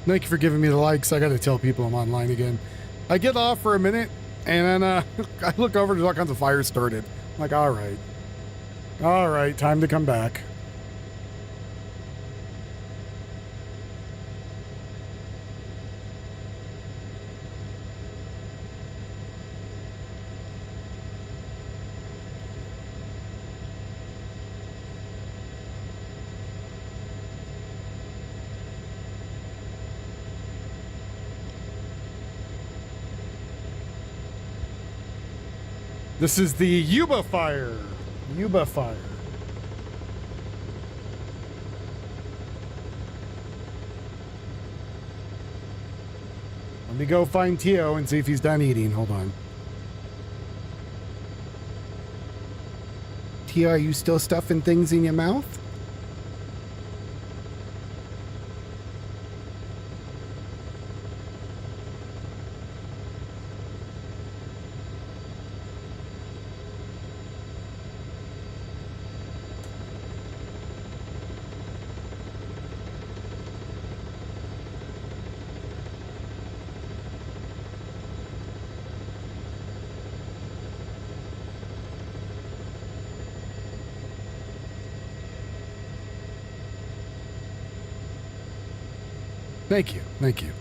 Thank you for giving me the likes. I gotta tell people I'm online again. I get off for a minute, and then I look over, there's all kinds of fires started. I'm like, all right, time to come back. This is the Yuba fire. Yuba fire. Let me go find Tio and see if he's done eating. Hold on. Tio, are you still stuffing things in your mouth? Thank you. Thank you.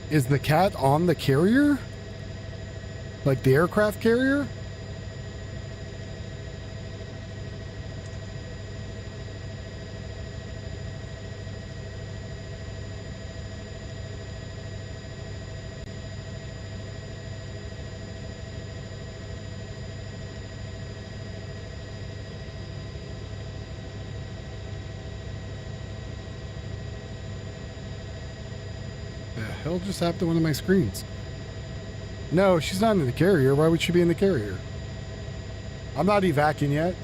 Is the cat on the carrier? Like the aircraft carrier? Hell just happened to one of my screens. No, she's not in the carrier. Why would she be in the carrier? I'm not evacing yet.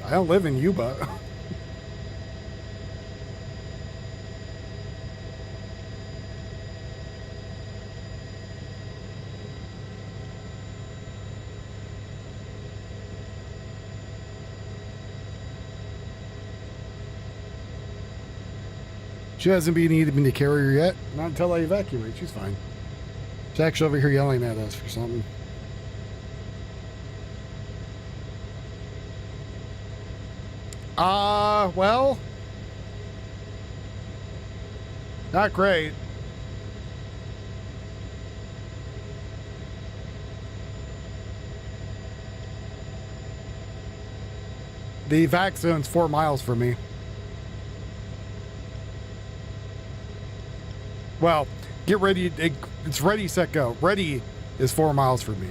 I don't live in Yuba. She hasn't been eating the carrier yet. Not until I evacuate. She's fine. She's actually over here yelling at us for something. Well, not great. The evac zone's 4 miles from me. Well, get ready. It's ready, set, go. Ready is 4 miles from me.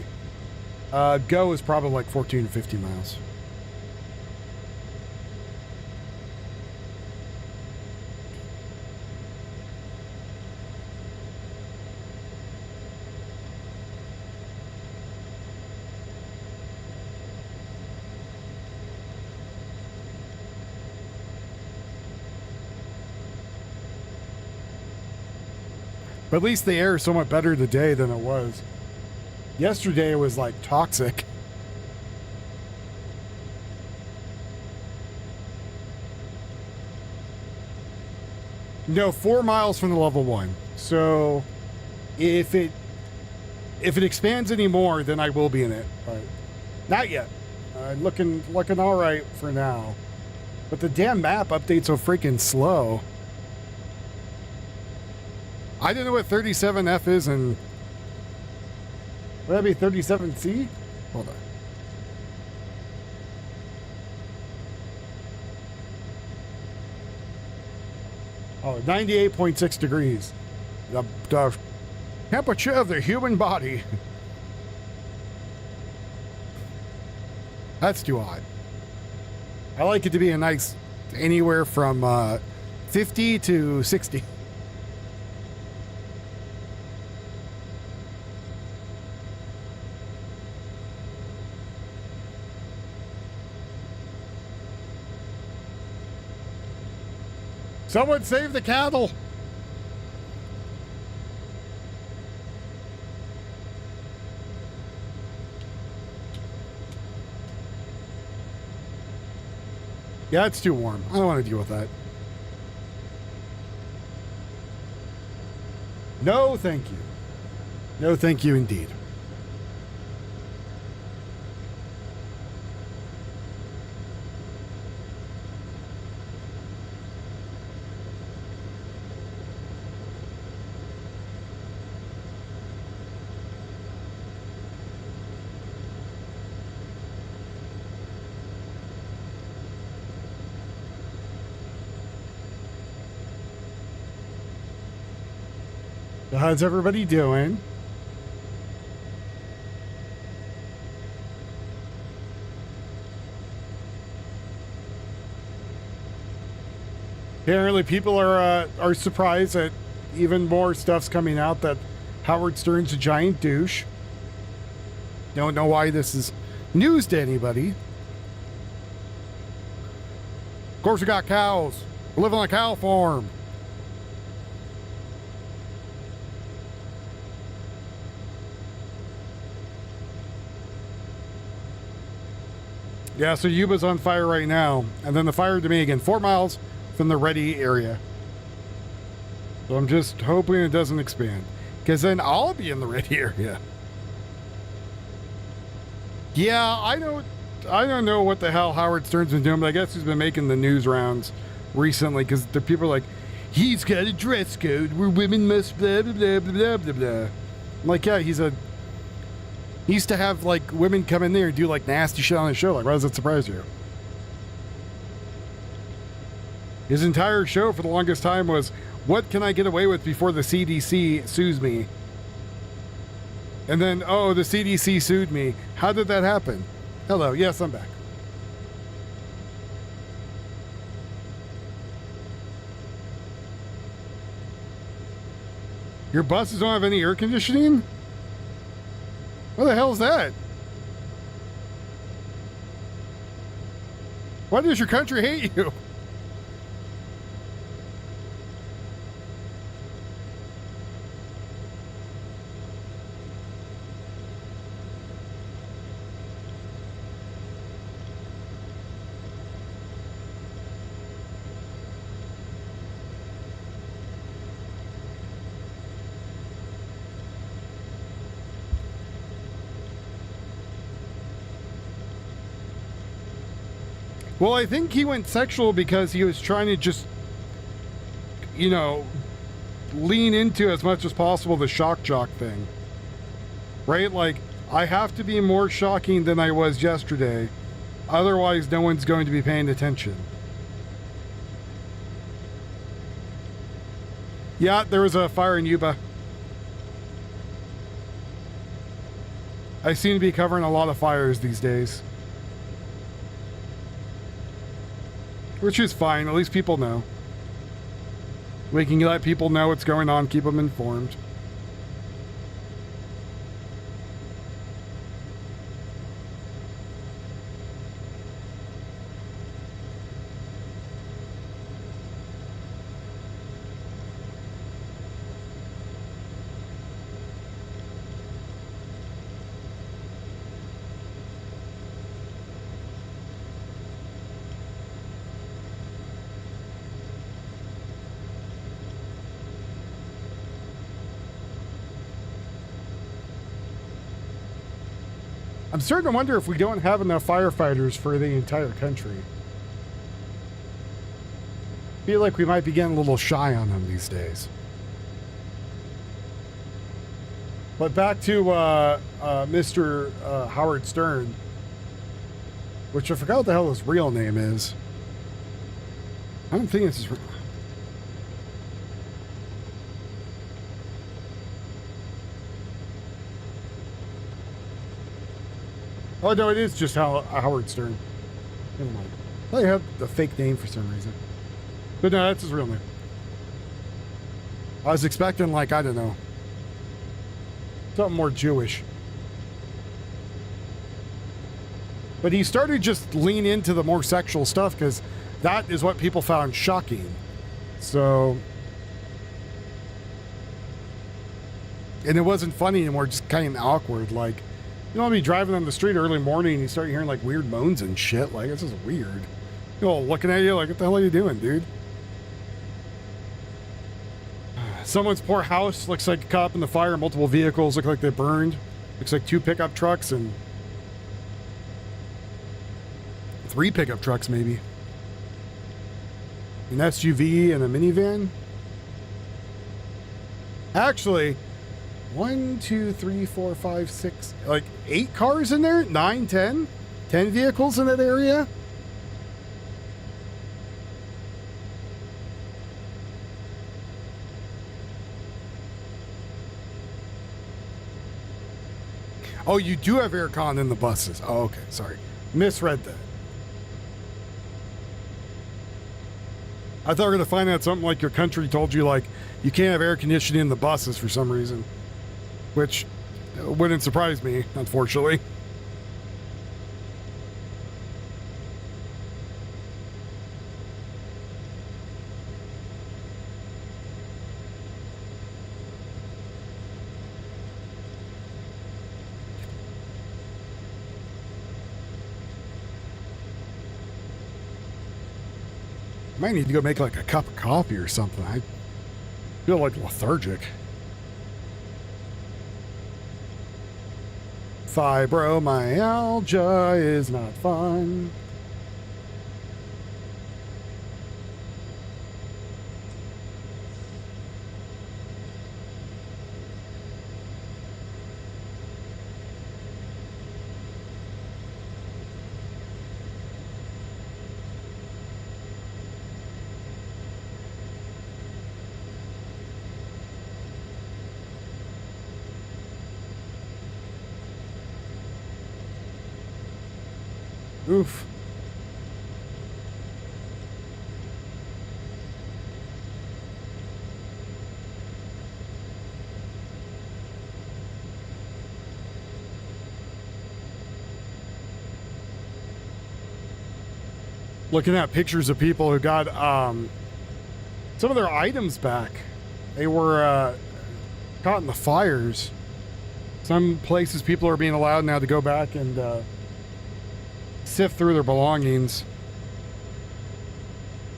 Go is probably like 14 to 15 miles. But at least the air is somewhat better today than it was. Yesterday it was like toxic. No, 4 miles from the level 1. So if it expands anymore, then I will be in it. But not yet. Looking all right for now. But the damn map updates so freaking slow. I don't know what 37F is, and would that be 37C? Hold on. Oh, 98.6 degrees. The temperature of the human body. That's too hot. I like it to be a nice anywhere from 50 to 60. Someone save the cattle. Yeah, it's too warm. I don't want to deal with that. No, thank you. No, thank you indeed. How's everybody doing? Apparently people are surprised that even more stuff's coming out that Howard Stern's a giant douche. Don't know why this is news to anybody. Of course we got cows. We live on a cow farm. Yeah, so Yuba's on fire right now. And then the fire to me again, 4 miles from the ready area. So I'm just hoping it doesn't expand. Because then I'll be in the ready area. Yeah, I don't know what the hell Howard Stern's been doing, but I guess he's been making the news rounds recently because the people are like, he's got a dress code where women must blah, blah, blah, blah, blah, blah. I'm like, yeah, he used to have like women come in there and do like nasty shit on his show. Like, why does that surprise you? His entire show for the longest time was, what can I get away with before the CDC sues me? And then, oh, the CDC sued me. How did that happen? Hello, yes, I'm back. Your buses don't have any air conditioning? What the hell is that? Why does your country hate you? Well, I think he went sexual because he was trying to just, you know, lean into as much as possible the shock jock thing. Right? Like, I have to be more shocking than I was yesterday. Otherwise, no one's going to be paying attention. Yeah, there was a fire in Yuba. I seem to be covering a lot of fires these days. Which is fine, at least people know. We can let people know what's going on, keep them informed. I'm starting to wonder if we don't have enough firefighters for the entire country. Feel like we might be getting a little shy on them these days. But back to Mr. Howard Stern, which I forgot what the hell his real name is. I don't think it's his real. Oh, no, it is just Howard Stern. Never mind. I thought he had a fake name for some reason. But no, that's his real name. I was expecting, like, I don't know, something more Jewish. But he started just lean into the more sexual stuff because that is what people found shocking. So... And it wasn't funny anymore, just kind of awkward. Like, you know, I'll be driving on the street early morning and you start hearing, like, weird moans and shit. Like, this is weird. You know, looking at you like, what the hell are you doing, dude? Someone's poor house looks like caught up in the fire. Multiple vehicles look like they burned. Looks like 2 pickup trucks and 3 pickup trucks, maybe. An SUV and a minivan. Actually, 1, 2, 3, 4, 5, 6, like 8 cars in there? 9, 10? 10 vehicles in that area? Oh, you do have aircon in the buses. Oh, okay. Sorry. Misread that. I thought we were going to find out something like your country told you, like, you can't have air conditioning in the buses for some reason. Which wouldn't surprise me, unfortunately. I might need to go make like a cup of coffee or something. I feel like lethargic. Fibromyalgia is not fun. Oof. Looking at pictures of people who got some of their items back. They were caught in the fires. Some places people are being allowed now to go back and sift through their belongings.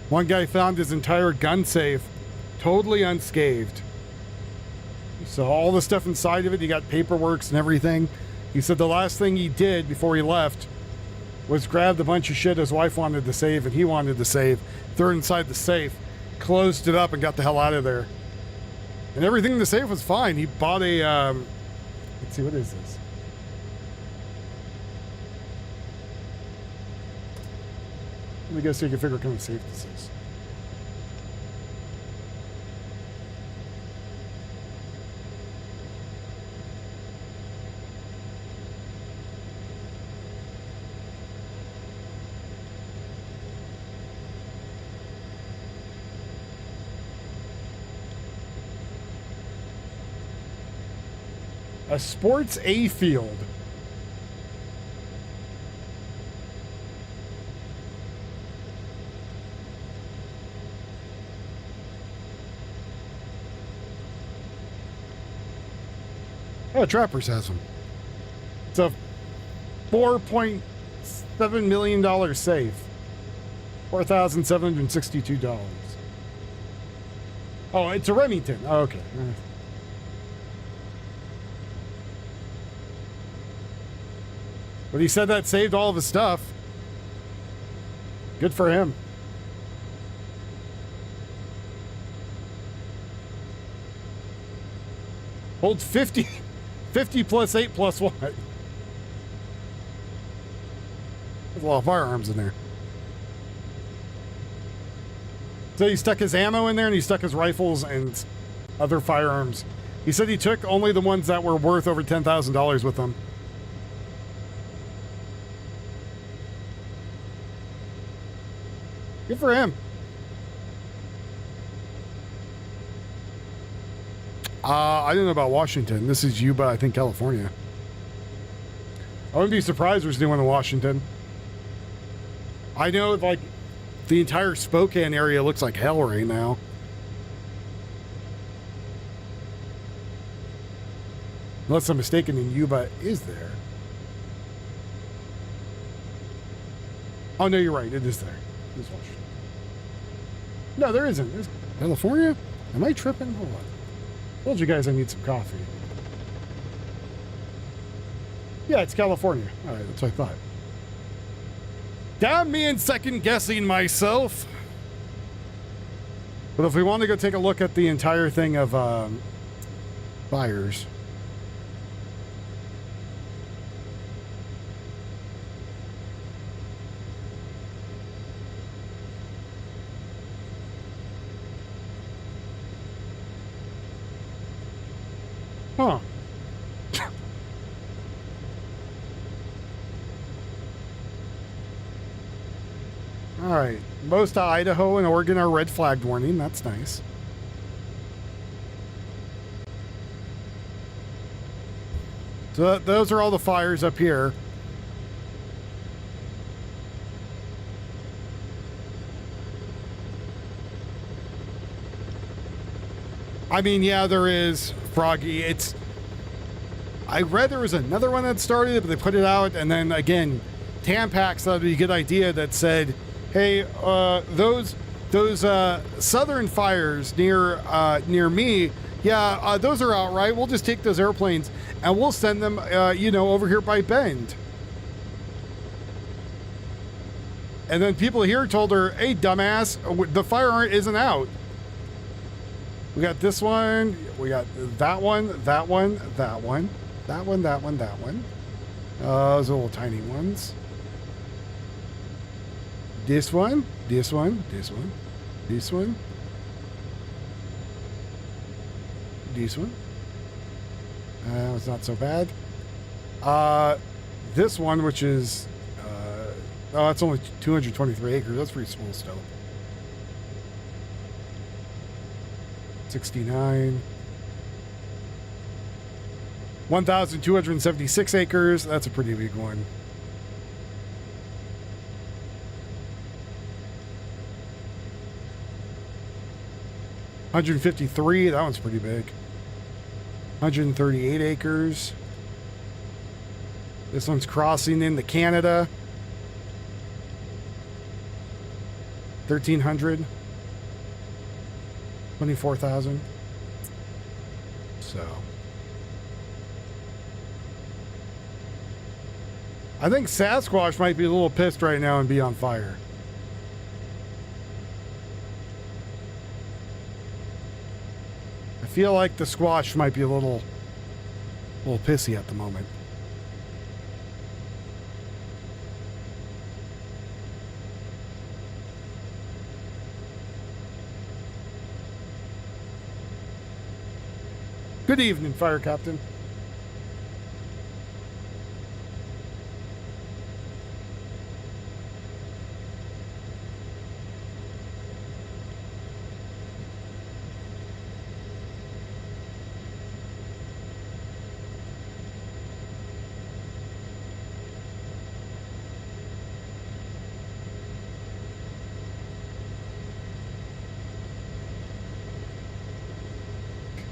One guy found his entire gun safe totally unscathed. So all the stuff inside of it, he got paperworks and everything. He said the last thing he did before he left was grabbed a bunch of shit his wife wanted to save and he wanted to save, threw it inside the safe, closed it up and got the hell out of there. And everything in the safe was fine. He bought a, let's see, what is this? Let me guess so you can figure out what kind of safe this is. A sports A field. Oh, Trappers has them. It's a $4.7 million safe. $4,762. Oh, it's a Remington. Oh, okay. But he said that saved all of his stuff. Good for him. Holds 50 plus 8 plus what? There's a lot of firearms in there. So he stuck his ammo in there and he stuck his rifles and other firearms. He said he took only the ones that were worth over $10,000 with him. Good for him. I don't know about Washington. This is Yuba, I think, California. I wouldn't be surprised there's anyone in Washington. I know, like, the entire Spokane area looks like hell right now. Unless I'm mistaken, and Yuba is there. Oh, no, you're right. It is there. It is Washington. No, there isn't. There's California? Am I tripping? Hold on. Told you guys I need some coffee. Yeah, it's California. All right, that's what I thought. Damn me and second guessing myself. But if we want to go take a look at the entire thing of fires. Huh. All right. Most of Idaho and Oregon are red flagged warning. That's nice. So those are all the fires up here. I mean, yeah, there is Froggy. I read there was another one that started, but they put it out, and then again, Tampax thought it'd be a good idea that said, "Hey, those southern fires near me, yeah, those are out, right? We'll just take those airplanes and we'll send them, over here by Bend." And then people here told her, "Hey, dumbass, the fire isn't out. We got this one, we got that one, that one, that one, that one, that one, that one. Those little tiny ones. This one, this one, this one, this one, this one. It's not so bad. This one, which is, it's only 223 acres. That's pretty small still. 69. 1,276 acres. That's a pretty big one. $153. That one's pretty big. 138 acres. This one's crossing into Canada. 1,300. 24,000. So I think Sasquatch might be a little pissed right now and be on fire. I feel like the squash might be a little pissy at the moment. Good evening, Fire Captain.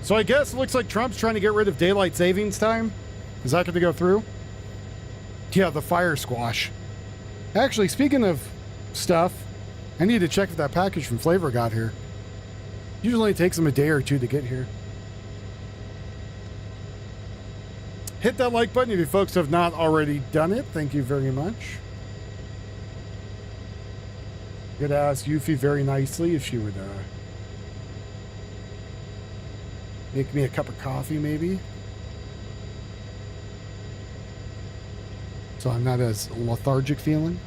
So I guess it looks like Trump's trying to get rid of daylight savings time. Is that going to go through? Yeah, the fire squash. Actually, speaking of stuff, I need to check if that package from Flavor got here. Usually it takes them a day or two to get here. Hit that like button if you folks have not already done it. Thank you very much. Could ask Yuffie very nicely if she would make me a cup of coffee, maybe. So I'm not as lethargic feeling.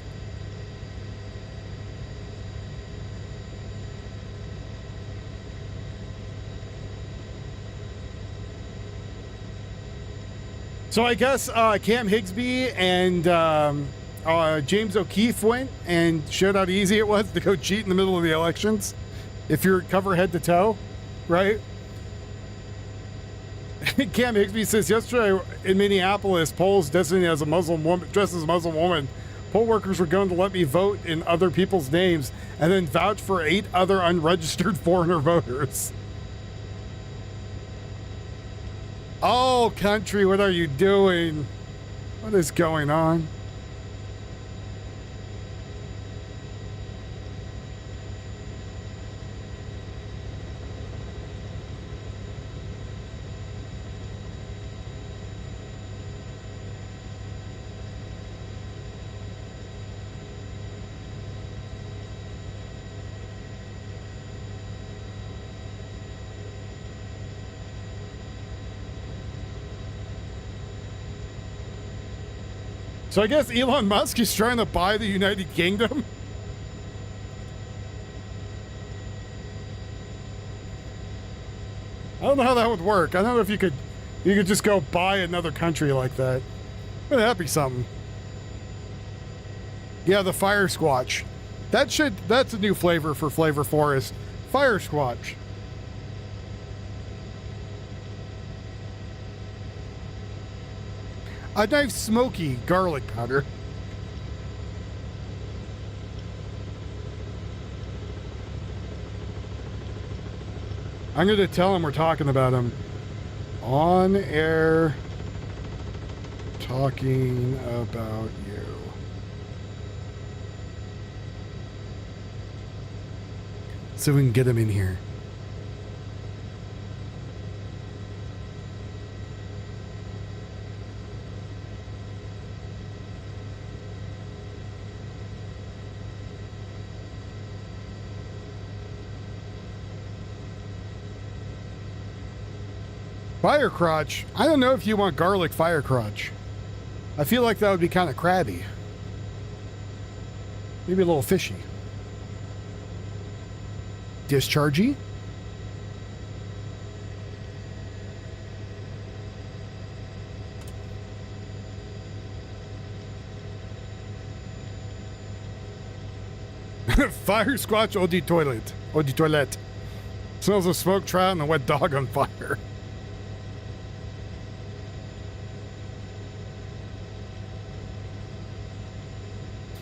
So I guess Cam Higsby and James O'Keefe went and showed how easy it was to go cheat in the middle of the elections if you're cover head to toe, right? Cam Higsby says yesterday in Minneapolis, polls designated as a Muslim woman, dressed as a Muslim woman, poll workers were going to let me vote in other people's names and then vouch for 8 other unregistered foreigner voters. Oh, country, what are you doing? What is going on? So I guess Elon Musk is trying to buy the United Kingdom. I don't know how that would work. I don't know if you could just go buy another country like that. Wouldn't that be something? Yeah, the Fire Squatch. That's a new flavor for Flavor Forest. Fire Squatch. A nice smoky garlic powder. I'm going to tell him we're talking about him. On air talking about you. So we can get him in here. Fire crotch. I don't know if you want garlic fire crotch. I feel like that would be kind of crabby. Maybe a little fishy. Dischargy? Fire squatch eau de toilette. Eau de toilette. Smells of smoked trout and a wet dog on fire.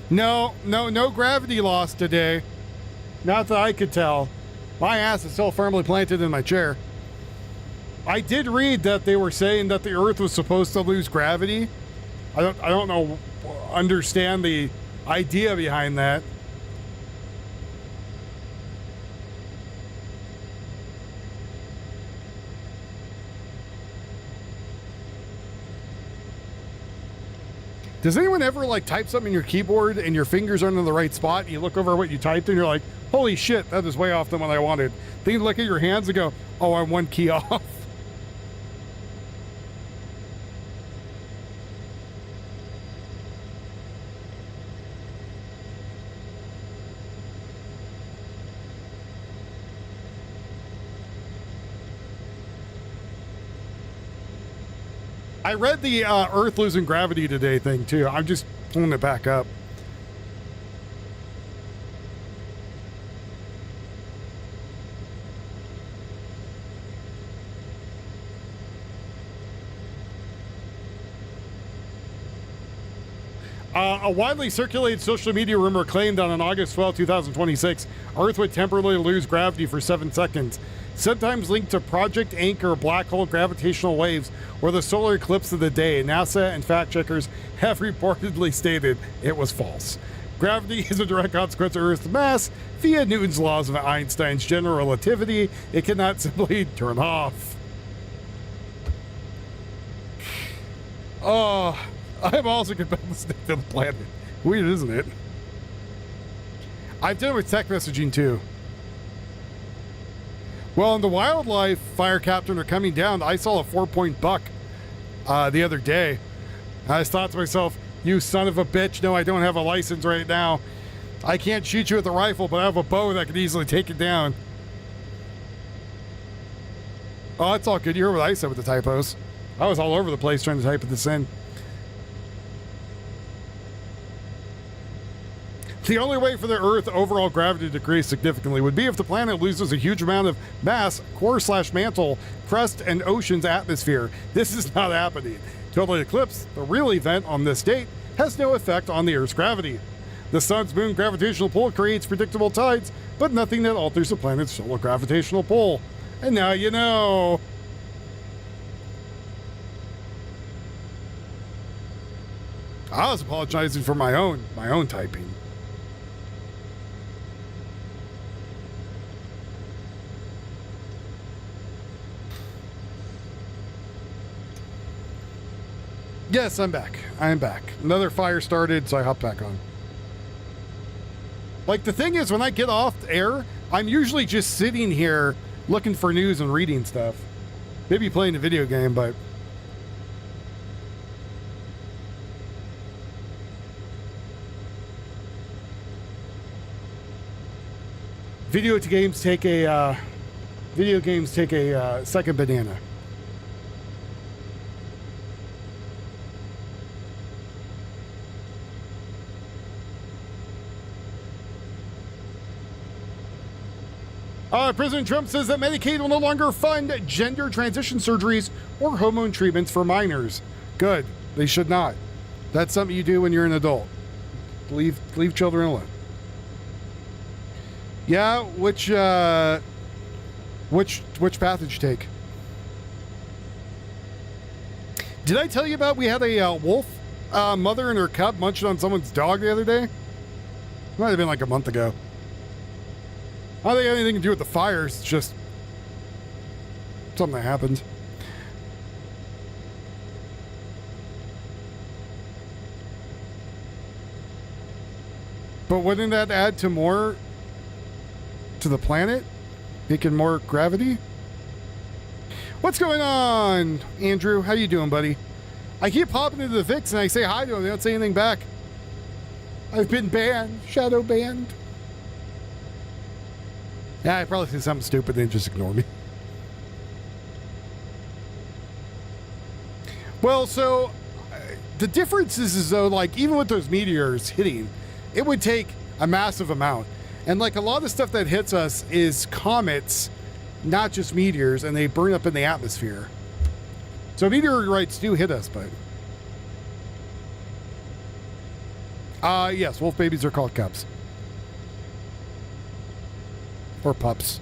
No gravity loss today. Not that I could tell. My ass is still firmly planted in my chair. I did read that they were saying that the Earth was supposed to lose gravity. I don't understand the idea behind that. Does anyone ever like type something in your keyboard and your fingers aren't in the right spot and you look over what you typed and you're like, holy shit, that is way off than what I wanted. Then you look at your hands and go, oh, I'm one key off. I read the Earth losing gravity today thing too. I'm just pulling it back up. A widely circulated social media rumor claimed that on August 12, 2026, Earth would temporarily lose gravity for 7 seconds, sometimes linked to Project Anchor black hole gravitational waves or the solar eclipse of the day. NASA and fact checkers have reportedly stated it was false. Gravity is a direct consequence of Earth's mass via Newton's laws of Einstein's general relativity. It cannot simply turn off. Oh, I'm also competitive to the planet. Weird, isn't it? I've done it with text messaging too. Well, in the wildlife fire captain are coming down. I saw a 4-point buck the other day. I just thought to myself, you son of a bitch. No, I don't have a license right now. I can't shoot you with a rifle, but I have a bow that could easily take it down. Oh, that's all good. You heard what I said with the typos. I was all over the place trying to type this in. The only way for the Earth's overall gravity to decrease significantly would be if the planet loses a huge amount of mass, core/mantle, crust, and ocean's atmosphere. This is not happening. Total eclipse, the real event on this date, has no effect on the Earth's gravity. The sun's moon gravitational pull creates predictable tides, but nothing that alters the planet's solar gravitational pull. And now you know. I was apologizing for my own typing. Yes, I'm back. I am back. Another fire started, so I hopped back on. Like, the thing is, when I get off air, I'm usually just sitting here looking for news and reading stuff. Maybe playing a video game, but... Video games take a second banana. President Trump says that Medicaid will no longer fund gender transition surgeries or hormone treatments for minors. Good. They should not. That's something you do when you're an adult. Leave children alone. Yeah, which path did you take? Did I tell you about we had a wolf mother and her cub munching on someone's dog the other day? Might have been like a month ago. I don't think it had anything to do with the fires. It's just something that happened. But wouldn't that add to more to the planet? Making more gravity? What's going on, Andrew? How you doing, buddy? I keep popping into the Vix and I say hi to them. They don't say anything back. I've been banned. Shadow banned. Yeah, I probably say something stupid and just ignore me. Well, so the difference is though, like, even with those meteors hitting, it would take a massive amount. And like a lot of stuff that hits us is comets, not just meteors, and they burn up in the atmosphere. So meteorites do hit us, but... yes, wolf babies are called cubs. Or pups.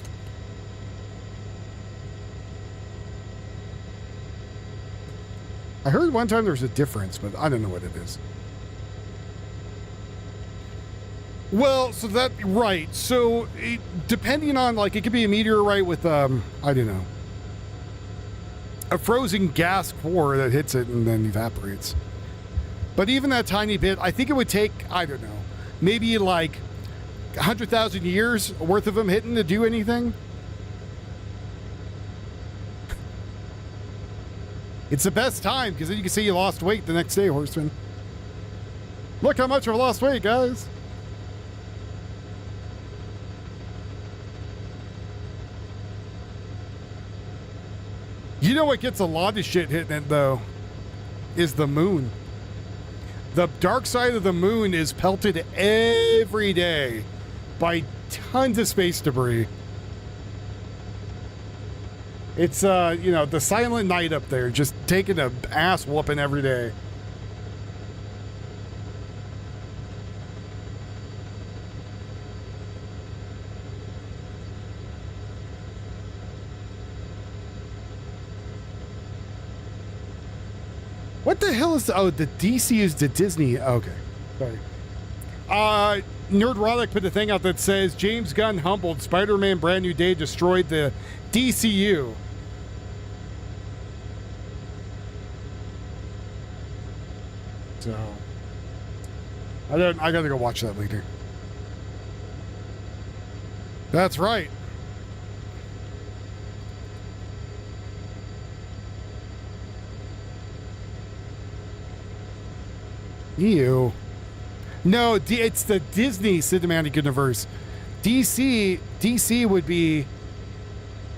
I heard one time there's a difference, but I don't know what it is. Well, so that, right. So depending on, like, it could be a meteorite with, I don't know, a frozen gas core that hits it and then evaporates. But even that tiny bit, I think it would take, I don't know, maybe like 100,000 years worth of them hitting to do anything. It's the best time because then you can see you lost weight the next day, horseman. Look how much I've lost weight, guys. You know what gets a lot of shit hitting it, though, is the moon. The dark side of the moon is pelted every day by tons of space debris. It's, you know, the silent night up there, just taking an ass whooping every day. What the hell is... Oh, the DC is the Disney... Okay. Sorry. Nerdrotic put a thing out that says, James Gunn humbled, Spider-Man Brand New Day destroyed the DCU. So I gotta go watch that later. That's right. Ew. No, it's the Disney Cinematic Universe. DC would be...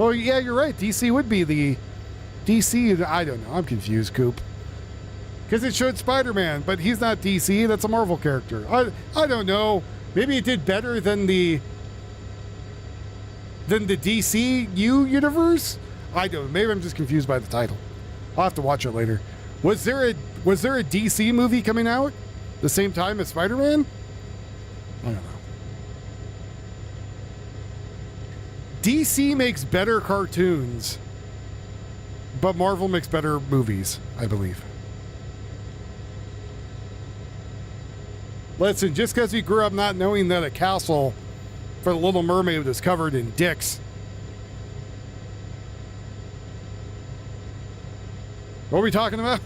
Oh, yeah, you're right. DC would be the... DC, I don't know. I'm confused, Coop. Because it showed Spider-Man, but he's not DC. That's a Marvel character. I don't know. Maybe it did better than the DCU universe? I don't know. Maybe I'm just confused by the title. I'll have to watch it later. Was there a DC movie coming out the same time as Spider-Man? I don't know. DC makes better cartoons, but Marvel makes better movies, I believe. Listen, just because you grew up not knowing that a castle for the Little Mermaid was covered in dicks. What are we talking about?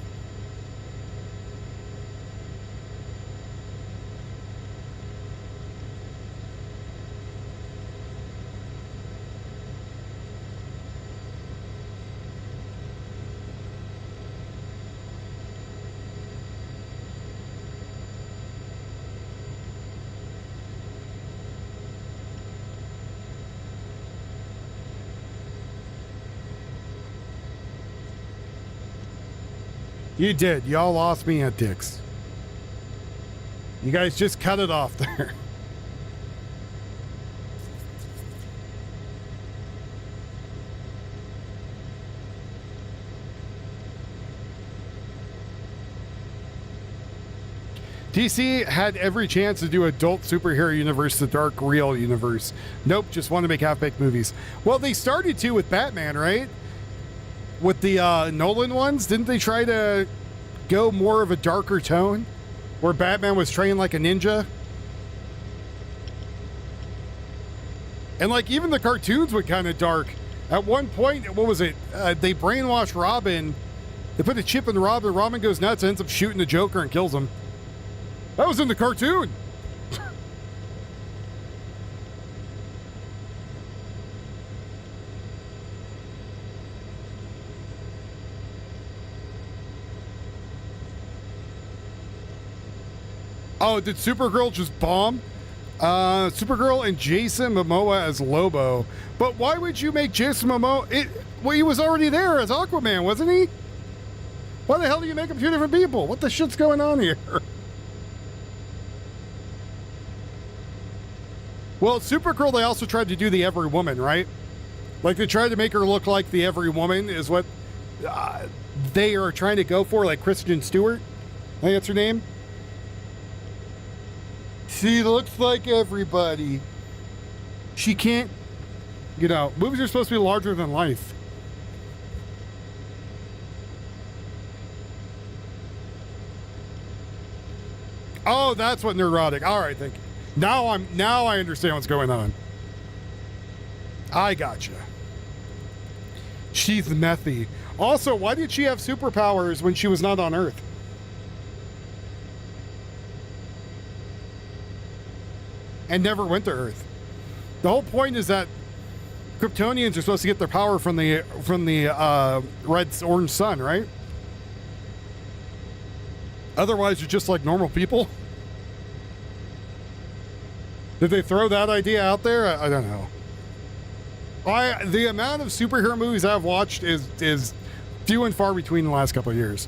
You did. Y'all lost me at dicks. You guys just cut it off there. DC had every chance to do adult superhero universe, the dark real universe. Nope, just want to make half-baked movies. Well, they started to with Batman, right? With the Nolan ones, didn't they try to go more of a darker tone where Batman was trained like a ninja? And like even the cartoons went kind of dark. At one point, what was it? They brainwashed Robin. They put a chip in Robin. Robin goes nuts, ends up shooting the Joker and kills him. That was in the cartoon. Oh, did Supergirl just bomb? Supergirl and Jason Momoa as Lobo. But why would you make Jason Momoa... Well, he was already there as Aquaman, wasn't he? Why the hell do you make him two different people? What the shit's going on here? Well, Supergirl, they also tried to do the Every Woman, right? Like, they tried to make her look like the Every Woman is what they are trying to go for, like Kristen Stewart. I think that's her name. She looks like everybody. She can't, you know, movies are supposed to be larger than life. Oh, that's what neurotic. All right, thank you. Now I understand what's going on. I gotcha. She's methy. Also, why did she have superpowers when she was not on Earth? And never went to Earth. The whole point is that Kryptonians are supposed to get their power from the orange sun, right? Otherwise, you're just like normal people. Did they throw that idea out there? I don't know. The amount of superhero movies I've watched is few and far between the last couple of years.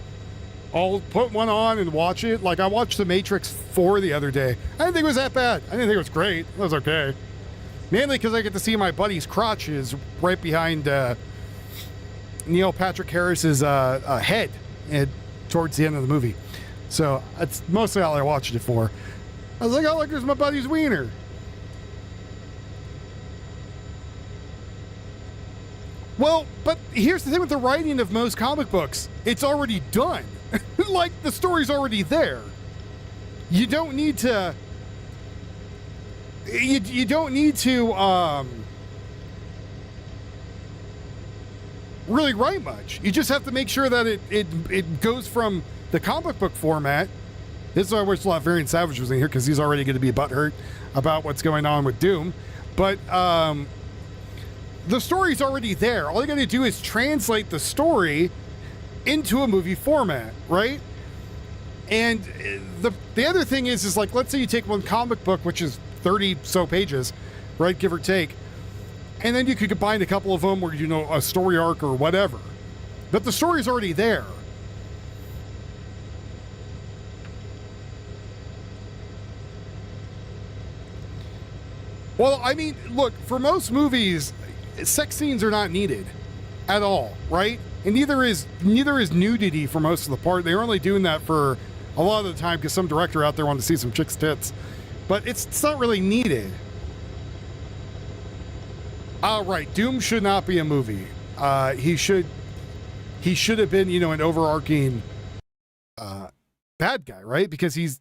I'll put one on and watch it. Like, I watched The Matrix 4 the other day. I didn't think it was that bad. I didn't think it was great. It was okay. Mainly because I get to see my buddy's crotches right behind Neil Patrick Harris's head towards the end of the movie. So that's mostly all I watched it for. I was like, oh, look, there's my buddy's wiener. Well, but here's the thing with the writing of most comic books. It's already done. Like, the story's already there. You don't need to... You don't need to, really write much. You just have to make sure that it goes from the comic book format This is why I wish Variant Savage was in here, because he's already going to be butthurt about what's going on with Doom. But the story's already there. All you got to do is translate the story into a movie format, right? And the other thing is like, let's say you take one comic book, which is 30 so pages, right, give or take, and then you could combine a couple of them where, you know, a story arc or whatever. But the story's already there. Well, I mean, look, for most movies, sex scenes are not needed at all, right? And neither is nudity for most of the part. They're only doing that for a lot of the time because some director out there wanted to see some chicks' tits. But it's not really needed. Right, Doom should not be a movie. He should have been, you know, an overarching bad guy, right? Because he's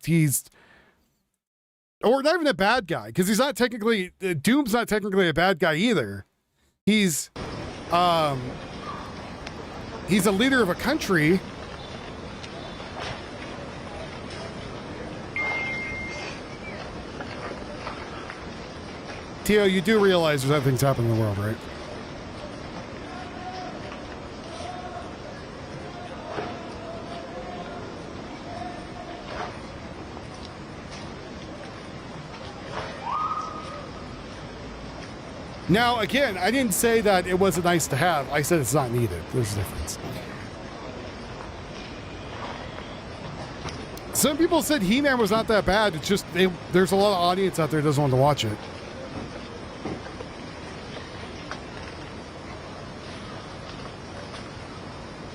or not even a bad guy, because he's not technically, Doom's not technically a bad guy either. He's a leader of a country. Tio, you do realize there's other things happening in the world, right? Now, again, I didn't say that it wasn't nice to have. I said it's not needed. There's a difference. Some people said He-Man was not that bad. It's just there's a lot of audience out there that doesn't want to watch it.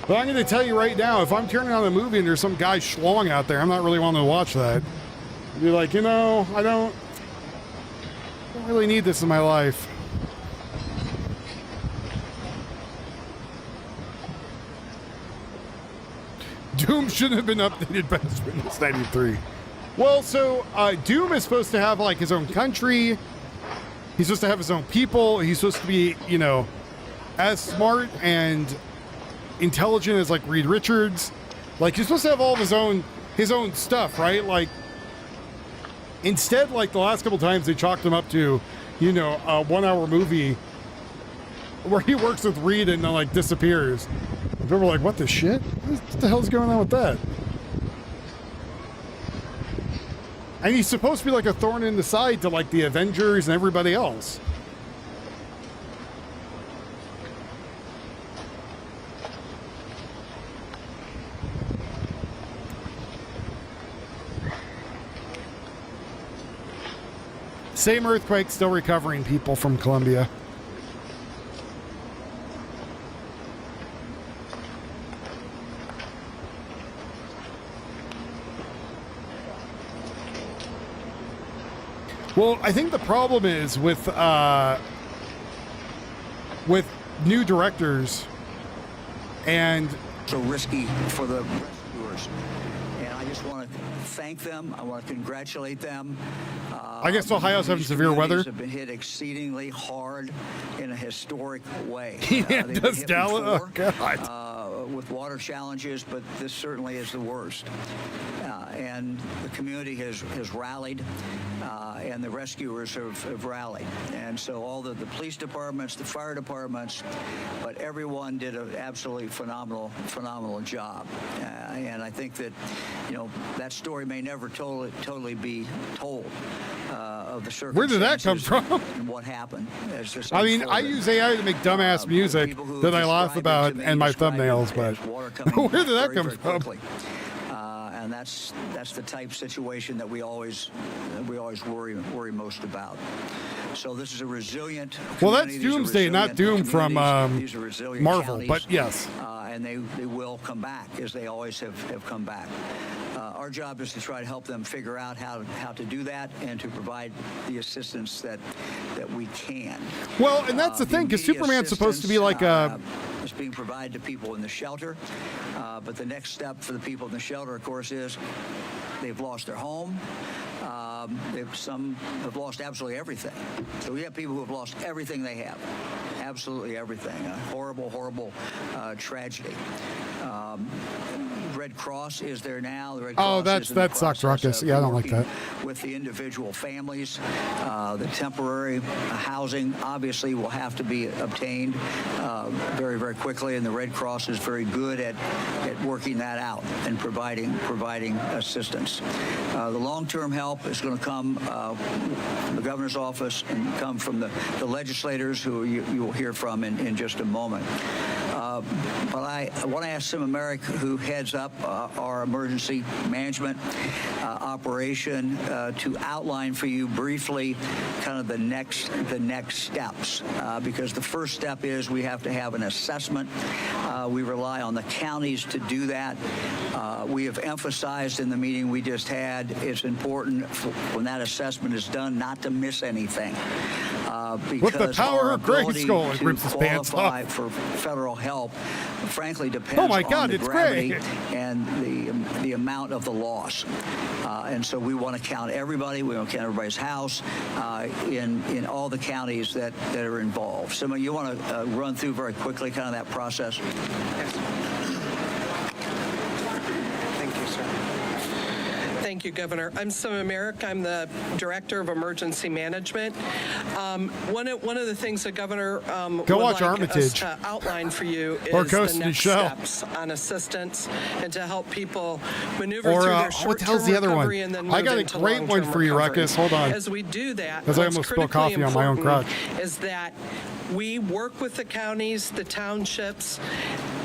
But I'm going to tell you right now, if I'm turning on a movie and there's some guy schlong out there, I'm not really wanting to watch that. I'd be like, you know, I don't really need this in my life. Doom shouldn't have been updated past Windows 93. Well, so Doom is supposed to have like his own country. He's supposed to have his own people. He's supposed to be, you know, as smart and intelligent as like Reed Richards. Like, he's supposed to have all of his own stuff, right? Like, instead, like the last couple times they chalked him up to, you know, a 1 hour movie where he works with Reed and then like disappears. People were like, what the shit? What the hell's going on with that? And he's supposed to be like a thorn in the side to like the Avengers and everybody else. Same earthquake, still recovering people from Colombia. Well, I think the problem is with new directors and so risky for the rescuers, and I just want to thank them. I want to congratulate them. I guess Ohio's having severe weather. Have been hit exceedingly hard in a historic way. Yeah, does Dallas? Oh God. With water challenges, but this certainly is the worst. And the community has rallied, and the rescuers have rallied. And so all the police departments, the fire departments, but everyone did an absolutely phenomenal job. And I think that, you know, that story may never totally be told of the circumstances. Where did that come from? And what happened? I mean, I use AI to make dumbass music that I laugh about and my thumbnails, but where did that come from? And that's the type situation that we always worry most about. So this is a resilient. Well, that's Doomsday, not Doom from Marvel, but yes. And they will come back, as they always have come back. Our job is to try to help them figure out how to do that and to provide the assistance that we can. Well, and that's the thing, because Superman's supposed to be like a... It's being provided to people in the shelter, but the next step for the people in the shelter, of course, is they've lost their home. Some have lost absolutely everything. So we have people who have lost everything they have, absolutely everything. A horrible tragedy. Red Cross is there now. The Red Oh, Cross is in that the sucks, process Ruckus. of Yeah, I don't like working that. with the individual families. The temporary housing obviously will have to be obtained very, very quickly, and the Red Cross is very good at working that out and providing assistance. The long-term help is going to come from the governor's office and come from the legislators who you will hear from in just a moment. But I want to ask Sim Merrick, who heads up our emergency management operation, to outline for you briefly kind of the next steps, because the first step is we have to have an assessment. We rely on the counties to do that. We have emphasized in the meeting we just had, it's important when that assessment is done not to miss anything. Because with the power our of ability Grayskull, it to rips his pants qualify off. for federal help, frankly, depends Oh my God, on the it's gravity great. and the amount of the loss. And so we want to count everybody. We want to count everybody's house in all the counties that are involved. So you want to run through very quickly kind of that process? Thank you, Governor. I'm Sima Merrick. I'm the Director of Emergency Management. One of the things the Governor Go would watch like Armitage. us to outline for you Or is Ghost the in the next Shell. steps on assistance and to help people maneuver Or through their what the short-term hell's the other one? recovery and then I move got a into great one long-term for you, recovery. Ruckus. Hold on. As we do that, 'Cause I what's almost spilled critically coffee on my own important crotch. is that we work with the counties, the townships,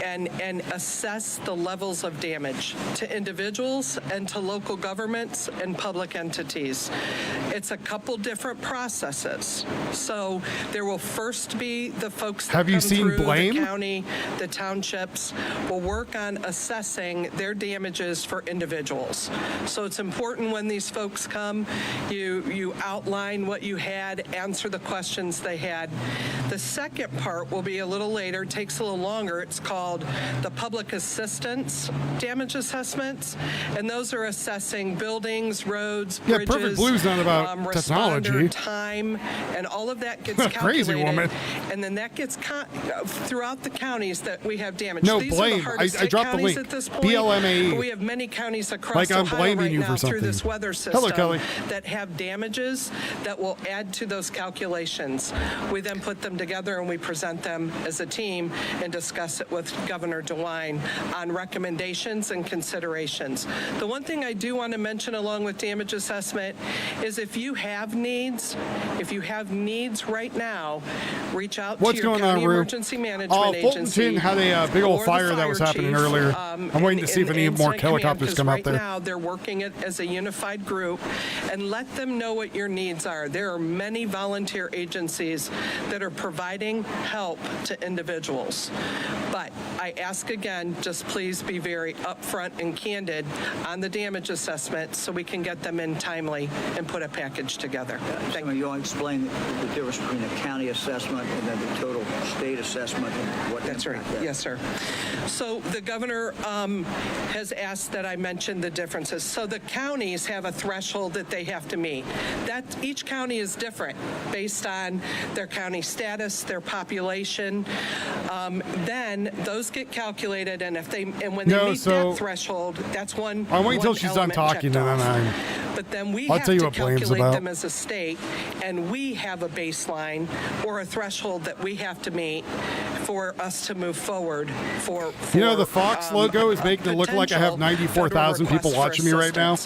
and assess the levels of damage to individuals and to local governments and public entities. It's a couple different processes. So there will first be the folks that Have you come seen through Blame? the county, the townships will work on assessing their damages for individuals. So it's important when these folks come, you outline what you had, answer the questions they had. The second part will be a little later, takes a little longer. It's called the public assistance damage assessments, and those are assessing buildings, roads, Yeah, bridges, Perfect Blue's not about technology. responder time, and all of that gets Crazy calculated. woman. And then that gets throughout the counties that we have damage. No, These Blame. are the hardest I hit dropped the counties link. at this point. BLMAE. But we have many counties across Like I'm Ohio blaming right you now for through something. this weather system Hello, Kelly. that have damages that will add to those calculations. We then put them together and we present them as a team and discuss it with Governor DeWine on recommendations and considerations. The one thing I do want to mention along with damage assessment is if you have needs right now, reach out What's to your going on, county Rue? emergency management Fullerton agency. had a big old or the fire that was fire happening chief, earlier. I'm waiting to see if any and more incident command, helicopters 'cause come out right there. now they're working it as a unified group, and let them know what your needs are. There are many volunteer agencies that are providing help to individuals. But I ask again, just please be very upfront and candid on the damage assessment so we can get them in timely and put a package together. Thank you. You want to explain the difference between the county assessment and then the total state assessment and what That's right. impact that- Yes, sir. So the governor has asked that I mention the differences. So the counties have a threshold that they have to meet. That each county is different based on their county status, their population. Then those get calculated, and when they meet that threshold, that's one. I'll wait until she's done talking, and then But then we I'll have tell you to what Blame's calculate about. them as a state, and we have a baseline or a threshold that we have to meet for us to move forward for You know, the Fox logo is making it look like I have 94,000 people watching me right now.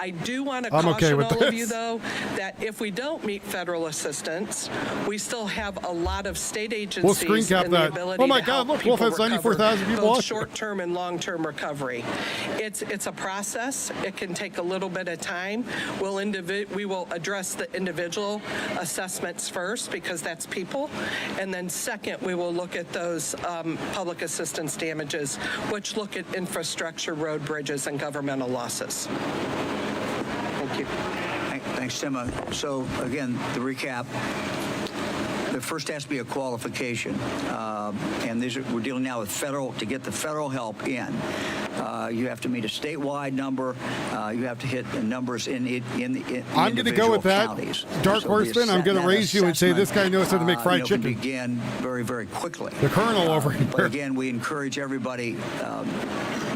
I do want to I'm caution okay with all of you, this. though, that if we don't meet federal assistance, we still have a lot of state agencies screen cap and the that. ability Oh my to God, help look, Wolf people has 94,000 recover, people both watching. short-term and long-term recovery. It's a process. It can take a little bit of time. We will address the individual assessments first because that's people, and then second, we will look at those public assistance damages, which look at infrastructure, road, bridges, and governmental losses. Thank you. Thanks, Tim. So again, the recap. There first has to be a qualification, and we're dealing now with federal. To get the federal help in, you have to meet a statewide number. You have to hit the numbers in I'm going to go with that. counties. Dark Horseman, I'm going to raise you and say this guy knows how to make fried Can chicken. begin very, very quickly. The Colonel over here. But again, we encourage everybody.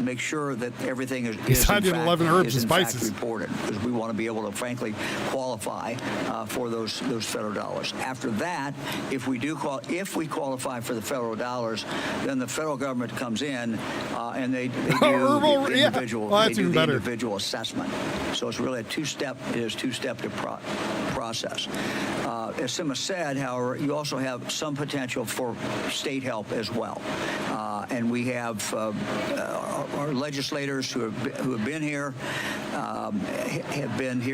make sure that everything is Besides in fact, 11 herbs is and in fact spices. reported, because we want to be able to, frankly, qualify for those federal dollars. After that, if we qualify for the federal dollars, then the federal government comes in and they do Herbal, the yeah. individual, Well, they that's do even the better. individual assessment. So it's really a two-step process. As Sima said, however, you also have some potential for state help as well. And we have our legislators who have been here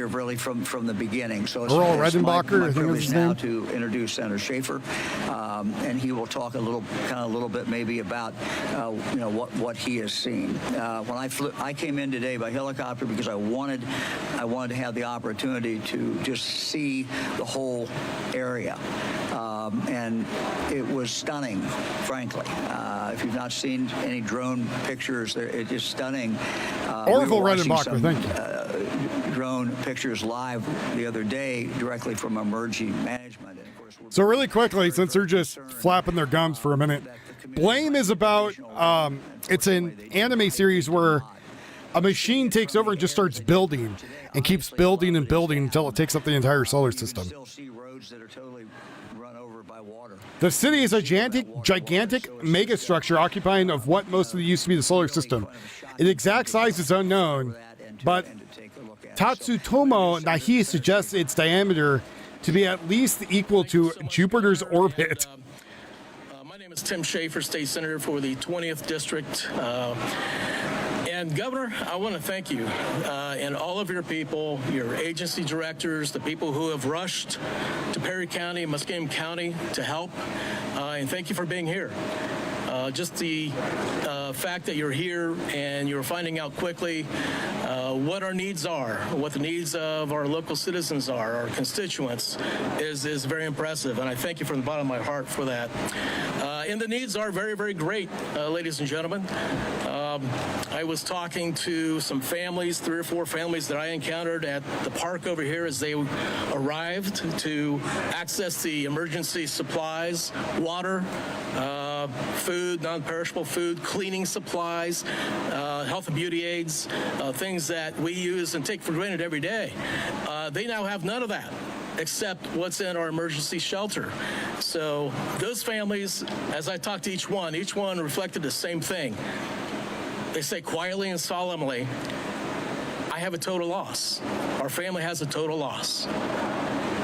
really from the beginning. So it's Earl my Redenbacher, I think privilege was his now name. to introduce Senator Schaefer, and he will talk a little bit maybe about what he has seen. When I came in today by helicopter because I wanted to have the opportunity to just see the whole area, and it was stunning, frankly. If you've not seen any drone pictures, it is stunning. Orville Redenbacher, thank you. Drone pictures live the other day directly from emergency management. And of course, So really quickly, since they're just flapping their gums for a minute, Blame is about, it's an anime series where a machine takes over and just starts building and keeps building and building until it takes up the entire solar system. still see roads that are totally run over by water. The city is a gigantic megastructure occupying of what mostly used to be the solar system. Its exact size is unknown, but Tatsutomo Nahi suggests its diameter to be at least equal to Jupiter's orbit. My name is Tim Schaefer, State Senator for the 20th District. And Governor, I want to thank you and all of your people, your agency directors, the people who have rushed to Perry County, Muskingum County to help. And thank you for being here. Just the fact that you're here and you're finding out quickly what our needs are, what the needs of our local citizens are, our constituents, is very impressive. And I thank you from the bottom of my heart for that. And the needs are very, very great, ladies and gentlemen. I was talking to some families, 3 or 4 families that I encountered at the park over here as they arrived to access the emergency supplies, water, food, non-perishable food, cleaning supplies, health and beauty aids, things that we use and take for granted every day. They now have none of that except what's in our emergency shelter. So those families, as I talked to each one reflected the same thing. They say quietly and solemnly, I have a total loss. Our family has a total loss.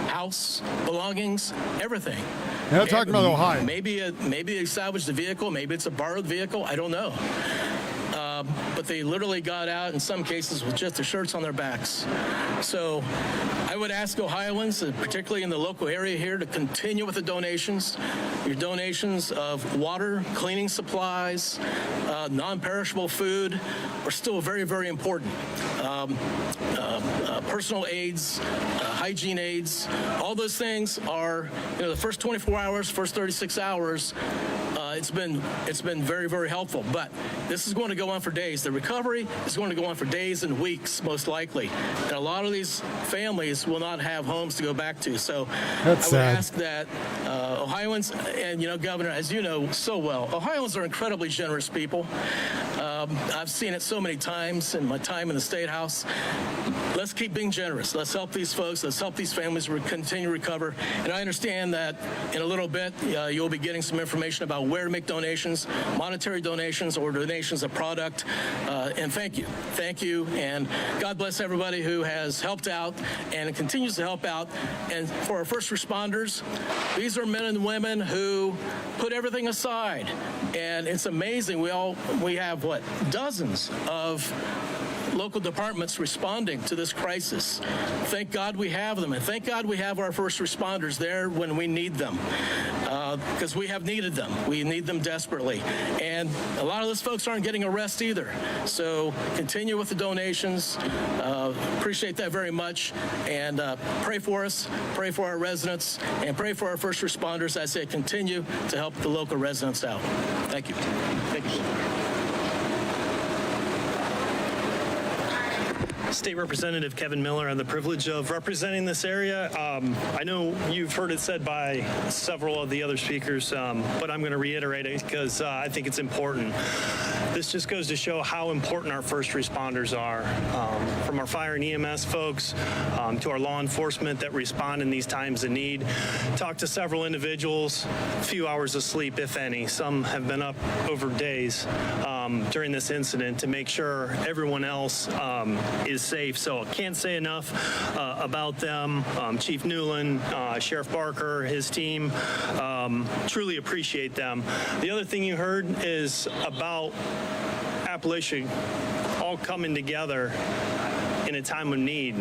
House, belongings, everything. You're not talking about Ohio. Maybe they salvaged the vehicle. Maybe it's a borrowed vehicle. I don't know. But they literally got out in some cases with just the shirts on their backs. So I would ask Ohioans, particularly in the local area here, to continue with the donations. Your donations of water, cleaning supplies, non-perishable food are still very, very important. Personal aids, hygiene aids, all those things are, the first 24 hours, first 36 hours, it's been very, very helpful. But this is going to go on for days. The recovery is going to go on for days and weeks, most likely. And a lot of these families will not have homes to go back to. So That's I would sad. ask that Ohioans, and Governor, as you know so well, Ohioans are incredibly generous people. I've seen it so many times in my time in the State House. Let's keep being generous. Let's help these folks. Let's help these families continue to recover. And I understand that in a little bit, you'll be getting some information about where to make donations, monetary donations or donations of product. And thank you. Thank you. And God bless everybody who has helped out and continues to help out. And for our first responders, these are men and women who put everything aside. And it's amazing. We have, dozens of local departments responding to this crisis. Thank God we have them, and thank God we have our first responders there when we need them, because we have needed them. We need them desperately. And a lot of those folks aren't getting a rest either. So continue with the donations. Appreciate that very much. And pray for us, pray for our residents, and pray for our first responders as they continue to help the local residents out. Thank you. Thank you. State Representative Kevin Miller. I have the privilege of representing this area. I know you've heard it said by several of the other speakers, but I'm going to reiterate it because I think it's important. This just goes to show how important our first responders are, from our fire and EMS folks to our law enforcement that respond in these times of need. Talked to several individuals, a few hours of sleep, if any. Some have been up over days during this incident to make sure everyone else is safe. So I can't say enough about them. Chief Newland, Sheriff Barker, his team, truly appreciate them. The other thing you heard is about Appalachia all coming together in a time of need.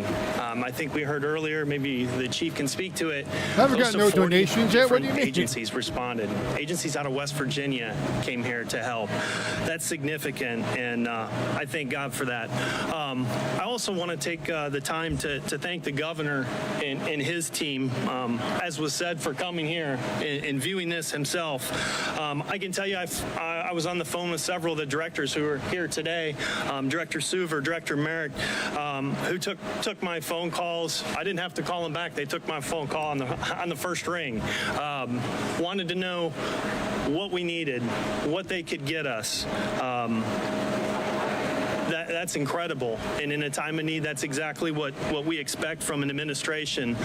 I think we heard earlier, maybe the chief can speak to it. Haven't got no donations yet? What do you mean? Agencies responded. Agencies out of West Virginia came here to help. That's significant, and I thank God for that. I also want to take the time to thank the governor and his team, as was said, for coming here and viewing this himself. I can tell you, I was on the phone with several of the directors who are here today. Director Suver, Director Merrick, who took my phone calls. I didn't have to call them back. They took my phone call on the first ring. Wanted to know what we needed, what they could get us. That's incredible, and in a time of need, that's exactly what we expect from an administration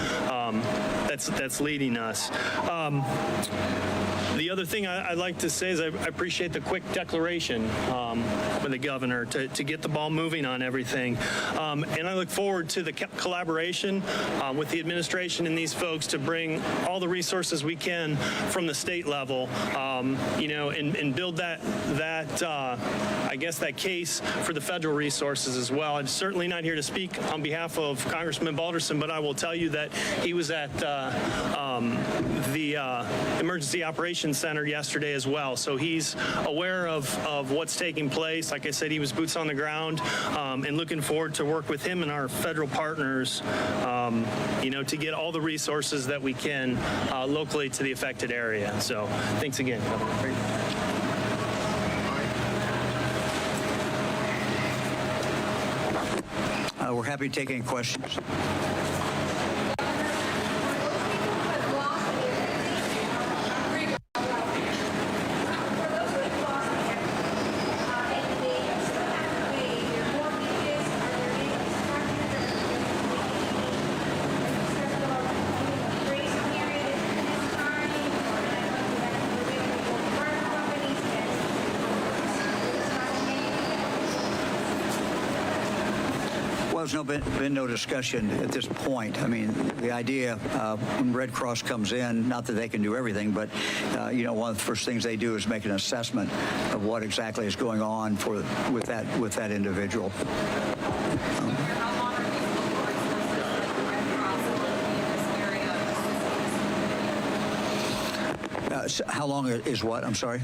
that's leading us. The other thing I'd like to say is I appreciate the quick declaration from the governor to get the ball moving on everything. And I look forward to the collaboration with the administration and these folks to bring all the resources we can from the state level, and build that I guess that case for the federal resources as well. I'm certainly not here to speak on behalf of Congressman Balderson, but I will tell you that he was at the Emergency Operations Center yesterday as well. So he's aware of what's taking place. Like I said, he was boots on the ground, and looking forward to work with him and our federal partners, to get all the resources that we can locally to the affected area. So thanks again, Governor. We're happy to take any questions. Well, there's been no discussion at this point. I mean, the idea when Red Cross comes in, not that they can do everything, but one of the first things they do is make an assessment of what exactly is going on with that individual. How long is what? I'm sorry.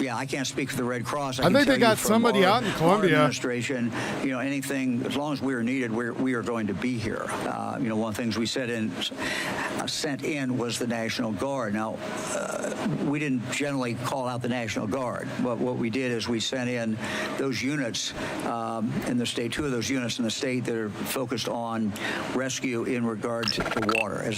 Yeah, I can't speak for the Red Cross. I think they got somebody out in Columbia. Administration, anything, as long as we are needed, we are going to be here. One of the things we sent in was the National Guard. Now, we didn't generally call out the National Guard, but what we did is we sent in those units in the state, 2 of those units in the state that are focused on rescue in regard to the water.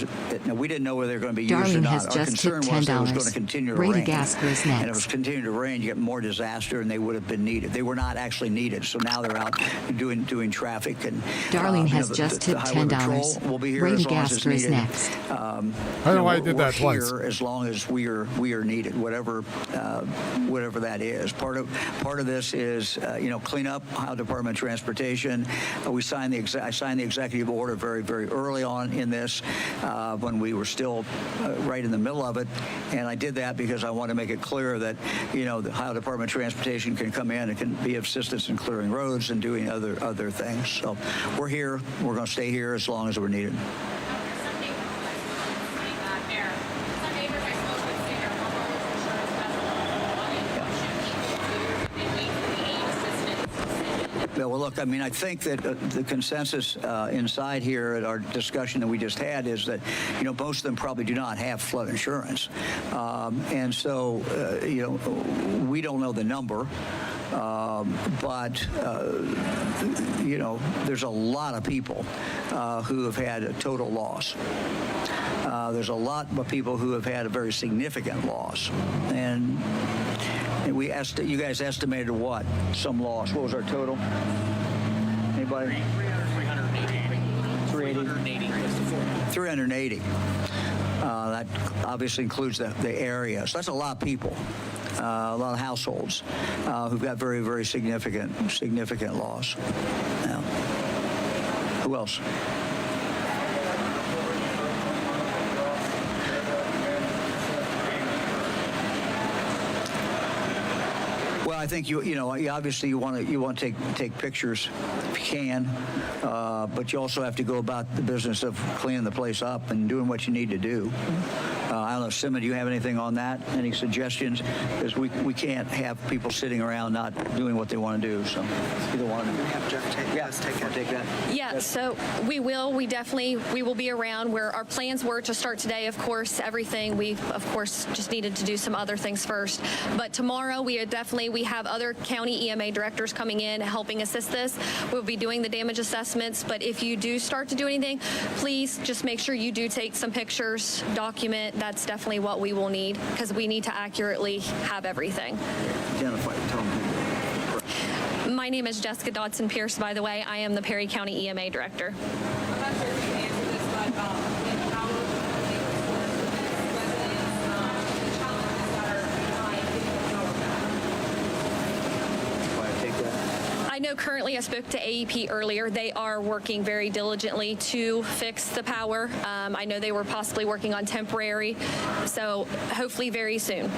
Now, we didn't know whether they're going to be used or not. Our concern was that it was going to continue to rain. And it was continuing to rain, you get more disaster, and they would have been needed. They were not actually needed, so now they're out doing traffic. And Darling has just tipped $10. We'll be here Ray as long as it's needed. Next. I don't know why I did that twice. As long as we are needed, whatever that is. Part of this is clean up Ohio Department of Transportation. I signed the executive order very, very early on in this when we were still right in the middle of it, and I did that because I want to make it clear that the Ohio Department of Transportation can come in and can be of assistance in clearing roads and doing other things. So we're here. We're going to stay here as long as we're needed. Well, look, I mean, I think that the consensus inside here at our discussion that we just had is that, most of them probably do not have flood insurance. And so, we don't know the number. But you know, there's a lot of people who have had a total loss. There's a lot of people who have had a very significant loss, and you guys estimated what? Some loss. What was our total? Anybody? 380. 380. That obviously includes the area. So that's a lot of people, a lot of households who've got very, very significant loss. Now, who else? Well, I think you know obviously you want to take pictures if you can, but you also have to go about the business of cleaning the place up and doing what you need to do. I don't know, Simon, do you have anything on that? Any suggestions? Because we can't have people sitting around not doing what they want to do. So either one. We have Jeff take that. Yeah, so we will be around where our plans were to start today. Of course, everything we of course just needed to do some other things first. But tomorrow we have other county EMA directors coming in helping assist this. We'll be doing the damage assessments, but if you do start to do anything, please just make sure you do take some pictures, document. That's definitely what we will need because we need to accurately have everything. Identify, tell them. My name is Jessica Dodson Pierce, by the way. I am the Perry County EMA Director. I'm not sure if you can answer this, but how the challenges that are behind getting the power back? I know currently I spoke to AEP earlier. They are working very diligently to fix the power. I know they were possibly working on temporary, so hopefully very soon.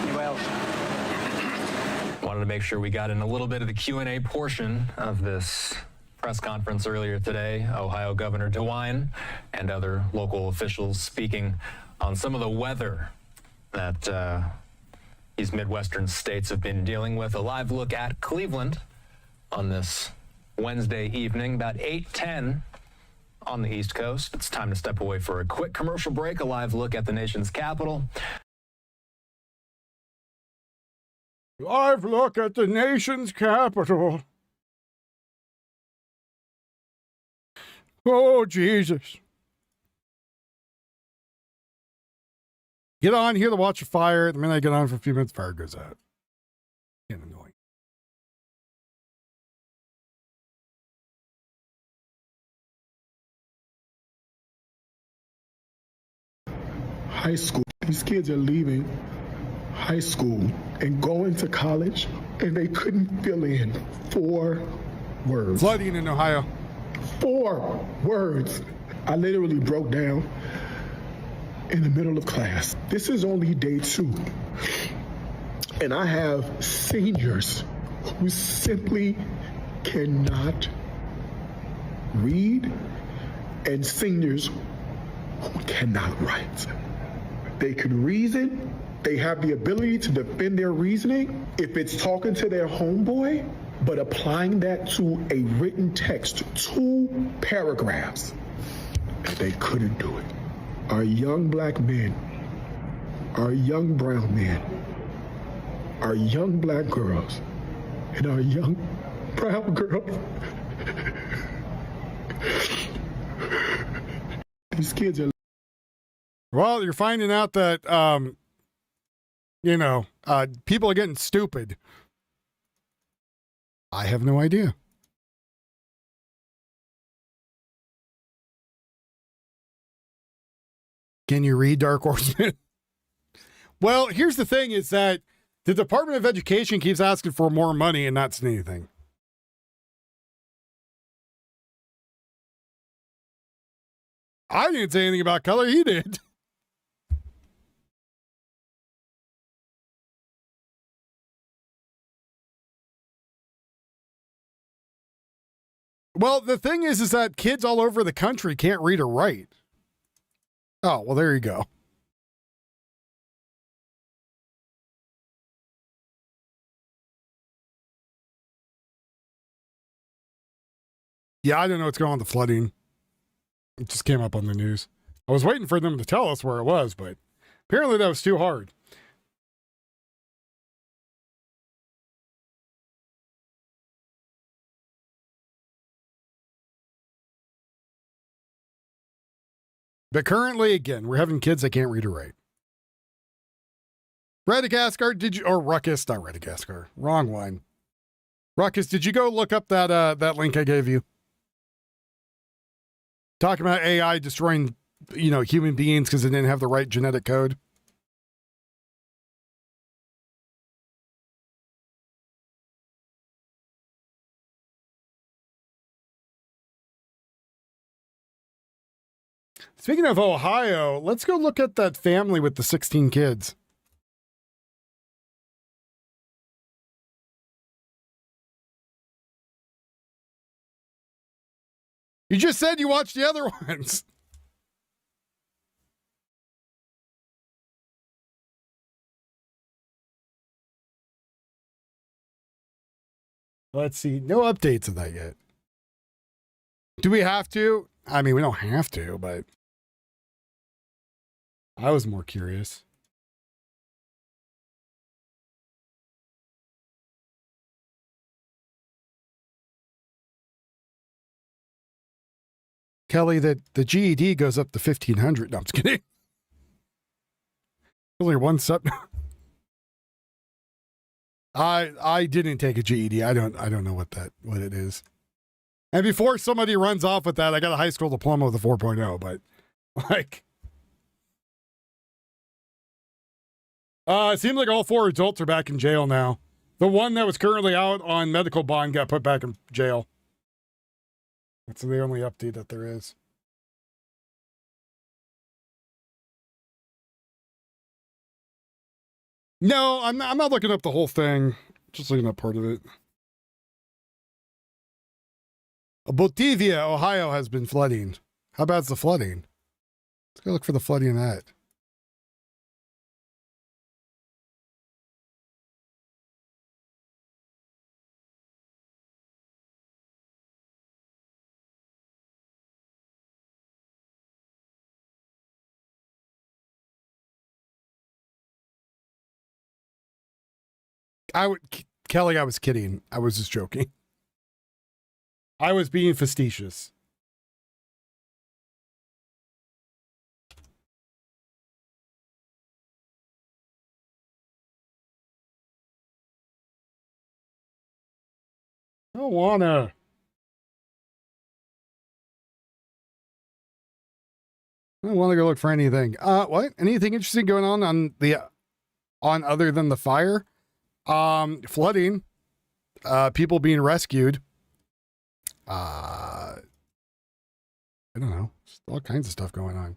Anybody else? Wanted to make sure we got in a little bit of the Q&A portion of this press conference earlier today. Ohio Governor DeWine and other local officials speaking on some of the weather that these Midwestern states have been dealing with. A live look at Cleveland on this Wednesday evening, about 8:10 on the East Coast. It's time to step away for a quick commercial break. A live look at the nation's capital. Live look at the nation's capital. Oh, Jesus. Get on here to watch a fire. The minute I get on for a few minutes, fire goes out. Getting annoying. High school. These kids are leaving high school and going to college, and they couldn't fill in 4 words. Flooding in Ohio. 4 words. I literally broke down in the middle of class. This is only day 2. And I have seniors who simply cannot read and seniors who cannot write. They can reason. They have the ability to defend their reasoning if it's talking to their homeboy, but applying that to a written text, 2 paragraphs, they couldn't do it. Our young black men, our young brown men, our young black girls, and our young brown girls. These kids are. Well, you're finding out that, people are getting stupid. I have no idea. Can you read, Dark Horseman? Well, here's the thing is that the Department of Education keeps asking for more money and not saying anything. I didn't say anything about color. He did. Well, the thing is that kids all over the country can't read or write. Oh, well, there you go. Yeah, I don't know what's going on with the flooding. It just came up on the news. I was waiting for them to tell us where it was, but apparently that was too hard. But currently, again, we're having kids that can't read or write. Radagaskar, did you, or Ruckus, not Radagaskar, wrong one. Ruckus, did you go look up that link I gave you? Talking about AI destroying, human beings because they didn't have the right genetic code. Speaking of Ohio, let's go look at that family with the 16 kids. You just said you watched the other ones. Let's see. No updates of that yet. Do we have to? I mean, we don't have to, but I was more curious. Kelly, that the GED goes up to 1,500. No, I'm just kidding. Only one sub. I didn't take a GED. I don't know what it is. And before somebody runs off with that, I got a high school diploma with a 4.0, but it seems like all 4 adults are back in jail now. The one that was currently out on medical bond got put back in jail. That's the only update that there is. No, I'm not looking up the whole thing. Just looking up part of it. Batavia, Ohio has been flooding. How bad's the flooding? Let's go look for the flooding in that. Kelly, I was kidding. I was just joking. I was being facetious. I don't wanna. I don't want to go look for anything. What? Anything interesting going on other than the fire? Flooding, people being rescued. I don't know. Just all kinds of stuff going on.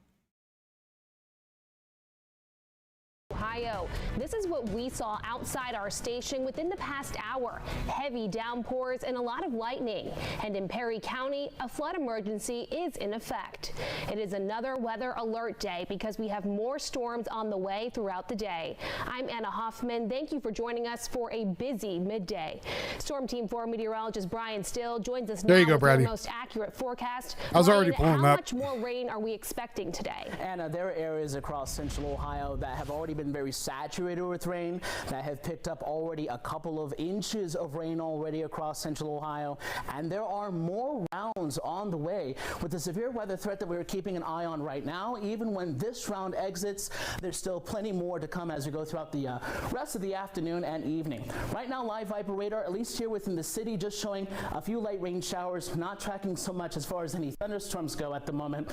Ohio. This is what we saw outside our station within the past hour. Heavy downpours and a lot of lightning. And in Perry County, a flood emergency is in effect. It is another weather alert day because we have more storms on the way throughout the day. I'm Anna Hoffman. Thank you for joining us for a busy midday. Storm Team 4 meteorologist Brian Still joins us now with the most accurate forecast. I was already pulling how up. much more rain are we expecting today? Anna, there are areas across central Ohio that have already been very saturated with rain, that have picked up already a couple of inches of rain already across central Ohio, and there are more rounds on the way with the severe weather threat that we're keeping an eye on right now. Even when this round exits, there's still plenty more to come as we go throughout the rest of the afternoon and evening. Right now, live Viper radar, at least here within the city, just showing a few light rain showers, not tracking so much as far as any thunderstorms go at the moment,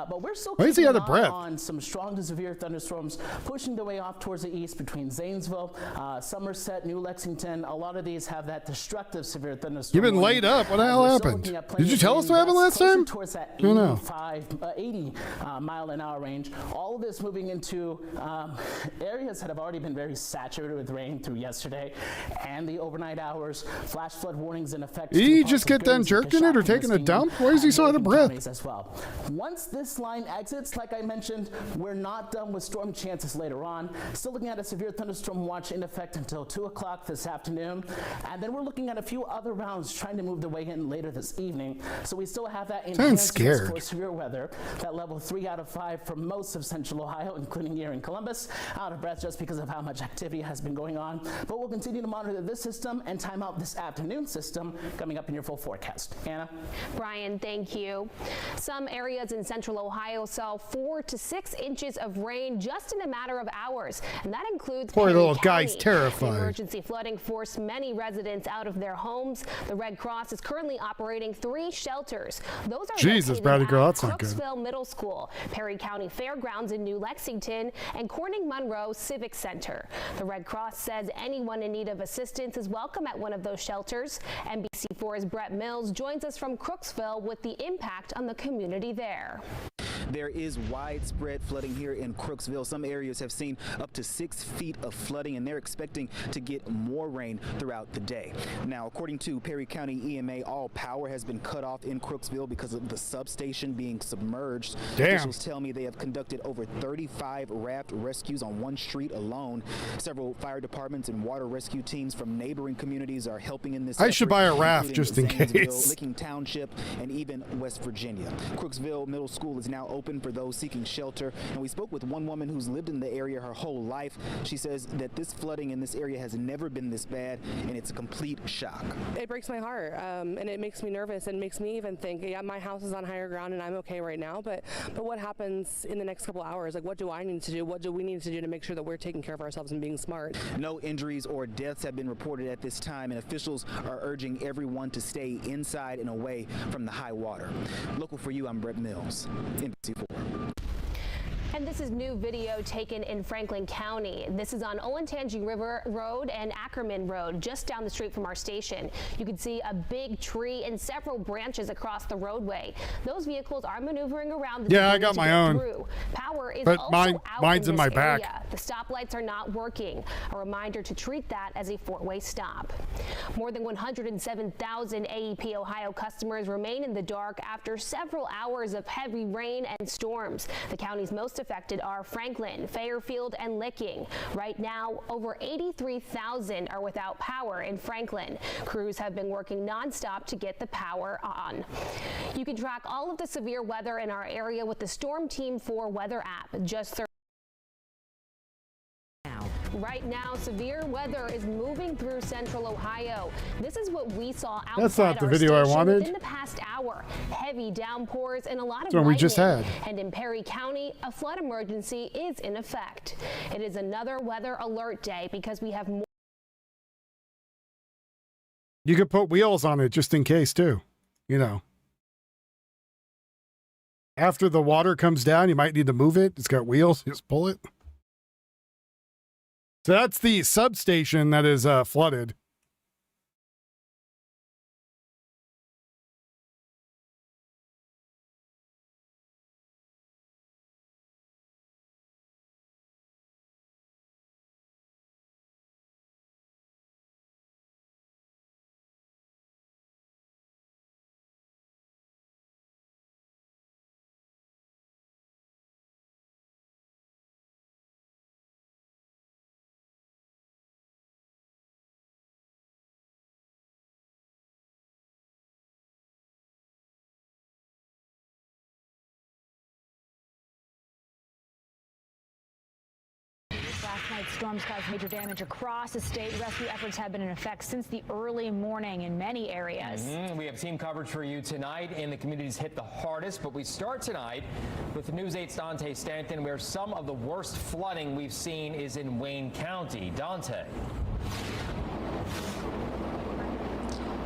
but we're still keeping an eye on some strong to severe thunderstorms pushing their way off towards the east between Zanesville, Somerset, New Lexington. A lot of these have that destructive severe thunderstorm. You've been laid up. What the hell happened? Did you tell us what happened last time? Towards that I don't know. 80 mile an hour range. All of this moving into areas that have already been very saturated with rain through yesterday and the overnight hours. Flash flood warnings in effect. Did he just get done jerking it or taking a dump? Why is he so out of breath? As well. Once this line exits, like I mentioned, we're not done with storm chances later on. Still looking at a severe thunderstorm watch in effect until 2 o'clock this afternoon. And then we're looking at a few other rounds trying to move their way in later this evening. So we still have that enhanced risk for severe weather. That level 3 out of 5 for most of central Ohio, including here in Columbus. Out of breath just because of how much activity has been going on. But we'll continue to monitor this system and time out this afternoon system coming up in your full forecast. Anna? Brian, thank you. Some areas in central Ohio saw 4 to 6 inches of rain just in a matter of hours, and that includes Poor Perry little County. guy's terrified. Emergency flooding forced many residents out of their homes. The Red Cross is currently operating 3 shelters. Those are Jesus, Bradley Girl, that's not good. Crooksville Middle School, Perry County Fairgrounds in New Lexington, and Corning Monroe Civic Center. The Red Cross says anyone in need of assistance is welcome at one of those shelters. NBC4's Brett Mills joins us from Crooksville with the impact on the community there. There is widespread flooding here in Crooksville. Some areas have seen up to 6 feet of flooding, and they're expecting to get more rain throughout the day. Now, according to Perry County EMA, all power has been cut off in Crooksville because of the substation being submerged. Damn. Officials tell me they have conducted over 35 raft rescues on one street alone. Several fire departments and water rescue teams from neighboring communities are helping in this I should effort, buy a raft just in Zanesville, case. Licking Township, and even West Virginia. Crooksville Middle School is now open for those seeking shelter, and we spoke with one woman who's lived in the area her whole life. She says that this flooding in this area has never been this bad, and it's a complete shock. It breaks my heart, and it makes me nervous and makes me even think, yeah, my house is on higher ground and I'm okay right now, but what happens in the next couple hours? Like, what do I need to do? What do we need to do to make sure that we're taking care of ourselves and being smart? No injuries or deaths have been reported at this time, and officials are urging everyone to stay inside and away from the high water. Local for you, I'm Brett Mills, NBC4. And this is new video taken in Franklin County. This is on Olentangy River Road and Ackerman Road, just down the street from our station. You can see a big tree and several branches across the roadway. Those vehicles are maneuvering around the I got my own. through. Power is But also out mine's in my this area. back. The stoplights are not working. A reminder to treat that as a 4-way stop. More than 107,000 AEP Ohio customers remain in the dark after several hours of heavy rain and storms. The counties most affected are Franklin, Fairfield, and Licking. Right now, over 83,000 are without power in Franklin. Crews have been working nonstop to get the power on. You can track all of the severe weather in our area with the Storm Team 4 weather app. Just search. Right now, severe weather is moving through central Ohio. This is what we saw outside That's not the our video I station wanted. within the past hour. Heavy downpours and a lot of That's what we just lightning. had. And in Perry County, a flood emergency is in effect. It is another weather alert day because we have more. You could put wheels on it just in case too, you know. After the water comes down, you might need to move it. It's got wheels, just pull it. So that's the substation that is flooded. Last night's storms caused major damage across the state. Rescue efforts have been in effect since the early morning in many areas. We have team coverage for you tonight in the communities hit the hardest, but we start tonight with News 8's Dante Stanton, where some of the worst flooding we've seen is in Wayne County. Dante.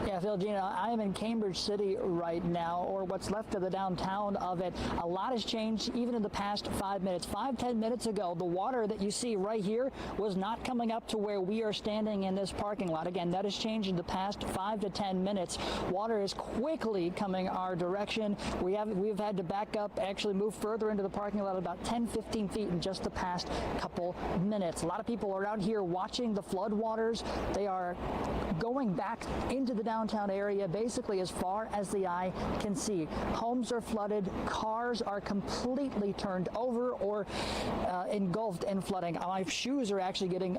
Yeah, Phil, Gina, I am in Cambridge City right now, or what's left of the downtown of it. A lot has changed even in the past 5 minutes. 5-10 minutes ago, the water that you see right here was not coming up to where we are standing in this parking lot. Again, that has changed in the past 5 to 10 minutes. Water is quickly coming our direction. We've had to back up, actually move further into the parking lot about 10-15 feet in just the past couple minutes. A lot of people are out here watching the flood waters. They are going back into the downtown downtown area basically as far as the eye can see. Homes are flooded, cars are completely turned over or engulfed in flooding. My shoes are actually getting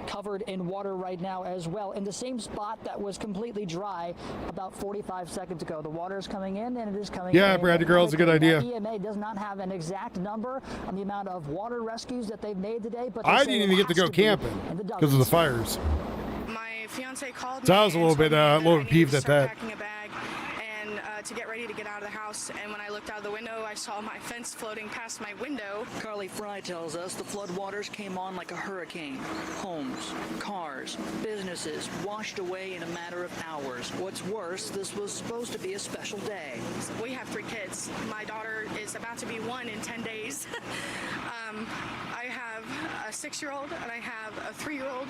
covered in water right now as well, in the same spot that was completely dry about 45 seconds ago. The water is coming in, and it is coming in. Yeah, Brad, your girl's a good idea. EMA does not have an exact number on the amount of water rescues that they've made today, but I didn't even get to go camping because of the fires. My fiance called me. So I was a little bit peeved at that. Packing a bag and to get ready to get out of the house, and when I looked out of the window, I saw my fence floating past my window. Carly Fry tells us the floodwaters came on like a hurricane. Homes, cars, businesses washed away in a matter of hours. What's worse, this was supposed to be a special day. We have 3 kids. My daughter is about to be 1 in 10 days. I have a 6-year-old and I have a 3-year-old.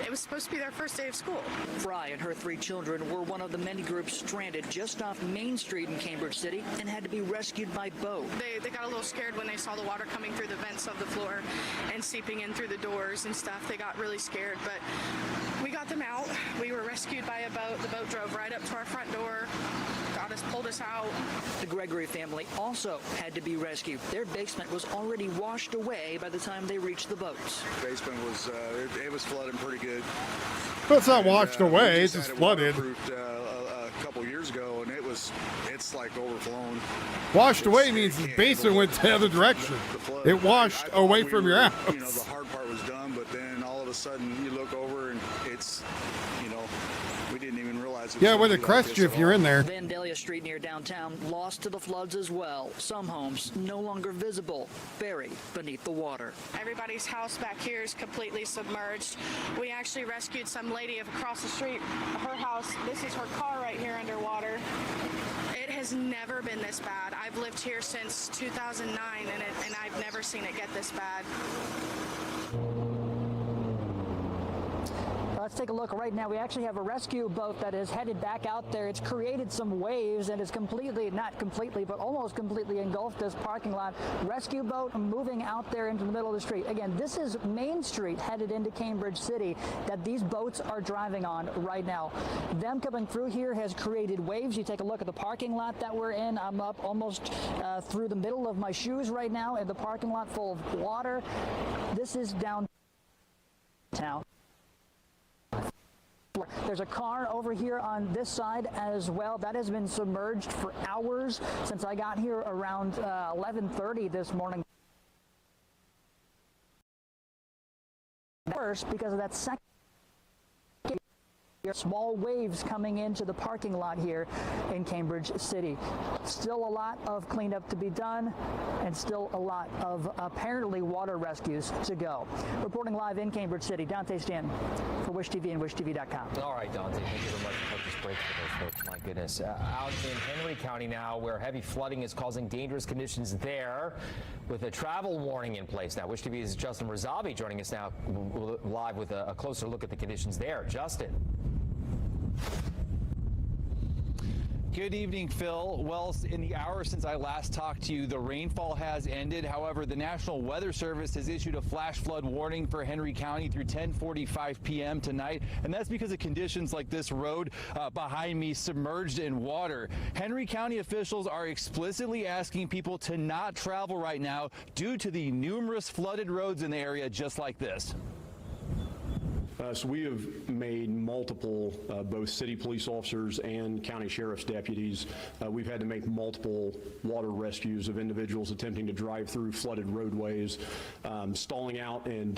It was supposed to be their first day of school. Fry and her 3 children were one of the many groups stranded just off Main Street in Cambridge City and had to be rescued by boat. They got a little scared when they saw the water coming through the vents of the floor and seeping in through the doors and stuff. They got really scared, but we got them out. We were rescued by a boat. The boat drove right up to our front door, pulled us out. The Gregory family also had to be rescued. Their basement was already washed away by the time they reached the boats. Basement was it was flooding pretty good. But it's not washed away, it's just flooded. A couple years ago, and it's like overflown. Washed away means the basement went the other direction. It washed away from your house. You know, the hard part was done, but then all of a sudden you look over and it's, you know, we didn't even realize it was Yeah, when it crushed you if you're in there. Vandalia Street near downtown lost to the floods as well. Some homes no longer visible, buried beneath the water. Everybody's house back here is completely submerged. We actually rescued some lady across the street. Her house, this is her car right here underwater. It has never been this bad. I've lived here since 2009, and I've never seen it get this bad. Let's take a look right now. We actually have a rescue boat that is headed back out there. It's created some waves and is completely, not completely, but almost completely engulfed this parking lot. Rescue boat moving out there into the middle of the street. Again, this is Main Street headed into Cambridge City that these boats are driving on right now. Them coming through here has created waves. You take a look at the parking lot that we're in. I'm up almost through the middle of my shoes right now in the parking lot full of water. This is downtown. There's a car over here on this side as well. That has been submerged for hours since I got here around 11:30 this morning. Worse because of that second. Small waves coming into the parking lot here in Cambridge City. Still a lot of cleanup to be done and still a lot of apparently water rescues to go. Reporting live in Cambridge City, Dante Stanton for Wish TV and WishTV.com. All right, Dante, thank you very much for this break for those folks. My goodness. Out in Henry County now, where heavy flooding is causing dangerous conditions there, with a travel warning in place now. Wish TV's Justin Razavi joining us now live with a closer look at the conditions there. Justin. Good evening, Phil. Well, in the hour since I last talked to you, the rainfall has ended. However, the National Weather Service has issued a flash flood warning for Henry County through 10:45 p.m. tonight, and that's because of conditions like this road behind me submerged in water. Henry County officials are explicitly asking people to not travel right now due to the numerous flooded roads in the area just like this. So we have made multiple, both city police officers and county sheriff's deputies. We've had to make multiple water rescues of individuals attempting to drive through flooded roadways, stalling out and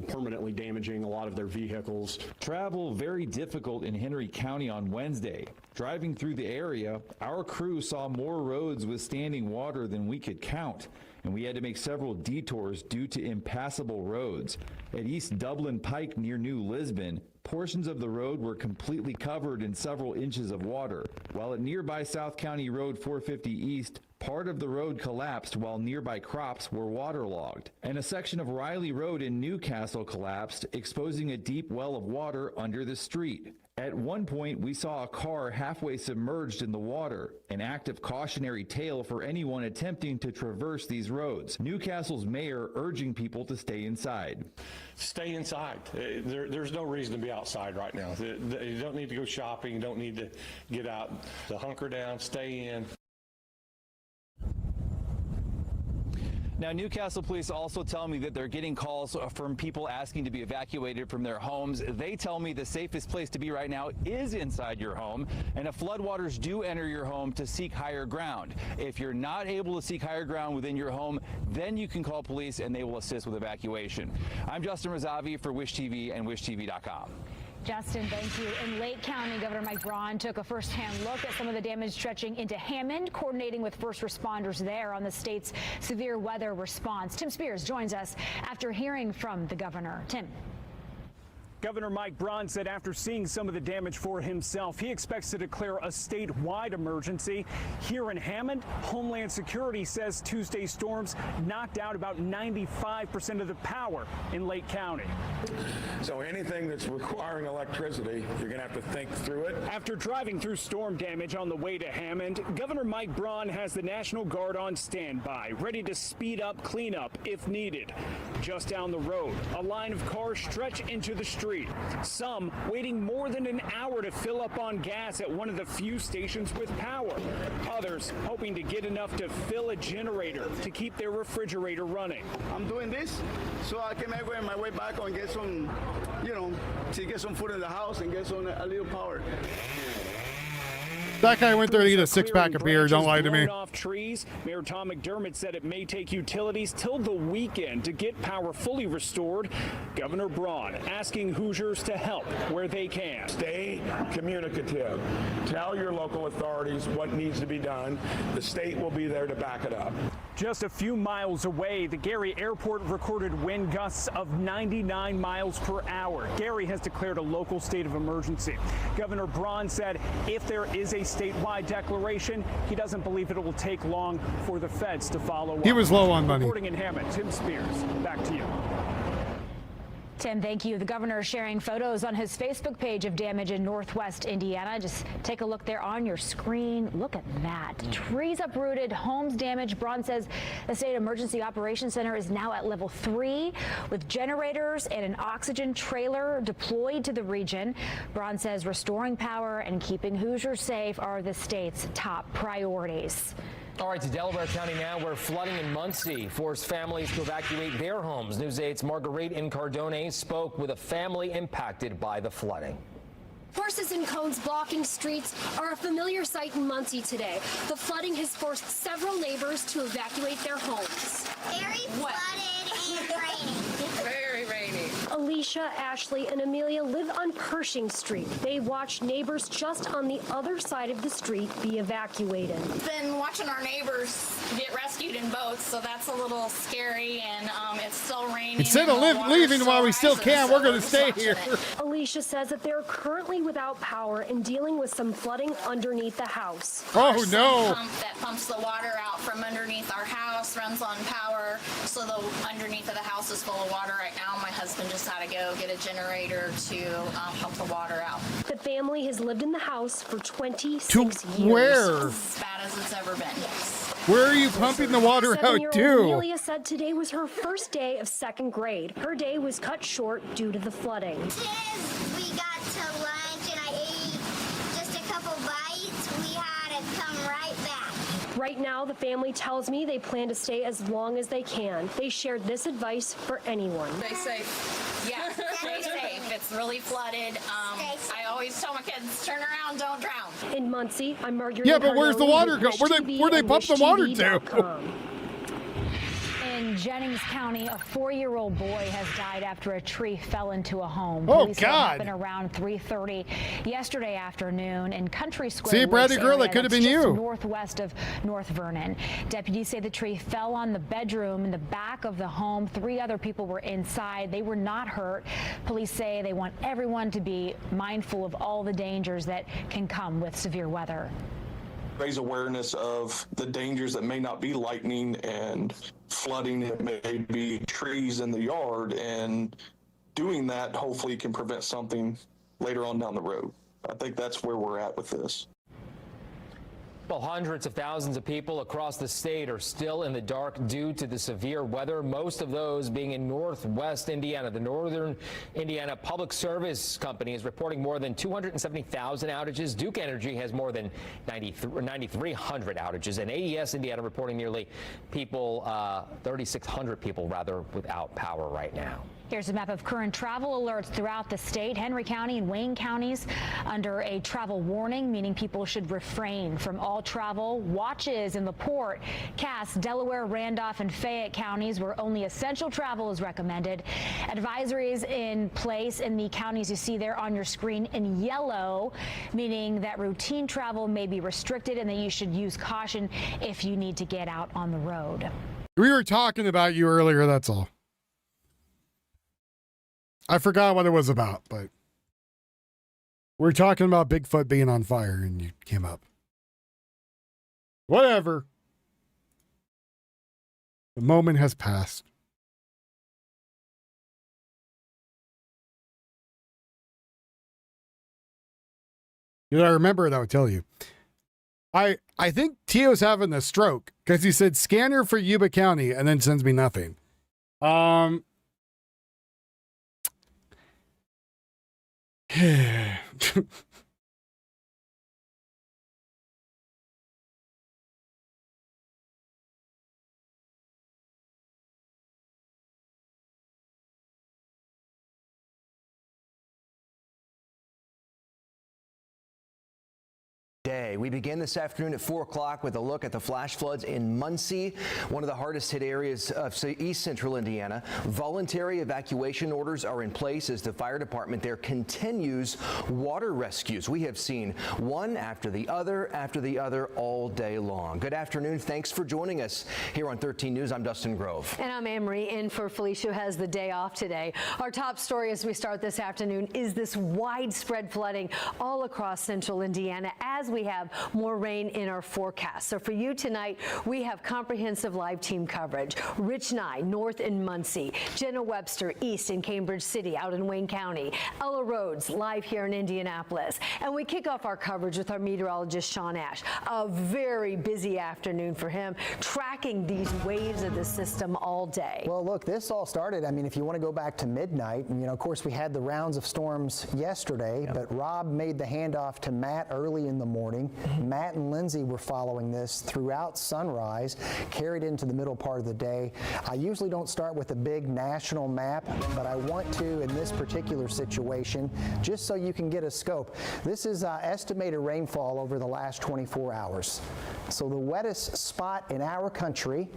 permanently damaging a lot of their vehicles. Travel very difficult in Henry County on Wednesday. Driving through the area, our crew saw more roads with standing water than we could count, and we had to make several detours due to impassable roads. At East Dublin Pike near New Lisbon, portions of the road were completely covered in several inches of water, while at nearby South County Road 450 East, part of the road collapsed while nearby crops were waterlogged. And a section of Riley Road in Newcastle collapsed, exposing a deep well of water under the street. At one point, we saw a car halfway submerged in the water, an act of cautionary tale for anyone attempting to traverse these roads. Newcastle's mayor urging people to stay inside. Stay inside. There's no reason to be outside right now. You don't need to go shopping. You don't need to get out. So hunker down, stay in. Now, Newcastle police also tell me that they're getting calls from people asking to be evacuated from their homes. They tell me the safest place to be right now is inside your home, and if floodwaters do enter your home, to seek higher ground. If you're not able to seek higher ground within your home, then you can call police and they will assist with evacuation. I'm Justin Razavi for Wish TV and WishTV.com. Justin, thank you. In Lake County, Governor Mike Braun took a first-hand look at some of the damage stretching into Hammond, coordinating with first responders there on the state's severe weather response. Tim Spears joins us after hearing from the governor. Tim. Governor Mike Braun said after seeing some of the damage for himself, he expects to declare a statewide emergency. Here in Hammond, Homeland Security says Tuesday's storms knocked out about 95% of the power in Lake County. So anything that's requiring electricity, you're going to have to think through it. After driving through storm damage on the way to Hammond, Governor Mike Braun has the National Guard on standby, ready to speed up cleanup if needed. Just down the road, a line of cars stretch into the street. Some waiting more than an hour to fill up on gas at one of the few stations with power. Others hoping to get enough to fill a generator to keep their refrigerator running. I'm doing this so I can make my way back and get some, to get some food in the house and get some a little power. That guy went there to get a six-pack of beer. Don't lie to me. Off trees. Mayor Tom McDermott said it may take utilities till the weekend to get power fully restored. Governor Braun asking Hoosiers to help where they can. Stay communicative. Tell your local authorities what needs to be done. The state will be there to back it up. Just a few miles away, the Gary Airport recorded wind gusts of 99 miles per hour. Gary has declared a local state of emergency. Governor Braun said if there is a statewide declaration, he doesn't believe it will take long for the feds to follow up. He was low on money. Reporting in Hammond, Tim Spears, back to you. Tim, thank you. The governor is sharing photos on his Facebook page of damage in northwest Indiana. Just take a look there on your screen. Look at that. Trees uprooted, homes damaged. Braun says the State Emergency Operations Center is now at level 3 with generators and an oxygen trailer deployed to the region. Braun says restoring power and keeping Hoosiers safe are the state's top priorities. All right, to Delaware County now, where flooding in Muncie forced families to evacuate their homes. News 8's Marguerite Incardone spoke with a family impacted by the flooding. Horses and cones blocking streets are a familiar sight in Muncie today. The flooding has forced several neighbors to evacuate their homes. Very flooded and rainy. Very rainy. Alicia, Ashley, and Amelia live on Pershing Street. They watch neighbors just on the other side of the street be evacuated. Been watching our neighbors get rescued in boats, so that's a little scary, and it's still raining. Instead of leaving while we still can, we're going to stay here. Alicia says that they're currently without power and dealing with some flooding underneath the house. Oh, no. Pump that pumps the water out from underneath our house, runs on power, so the underneath of the house is full of water right now. My husband just had to go get a generator to pump the water out. The family has lived in the house for 26 years. Where? As bad as it's ever been, yes. Where are you pumping the water out 7-year-old to? Amelia said today was her first day of second grade. Her day was cut short due to the flooding. We got to lunch and I ate just a couple bites. We had to come right back. Right now, the family tells me they plan to stay as long as they can. They shared this advice for anyone. Stay safe. Yeah, stay safe. It's really flooded. I always tell my kids, turn around, don't drown. In Muncie, I'm Marguerite. Yeah, but where's the water go? Where they pump the water to? In Jennings County, a 4-year-old boy has died after a tree fell into a home. Oh, Police say it God. happened around 3:30 yesterday afternoon in Country Square. See, Bradley Woods girl, that area could have that's been just you. northwest of North Vernon. Deputies say the tree fell on the bedroom in the back of the home. 3 other people were inside. They were not hurt. Police say they want everyone to be mindful of all the dangers that can come with severe weather. Raise awareness of the dangers that may not be lightning and flooding. It may be trees in the yard, and doing that hopefully can prevent something later on down the road. I think that's where we're at with this. Well, hundreds of thousands of people across the state are still in the dark due to the severe weather, most of those being in northwest Indiana. The Northern Indiana Public Service Company is reporting more than 270,000 outages. Duke Energy has more than 9,300 outages, and AES Indiana reporting nearly 3,600 people without power right now. Here's a map of current travel alerts throughout the state. Henry County and Wayne counties under a travel warning, meaning people should refrain from all travel. Watches in LaPorte, Cass, Delaware, Randolph, and Fayette counties where only essential travel is recommended. Advisories in place in the counties you see there on your screen in yellow, meaning that routine travel may be restricted and that you should use caution if you need to get out on the road. We were talking about you earlier, that's all. I forgot what it was about, but we're talking about Bigfoot being on fire and you came up. Whatever. The moment has passed. You know, I remember it, I would tell you. I think Tio's having a stroke because he said scanner for Yuba County and then sends me nothing. Day. We begin this afternoon at 4 o'clock with a look at the flash floods in Muncie, one of the hardest hit areas of East Central Indiana. Voluntary evacuation orders are in place as the fire department there continues water rescues. We have seen one after the other all day long. Good afternoon. Thanks for joining us here on 13 News. I'm Dustin Grove. And I'm Anne-Marie in for Felicia, who has the day off today. Our top story as we start this afternoon is this widespread flooding all across central Indiana as we have more rain in our forecast. So for you tonight, we have comprehensive live team coverage. Rich Nye, north in Muncie. Jenna Webster, east in Cambridge City, out in Wayne County. Ella Rhodes, live here in Indianapolis. And we kick off our coverage with our meteorologist, Sean Ash. A very busy afternoon for him, tracking these waves of the system all day. Well, look, this all started, I mean, if you want to go back to midnight, and, of course, we had the rounds of storms yesterday, but Rob made the handoff to Matt early in the morning. Matt and Lindsay were following this throughout sunrise, carried into the middle part of the day. I usually don't start with a big national map, but I want to in this particular situation, just so you can get a scope. This is estimated rainfall over the last 24 hours. So the wettest spot in our country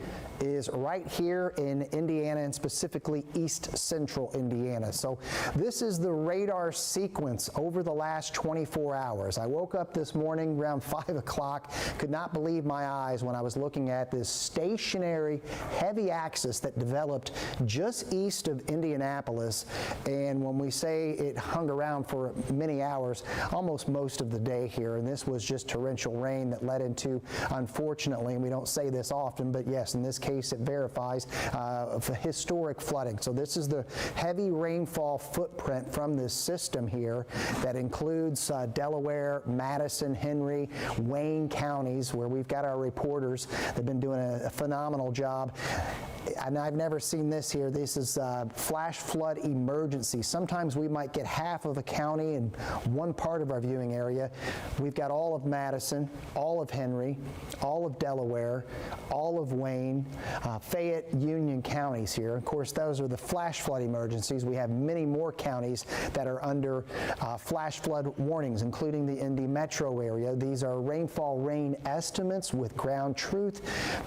is right here in Indiana, and specifically east central Indiana. So this is the radar sequence over the last 24 hours. I woke up this morning around 5 o'clock, could not believe my eyes when I was looking at this stationary heavy axis that developed just east of Indianapolis. And when we say it hung around for many hours, almost most of the day here, and this was just torrential rain that led into, unfortunately, and we don't say this often, but yes, in this case it verifies historic flooding. So this is the heavy rainfall footprint from this system here that includes Delaware, Madison, Henry, Wayne counties, where we've got our reporters. They've been doing a phenomenal job. And I've never seen this here. This is flash flood emergency. Sometimes we might get half of a county in one part of our viewing area. We've got all of Madison, all of Henry, all of Delaware, all of Wayne, Fayette, Union counties here. Of course, those are the flash flood emergencies. We have many more counties that are under flash flood warnings, including the Indy metro area. These are rainfall rain estimates with ground truth.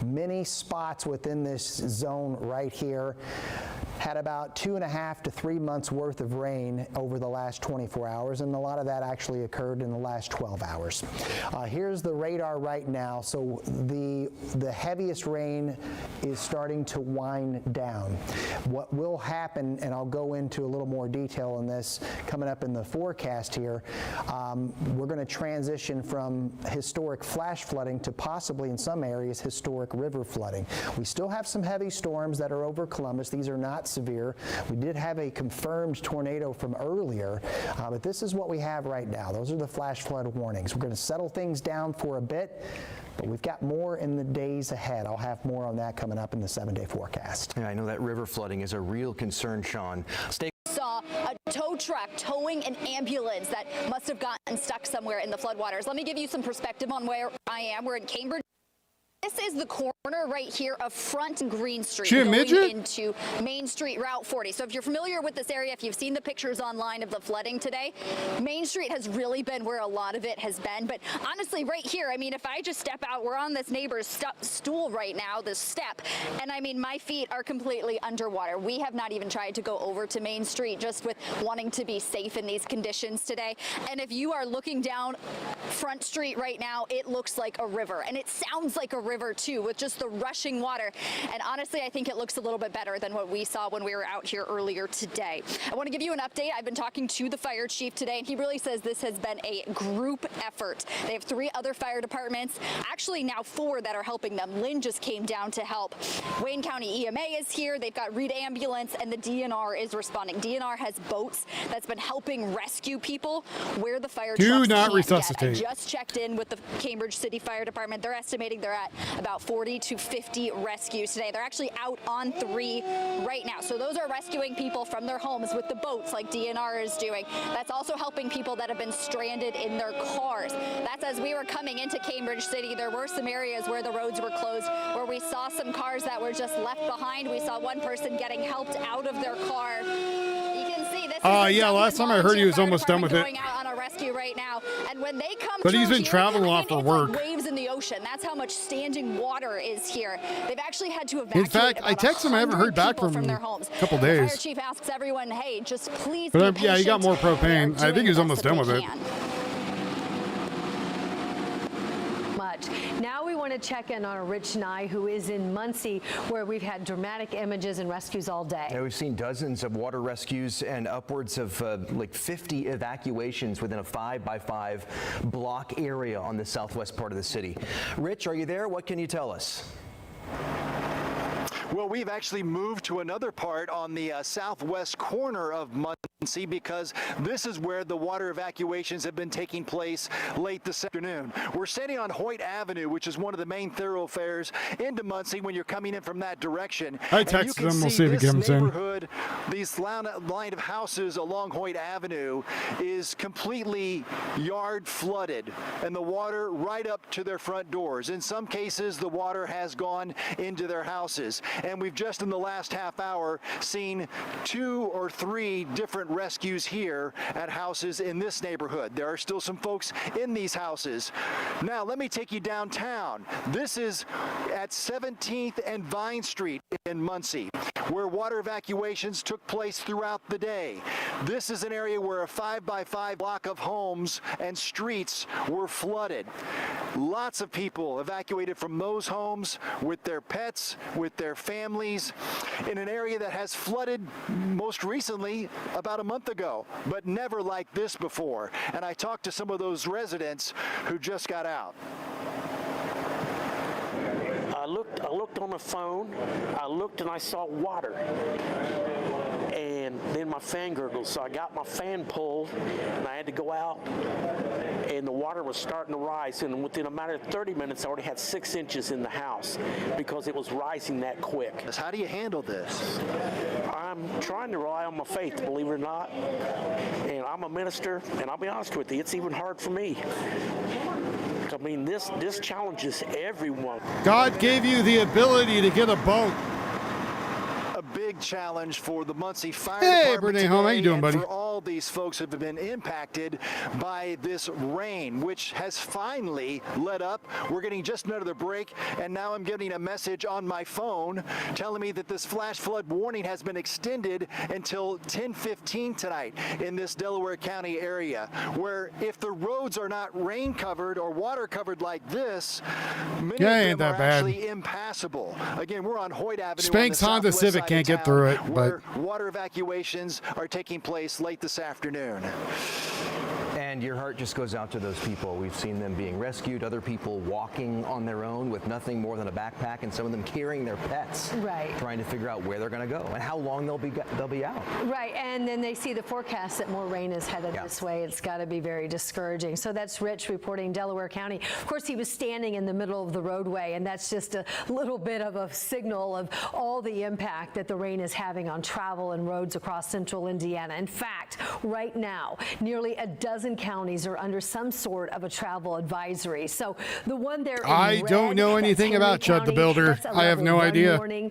Many spots within this zone right here had about 2.5 to 3 months worth of rain over the last 24 hours, and a lot of that actually occurred in the last 12 hours. Here's the radar right now. So the heaviest rain is starting to wind down. What will happen, and I'll go into a little more detail on this coming up in the forecast here, we're going to transition from historic flash flooding to possibly in some areas historic river flooding. We still have some heavy storms that are over Columbus. These are not severe. We did have a confirmed tornado from earlier, but this is what we have right now. Those are the flash flood warnings. We're going to settle things down for a bit, but we've got more in the days ahead. I'll have more on that coming up in the 7-day forecast. Yeah, I know that river flooding is a real concern, Sean. Saw a tow truck towing an ambulance that must have gotten stuck somewhere in the floodwaters. Let me give you some perspective on where I am. We're in Cambridge. This is the corner right here of Front and Green Street going into Main Street Route 40. So if you're familiar with this area, if you've seen the pictures online of the flooding today, Main Street has really been where a lot of it has been. But honestly, right here, I mean, if I just step out, we're on this neighbor's stool right now, this step, and I mean, my feet are completely underwater. We have not even tried to go over to Main Street just with wanting to be safe in these conditions today. And if you are looking down Front Street right now, it looks like a river, and it sounds like a river too, with just the rushing water. And honestly, I think it looks a little bit better than what we saw when we were out here earlier today. I want to give you an update. I've been talking to the fire chief today, and he really says this has been a group effort. They have 3 other fire departments, actually now 4 that are helping them. Lynn just came down to help. Wayne County EMA is here. They've got Reed Ambulance, and the DNR is responding. DNR has boats that's been helping rescue people where the fire trucks Do not can't resuscitate. get. I just checked in with the Cambridge City Fire Department. They're estimating they're at about 40 to 50 rescues today. They're actually out on 3 right now. So those are rescuing people from their homes with the boats like DNR is doing. That's also helping people that have been stranded in their cars. That's as we were coming into Cambridge City. There were some areas where the roads were closed, where we saw some cars that were just left behind. We saw one person getting helped out of their car. You can see this. Yeah, last time I heard he was almost done with it. Going out on a rescue right now, and when they come But he's through been here, traveling a lot for it's work. like waves in the ocean. That's how much standing water is here. They've actually had to evacuate. In fact, I texted him. I haven't heard back from him their in homes. a couple The fire days. chief asks everyone, hey, just please But be yeah, he got patient. more propane. They're I think he was doing almost the done best with that it. they can. Now we want to check in on Rich Nye, who is in Muncie, where we've had dramatic images and rescues all day. Yeah, we've seen dozens of water rescues and upwards of like 50 evacuations within a 5x5 block area on the southwest part of the city. Rich, are you there? What can you tell us? Well, we've actually moved to another part on the southwest corner of Muncie because this is where the water evacuations have been taking place late this afternoon. We're standing on Hoyt Avenue, which is one of the main thoroughfares into Muncie when you're coming in from that direction. I texted him. We'll see if he comes in. These line of houses along Hoyt Avenue is completely yard flooded, and the water right up to their front doors. In some cases, the water has gone into their houses. And we've just in the last half hour seen 2 or 3 different rescues here at houses in this neighborhood. There are still some folks in these houses. Now, let me take you downtown. This is at 17th and Vine Street in Muncie, where water evacuations took place throughout the day. This is an area where a 5x5 block of homes and streets were flooded. Lots of people evacuated from those homes with their pets, with their families, in an area that has flooded most recently about a month ago, but never like this before. And I talked to some of those residents who just got out. I looked on the phone, I looked and I saw water. And then my fan gurgled, so I got my fan pulled and I had to go out, and the water was starting to rise, and within a matter of 30 minutes I already had 6 inches in the house because it was rising that quick. How do you handle this? I'm trying to rely on my faith, believe it or not, and I'm a minister, and I'll be honest with you, it's even hard for me. I mean, this challenges everyone. God gave you the ability to get a boat. Big challenge for the Muncie Fire Hey, Department Brittany, how you doing, buddy? for all these folks who have been impacted by this rain, which has finally let up. We're getting just another break, and now I'm getting a message on my phone telling me that this flash flood warning has been extended until 10:15 tonight in this Delaware County area, where if the roads are not rain covered or water covered like this, many of them are actually impassable. Again, we're on Hoyt Avenue. Spanx Honda Civic can't get through it, but water evacuations are taking place late this afternoon. And And your heart just goes out to those people. We've seen them being rescued, other people walking on their own with nothing more than a backpack, and some of them carrying their pets, right, trying to figure out where they're going to go and how long they'll be out. Right, and then they see the forecast that more rain is headed this way. It's got to be very discouraging. So that's Rich reporting Delaware County. Of course, he was standing in the middle of the roadway, and that's just a little bit of a signal of all the impact that the rain is having on travel and roads across central Indiana. In fact, right now, nearly a dozen counties are under some sort of a travel advisory. So the one there in I don't red, know that's anything Henry about Chud the County. Builder. That's a I have level no 1 idea. warning.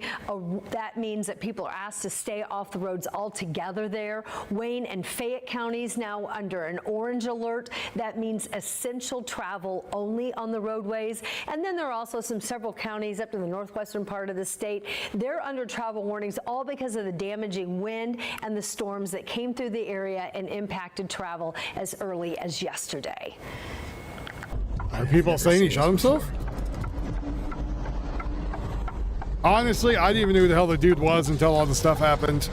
That means that people are asked to stay off the roads altogether there. Wayne and Fayette counties now under an orange alert. That means essential travel only on the roadways. And then there are also several counties up in the northwestern part of the state. They're under travel warnings all because of the damaging wind and the storms that came through the area and impacted travel as early as yesterday. Are people saying he shot himself? Honestly, I didn't even know who the hell the dude was until all the stuff happened.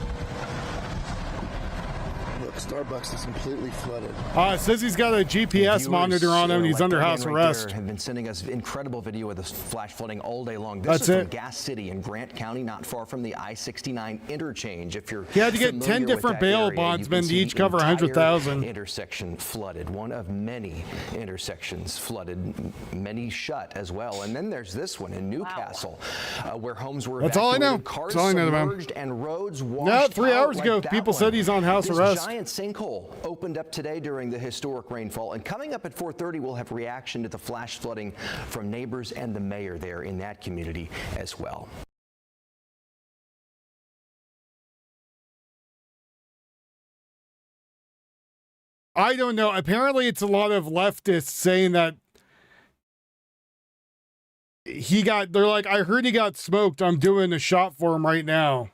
Look, Starbucks is completely flooded. It says he's got a GPS monitor on him and he's under house arrest. Have been sending us incredible video of this flash flooding all day long. This That's is from it. Gas City in Grant County, not far from the I-69 interchange. If you're He had to get 10 familiar with different that bail area, you bondsmen can to see each cover the entire 100,000. intersection flooded. One of many intersections flooded, many shut as well. And then there's this one in Newcastle, where homes were That's all I know. evacuated, cars That's all I know about him. submerged, and roads washed No, 3 out hours like ago, that people one. said he's on house This arrest. giant sinkhole opened up today during the historic rainfall. And coming up at 4:30, we'll have reaction to the flash flooding from neighbors and the mayor there in that community as well. I don't know. Apparently, it's a lot of leftists saying that they're like, I heard he got smoked. I'm doing a shot for him right now.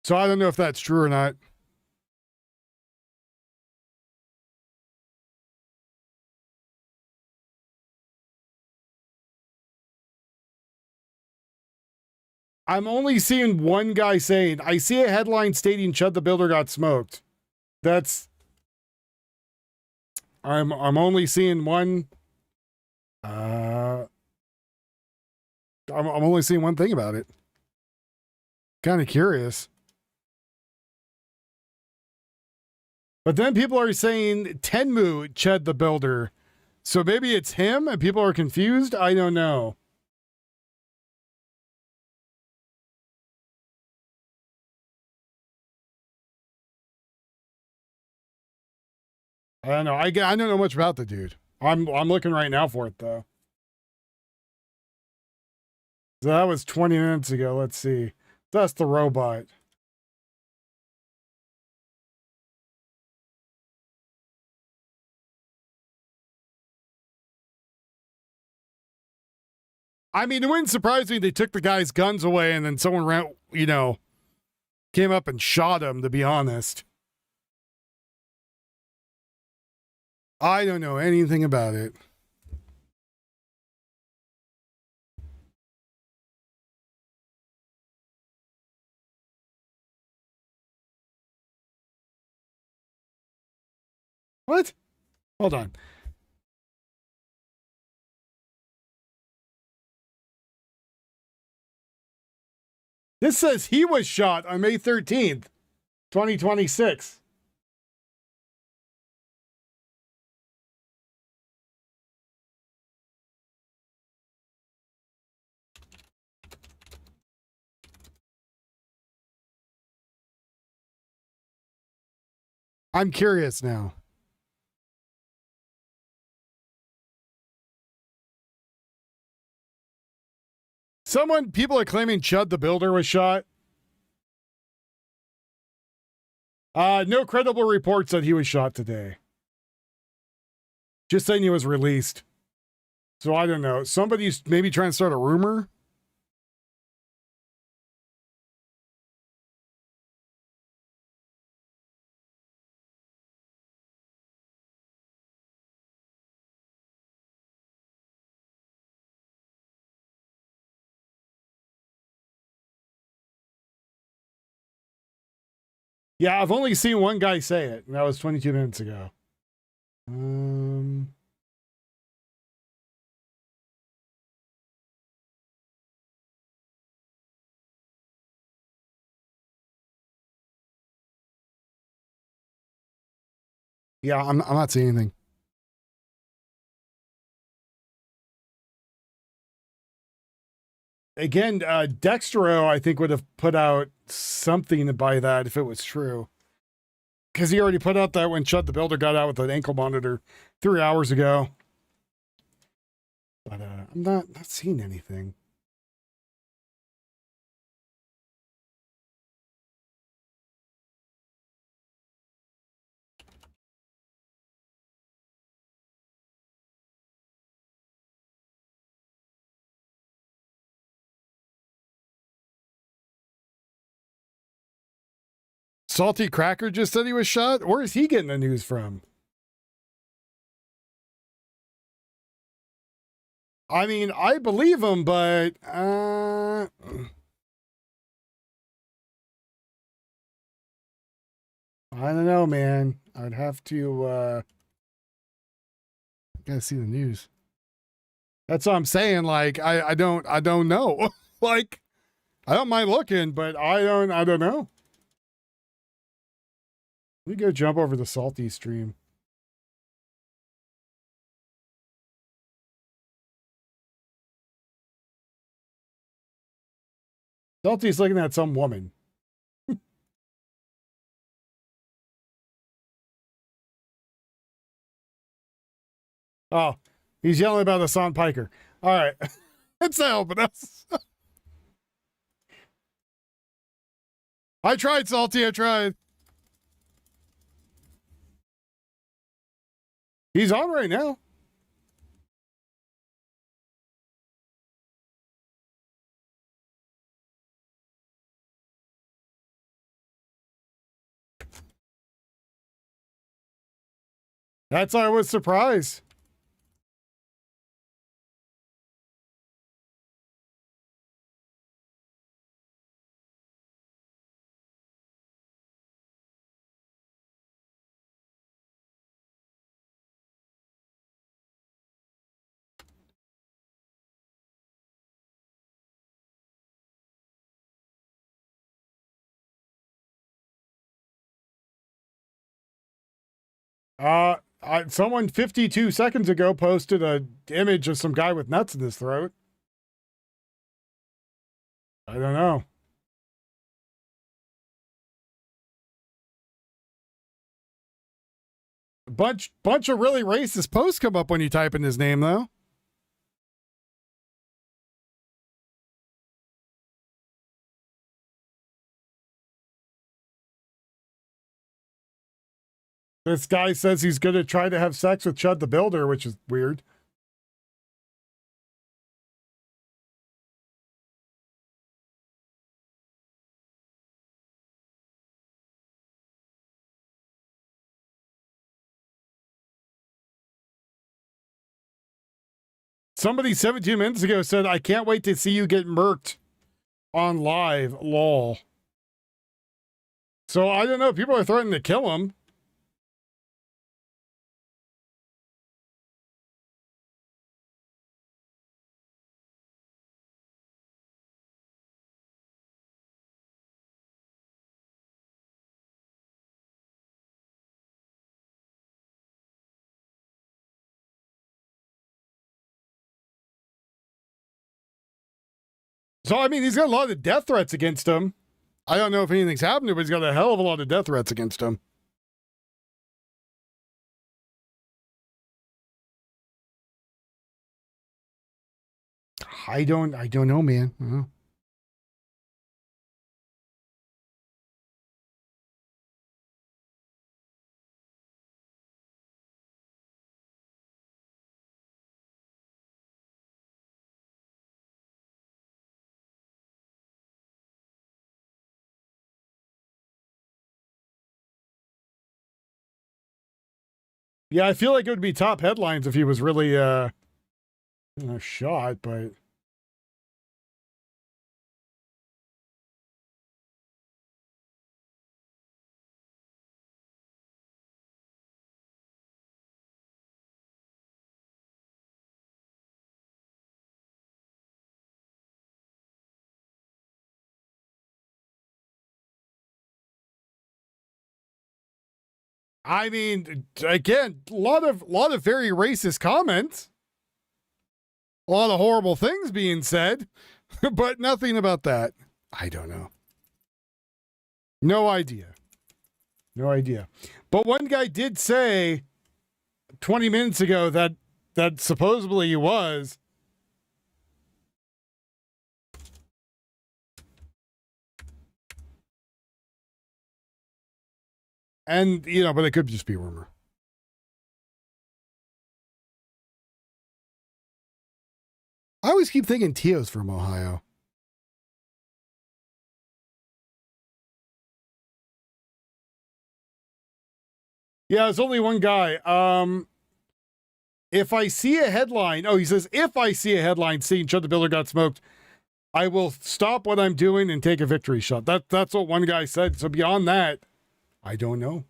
So I don't know if that's true or not. I'm only seeing one guy saying, I see a headline stating Chud the Builder got smoked. I'm only seeing one. I'm only seeing one thing about it. Kind of curious. But then people are saying Tenmu Chud the Builder. So maybe it's him and people are confused? I don't know. I don't know. I don't know much about the dude. I'm looking right now for it though. So that was 20 minutes ago. Let's see. That's the robot. I mean, it wouldn't surprise me they took the guy's guns away and then someone ran, came up and shot him, to be honest. I don't know anything about it. What? Hold on. This says he was shot on May 13th, 2026. I'm curious now. People are claiming Chud the Builder was shot. No credible reports that he was shot today. Just saying he was released. So I don't know. Somebody's maybe trying to start a rumor. Yeah, I've only seen one guy say it, and that was 22 minutes ago. Yeah, I'm not seeing anything. Again, Dextro, I think, would have put out something by that if it was true. Because he already put out that when Chud the Builder got out with an ankle monitor 3 hours ago. But I'm not seeing anything. Salty Cracker just said he was shot? Where is he getting the news from? I mean, I believe him, but I don't know, man. I'd have to gotta see the news. That's what I'm saying. Like, I don't know. Like, I don't mind looking, but I don't know. Let me go jump over the Salty stream. Salty's looking at some woman. Oh, he's yelling about Hassan Piker. All right. It's not helping us. I tried, Salty. I tried. He's on right now. That's why I was surprised. Someone 52 seconds ago posted a image of some guy with nuts in his throat. I don't know. Bunch of really racist posts come up when you type in his name, though. This guy says he's going to try to have sex with Chud the Builder, which is weird. Somebody 17 minutes ago said, I can't wait to see you get murked on live, lol. So I don't know. People are threatening to kill him. So, I mean, he's got a lot of death threats against him. I don't know if anything's happened, but he's got a hell of a lot of death threats against him. I don't know, man. I don't know. Yeah, I feel like it would be top headlines if he was really shot, but I mean, again, a lot of very racist comments. A lot of horrible things being said, but nothing about that. I don't know. No idea. No idea. But one guy did say 20 minutes ago that supposedly he was. And, but it could just be a rumor. I always keep thinking Tio's from Ohio. Yeah, it's only one guy. If I see a headline, he says, if I see a headline saying Chuck the Builder got smoked, I will stop what I'm doing and take a victory shot. That's what one guy said. So beyond that, I don't know.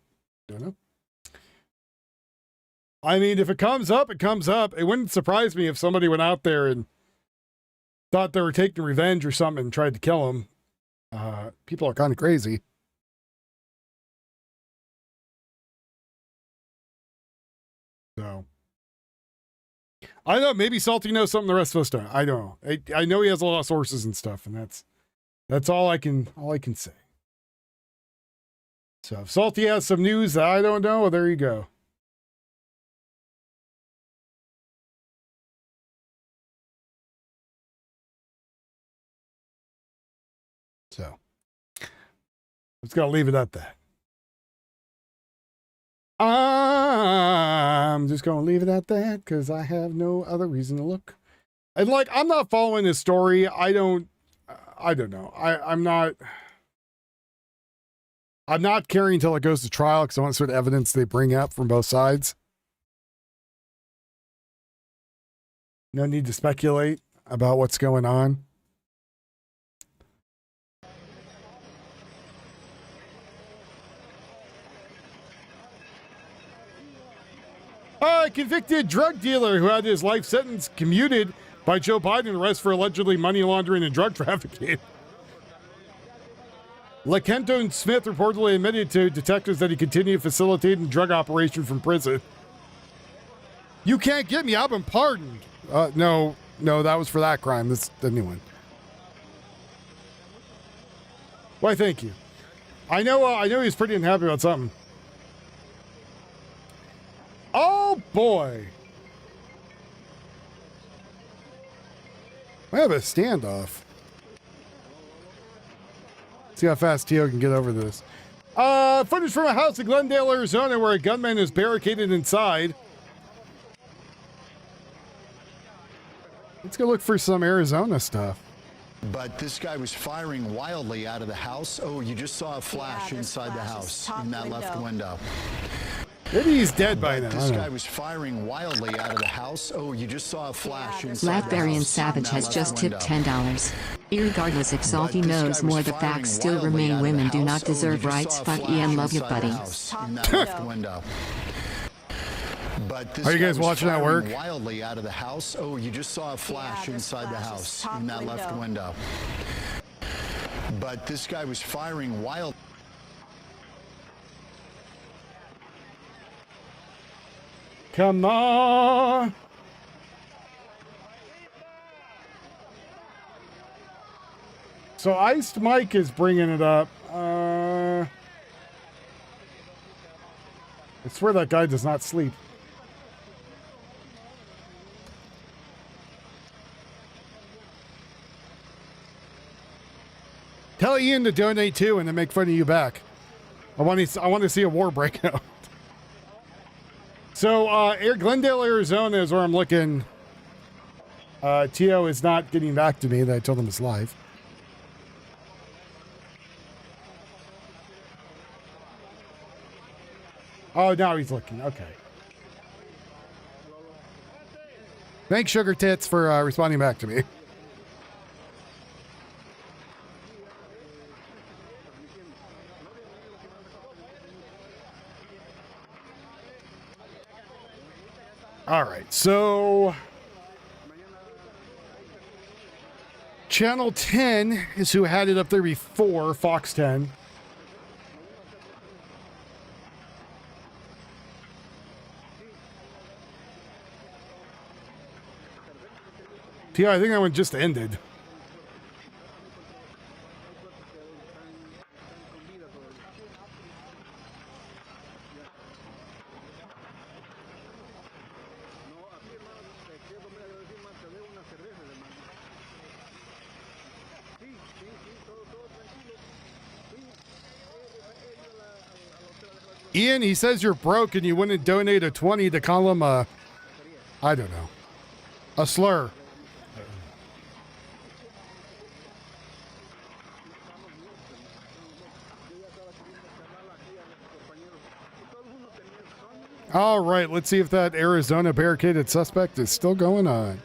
I mean, if it comes up, it comes up. It wouldn't surprise me if somebody went out there and thought they were taking revenge or something and tried to kill him. People are kind of crazy. So, I don't know. Maybe Salty knows something the rest of us don't. I don't know. I know he has a lot of sources and stuff, and that's all I can say. So if Salty has some news that I don't know, well, there you go. So let's gotta leave it at that. I'm just gonna leave it at that because I have no other reason to look. And I'm not following this story. I don't know. I'm not caring until it goes to trial because I want to see what evidence they bring up from both sides. No need to speculate about what's going on. A convicted drug dealer who had his life sentence commuted by Joe Biden arrest for allegedly money laundering and drug trafficking. LaKenton Smith reportedly admitted to detectives that he continued facilitating drug operation from prison. You can't get me. I've been pardoned. No, that was for that crime. This is the new one. Why, thank you. I know he's pretty unhappy about something. Oh, boy. We have a standoff. See how fast Tio can get over this. Footage from a house in Glendale, Arizona, where a gunman is barricaded inside. Let's go look for some Arizona stuff. But this guy was firing wildly out of the house. Oh, you just saw a flash inside the house in that left window. Maybe he's dead by now. This guy was firing wildly out of the house. Oh, you just saw a flash inside the Ladbarian house. Savage has just tipped $10. Irregardless if Salty knows more, the facts still remain. Women do not deserve rights. Fuck Ian, love you, buddy. In that left window. But this Are you guys guy was watching that firing work? wildly out of the house. Oh, you just saw a flash inside the house in that left window. But this guy was firing wildly. Come on. So Iced Mike is bringing it up. I swear that guy does not sleep. Tell Ian to donate too and then make fun of you back. I want to see a war break out. So, Glendale, Arizona is where I'm looking. Tio is not getting back to me that I told him it's live. Oh, now he's looking. Okay. Thanks, Sugar Tits, for responding back to me. All right, so Channel 10 is who had it up there before, Fox 10. Tia, I think that one just ended. Ian, he says you're broke and you wouldn't donate a 20 to call him a, I don't know, a slur. All right, let's see if that Arizona barricaded suspect is still going on.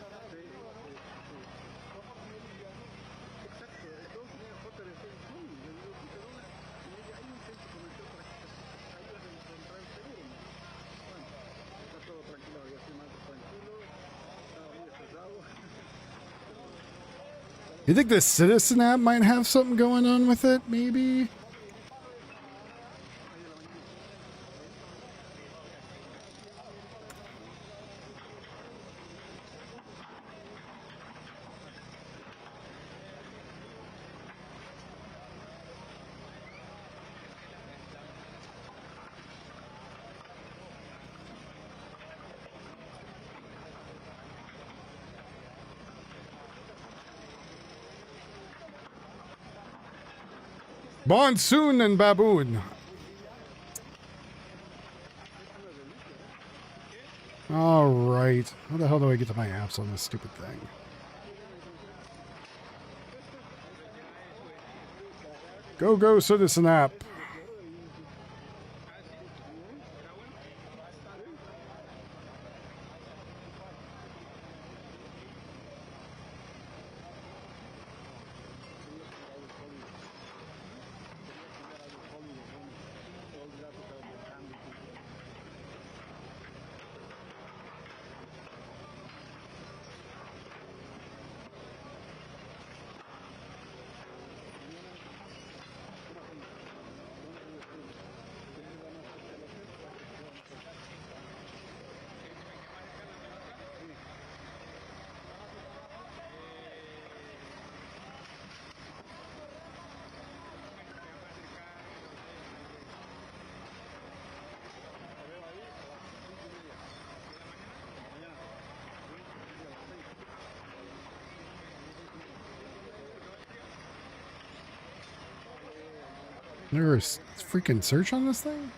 You think the Citizen app might have something going on with it, maybe? Monsoon and Baboon. All right. How the hell do I get to my apps on this stupid thing? Go, Citizen app. There's a freaking search on this thing?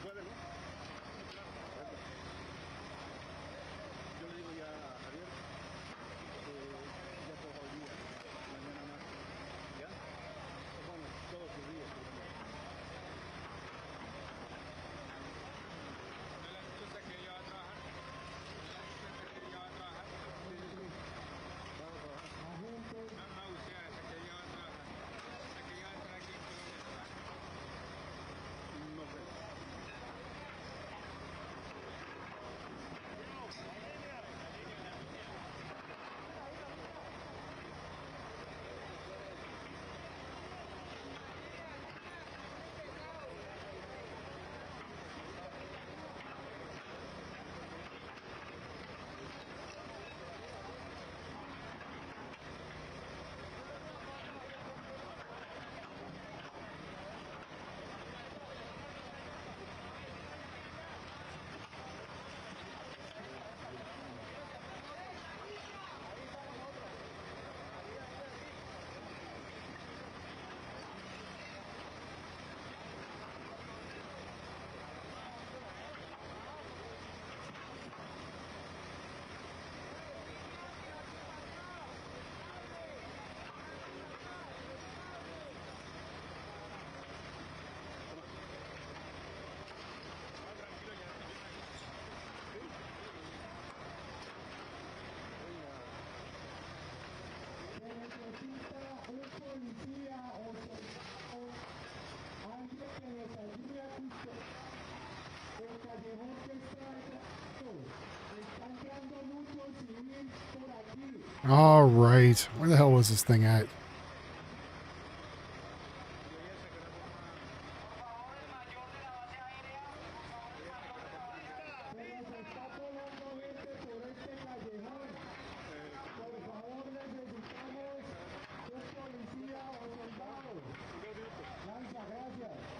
All right. Where the hell was this thing at?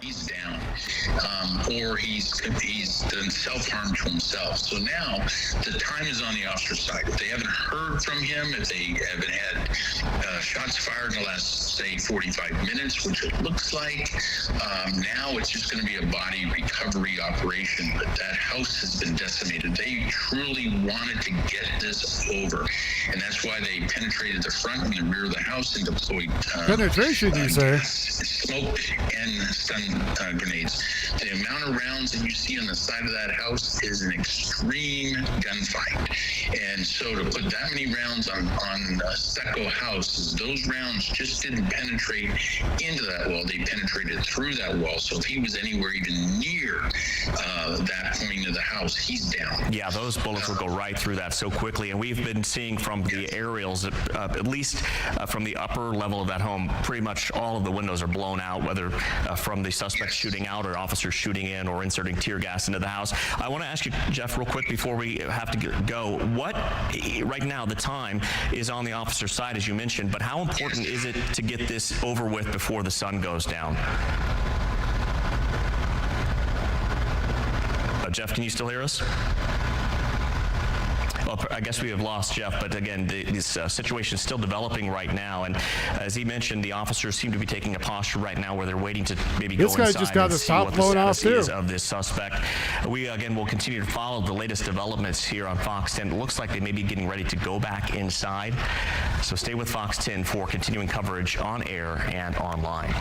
he's down, or he's done self-harm to himself. So now the time is on the officer's side. If they haven't heard from him, if they haven't had shots fired in the last, say, 45 minutes, which it looks like, now it's just going to be a body recovery operation. But that house has been decimated. They truly wanted to get this over, and that's why they penetrated the front and the rear of the house and deployed penetration, you say? Smoke and stun grenades. The amount of rounds that you see on the side of that house is an extreme gunfight. And so to put that many rounds on a stucco house, those rounds just didn't penetrate into that wall. They penetrated through that wall. So if he was anywhere even near that point of the house, he's down. Yeah, those bullets will go right through that so quickly. And we've been seeing from the aerials, at least from the upper level of that home, pretty much all of the windows are blown out, whether from the suspect shooting out or officers shooting in or inserting tear gas into the house. I want to ask you, Jeff, real quick before we have to go, what right now the time is on the officer's side, as you mentioned, but how important is it to get this over with before the sun goes down? Jeff, can you still hear us? Well, I guess we have lost Jeff, but again, this situation is still developing right now. And as he mentioned, the officers seem to be taking a posture right now where they're waiting to maybe go inside just got and his see top what blown the off status too. is of this suspect. We, again, will continue to follow the latest developments here on Fox 10. It looks like they may be getting ready to go back inside. So stay with Fox 10 for continuing coverage on air and online.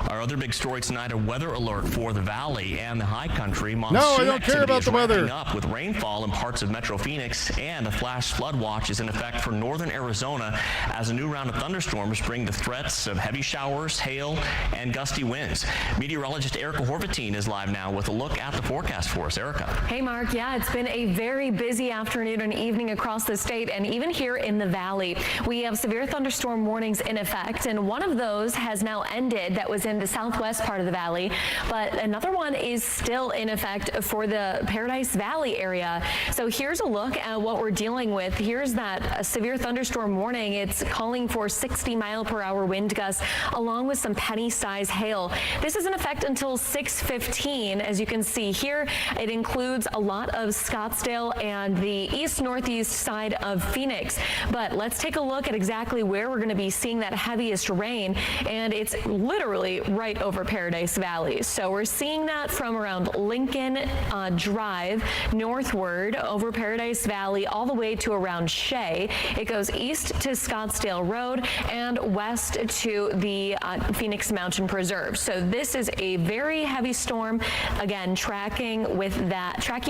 Our other big story tonight, a weather alert for the Valley and the High Country. Monsoon no, I don't care about the weather. Up with rainfall in parts of Metro Phoenix, and a flash flood watch is in effect for northern Arizona as a new round of thunderstorms bring the threats of heavy showers, hail, and gusty winds. Meteorologist Erica Horvatine is live now with a look at the forecast for us. Erica. Hey, Mark. Yeah, it's been a very busy afternoon and evening across the state, and even here in the Valley. We have severe thunderstorm warnings in effect, and one of those has now ended. That was in the southwest part of the Valley, but another one is still in effect for the Paradise Valley area. So here's a look at what we're dealing with. Here's that severe thunderstorm warning. It's calling for 60-mile-per-hour wind gusts along with some penny-size hail. This is in effect until 6:15. As you can see here, it includes a lot of Scottsdale and the east-northeast side of Phoenix. But let's take a look at exactly where we're going to be seeing that heaviest rain, and it's literally right over Paradise Valley. So we're seeing that from around Lincoln Drive northward over Paradise Valley all the way to around Shea. It goes east to Scottsdale Road and west to the Phoenix Mountain Preserve. So this is a very heavy storm, again tracking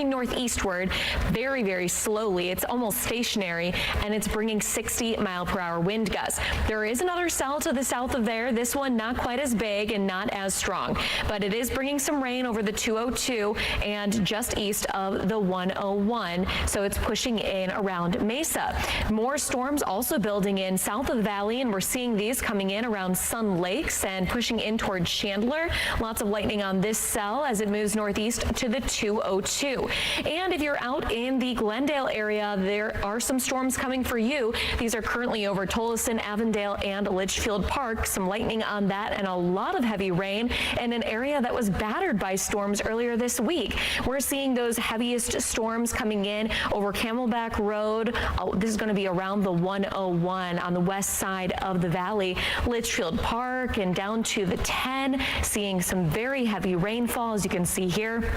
northeastward very, very slowly. It's almost stationary, and it's bringing 60-mile-per-hour wind gusts. There is another cell to the south of there. This one not quite as big and not as strong, but it is bringing some rain over the 202 and just east of the 101. So it's pushing in around Mesa. More storms also building in south of the valley, and we're seeing these coming in around Sun Lakes and pushing in toward Chandler. Lots of lightning on this cell as it moves northeast to the 202. And if you're out in the Glendale area, there are some storms coming for you. These are currently over Tolleson, Avondale, and Litchfield Park. Some lightning on that and a lot of heavy rain in an area that was battered by storms earlier this week. We're seeing those heaviest storms coming in over Camelback Road. This is going to be around the 101 on the west side of the valley. Litchfield Park and down to the 10, seeing some very heavy rainfall, as you can see here.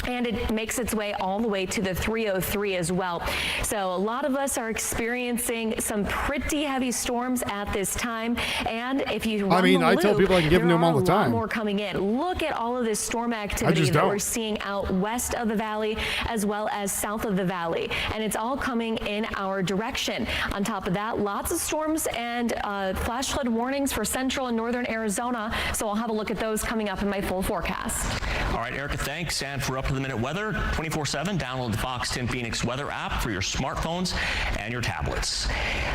And it makes its way all the way to the 303 as well. So a lot of us are experiencing some pretty heavy storms at this time. And if you run the I loop, tell people I can give them to them all the there are a lot time. more coming in. Look at all of this storm activity that we're seeing out west of the valley as well as south of the valley. And it's all coming in our direction. On top of that, lots of storms and flash flood warnings for central and northern Arizona. So I'll have a look at those coming up in my full forecast. All right, Erica, thanks. And for up-to-the-minute weather, 24/7, download the Fox 10 Phoenix weather app for your smartphones and your tablets.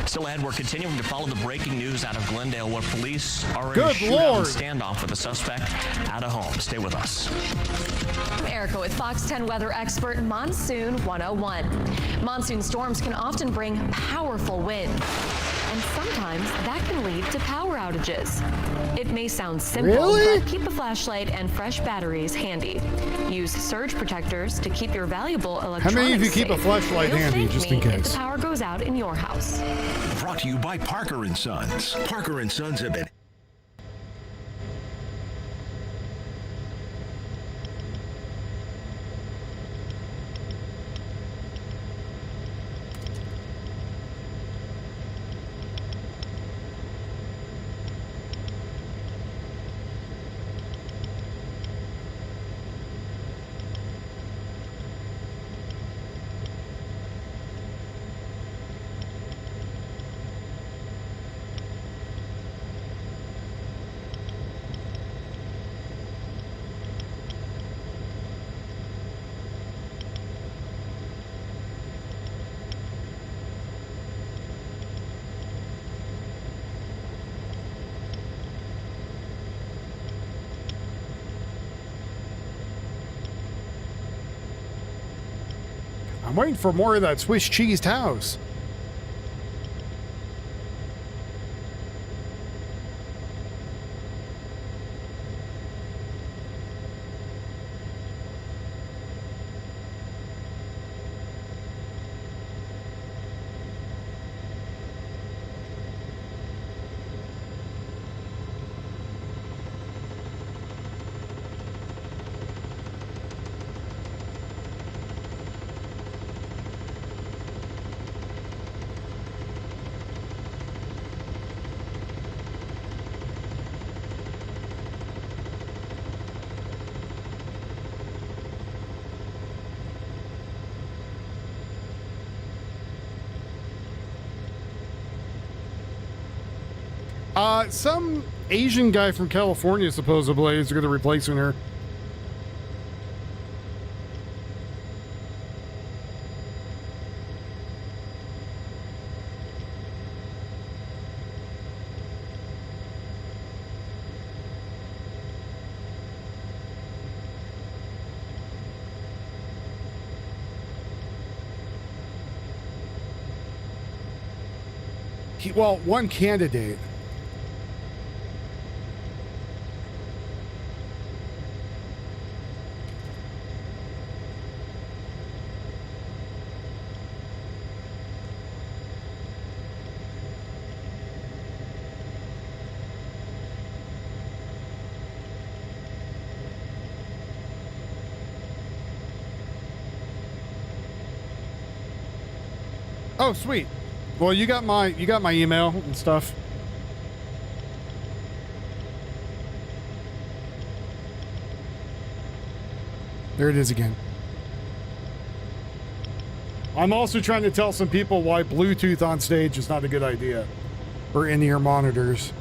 Still ahead, we're continuing to follow the breaking news out of Glendale, where police are in a shootout and standoff with a suspect at a home. Stay with us. I'm Erica with Fox 10 weather expert Monsoon 101. Monsoon storms can often bring powerful wind, and some sometimes that can lead to power outages. It may sound simple, Really? but keep a flashlight and fresh batteries handy. Use surge protectors to keep your valuable electronics How many of you keep a safe. flashlight It'll handy, thank just me in if case? the power goes out in your house. Brought to you by Parker & Sons. Parker & Sons have been... I'm waiting for more of that Swiss cheesed house. Some Asian guy from California supposedly is going to replace her. Well, one candidate. Oh, sweet. Well, you got my email and stuff. There it is again. I'm also trying to tell some people why Bluetooth on stage is not a good idea for in-ear monitors.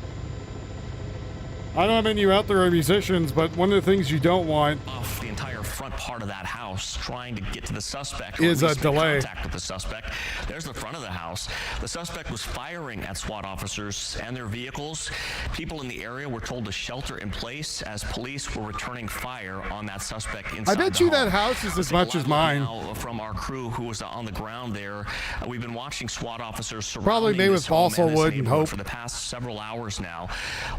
I don't have any of you out there are musicians, but one of the things you don't want off the entire front part of that house trying to get to the suspect is a delay. Contact with the suspect. There's the front of the house. The suspect was firing at SWAT officers and their vehicles. People in the area were told to shelter in place as police were returning fire on that suspect inside. I bet you that house is as much as mine. From our crew who was on the ground there, we've been watching SWAT officers Probably made with balsa wood and hope for the past several hours now.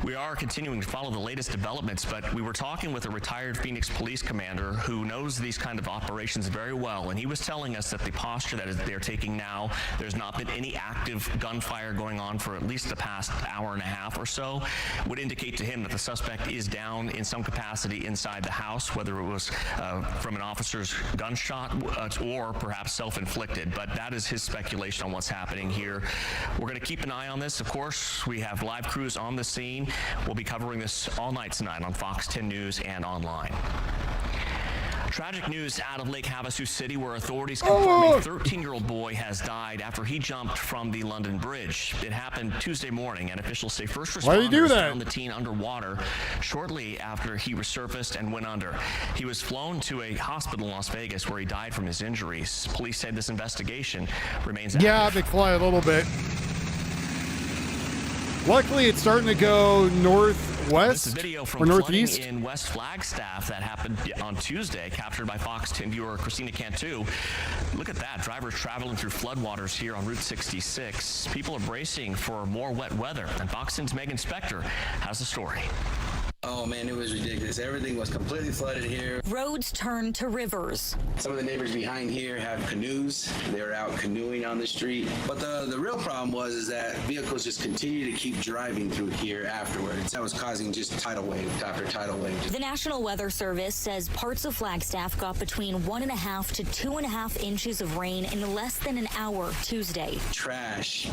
We are continuing to follow the latest developments, but we were talking with a retired Phoenix police commander who knows these kind of operations very well, and he was telling us that the posture that they're taking now, there's not been any active gunfire going on for at least the past hour and a half or so, would indicate to him that the suspect is down in some capacity inside the house, whether it was from an officer's gunshot or perhaps self-inflicted, but that is his speculation on what's happening here. We're going to keep an eye on this, of course. We have live crews on the scene. We'll be covering this all night tonight on Fox 10 News and online. Tragic news out of Lake Havasu City, where authorities confirm a 13-year-old boy has died after he jumped from the London Bridge. It happened Tuesday morning, and officials say first responders found the teen underwater shortly after he resurfaced and went under. He was flown to a hospital in Las Vegas where he died from his injuries. Police said this investigation remains active. Yeah, McFly a little bit. Luckily, it's starting to go This is northwest video from or northeast. flooding in West Flagstaff that happened on Tuesday, captured by Fox 10 viewer Christina Cantu. Look at that. Drivers traveling through floodwaters here on Route 66. People are bracing for more wet weather. And Fox 10's Megan Spector has the story. Oh man, it was ridiculous. Everything was completely flooded here. Roads turned to rivers. Some of the neighbors behind here have canoes. They're out canoeing on the street. But the real problem is that vehicles just continue to keep driving through here afterwards. That was causing just tidal wave after tidal wave. The National Weather Service says parts of Flagstaff got between 1.5 to 2.5 inches of rain in less than an hour Tuesday. Trash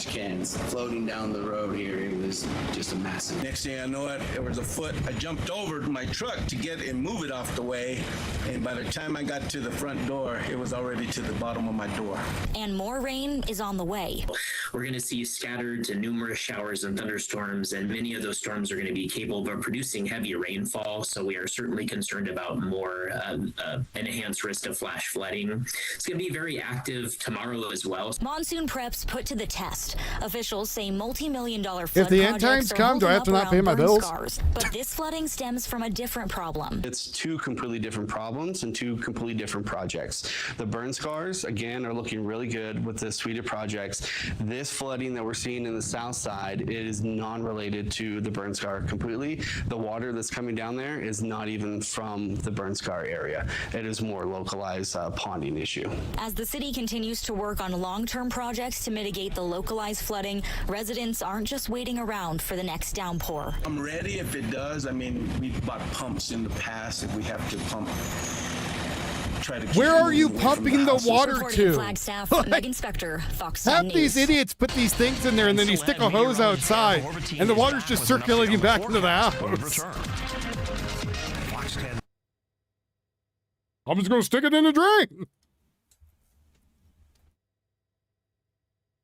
cans floating down the road here. It was just a massive. Next thing I know it was a foot. I jumped over my truck to get and move it off the way, and by the time I got to the front door, it was already to the bottom of my door. And more rain is on the way. We're going to see scattered to numerous showers and thunderstorms, and many of those storms are going to be capable of producing heavy rainfall, so we are certainly concerned about more enhanced risk of flash flooding. It's going to be very active tomorrow as well. Monsoon preps put to the test. Officials say multi-million-dollar If flood the end projects times are come, do I have to holding not up pay my around burn bills? scars. But this flooding stems from a different problem. It's two completely different problems and two completely different projects. The burn scars, again, are looking really good with the suite of projects. This flooding that we're seeing in the south side is non-related to the burn scar completely. The water that's coming down there is not even from the burn scar area. It is more localized ponding issue. As the city continues to work on long-term projects to mitigate the localized flooding, residents aren't just waiting around for the next downpour. I'm ready if it does. I mean, we've bought pumps in the past if we have to pump. Try to keep Where are you moving away from pumping the houses. water Reporting in to? Flagstaff, Megan Spector, Fox 10 Half News. these idiots put these things in there and then you stick a hose outside and the water's just circulating back into the house. I'm just going to stick it in the drain.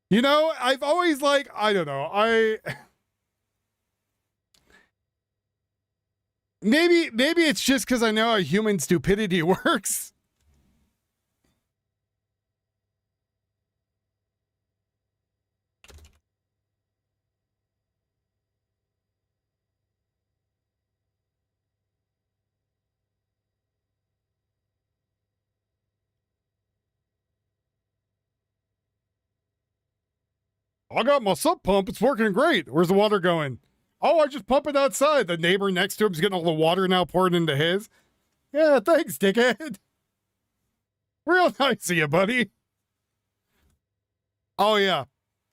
You know, I've always I don't know, maybe it's just because I know how human stupidity works. I got my sump pump. It's working great. Where's the water going? Oh, I just pump it outside. The neighbor next to him's getting all the water now poured into his. Yeah, thanks, dickhead. Real nice of you, buddy. Oh, yeah.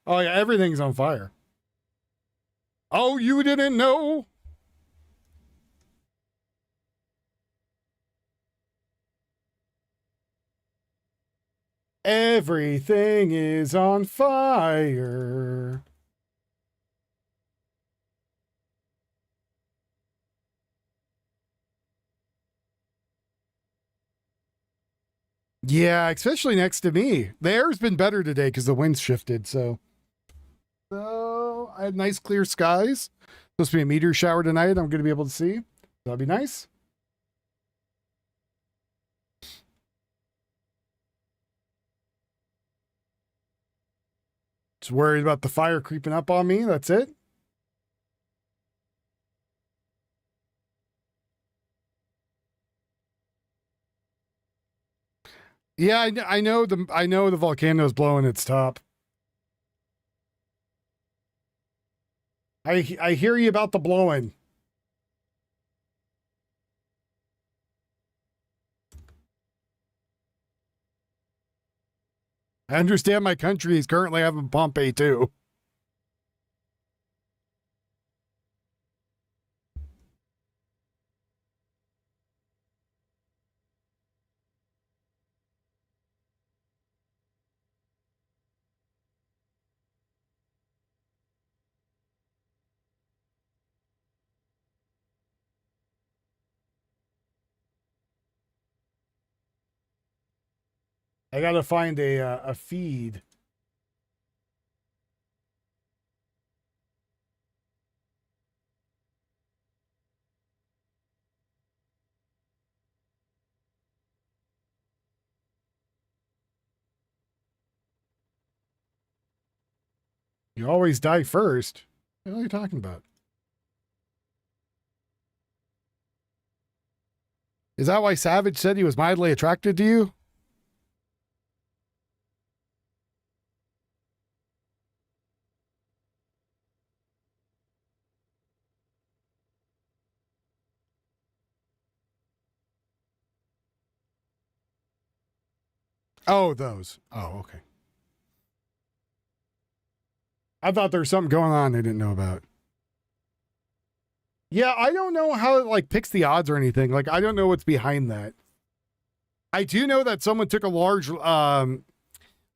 Oh, yeah. Everything's on fire. Oh, you didn't know? Everything is on fire. Yeah, especially next to me. The air's been better today because the wind's shifted, so I had nice clear skies. Supposed to be a meteor shower tonight. I'm going to be able to see. That'll be nice. Just worried about the fire creeping up on me. That's it. Yeah, I know the volcano's blowing its top. I hear you about the blowing. I understand my country is currently having Pompeii too. I gotta find a feed. You always die first. What are you talking about? Is that why Savage said he was mildly attracted to you? Oh, those. Oh, okay. I thought there was something going on they didn't know about. Yeah, I don't know how it like picks the odds or anything. Like, I don't know what's behind that. I do know that someone took a large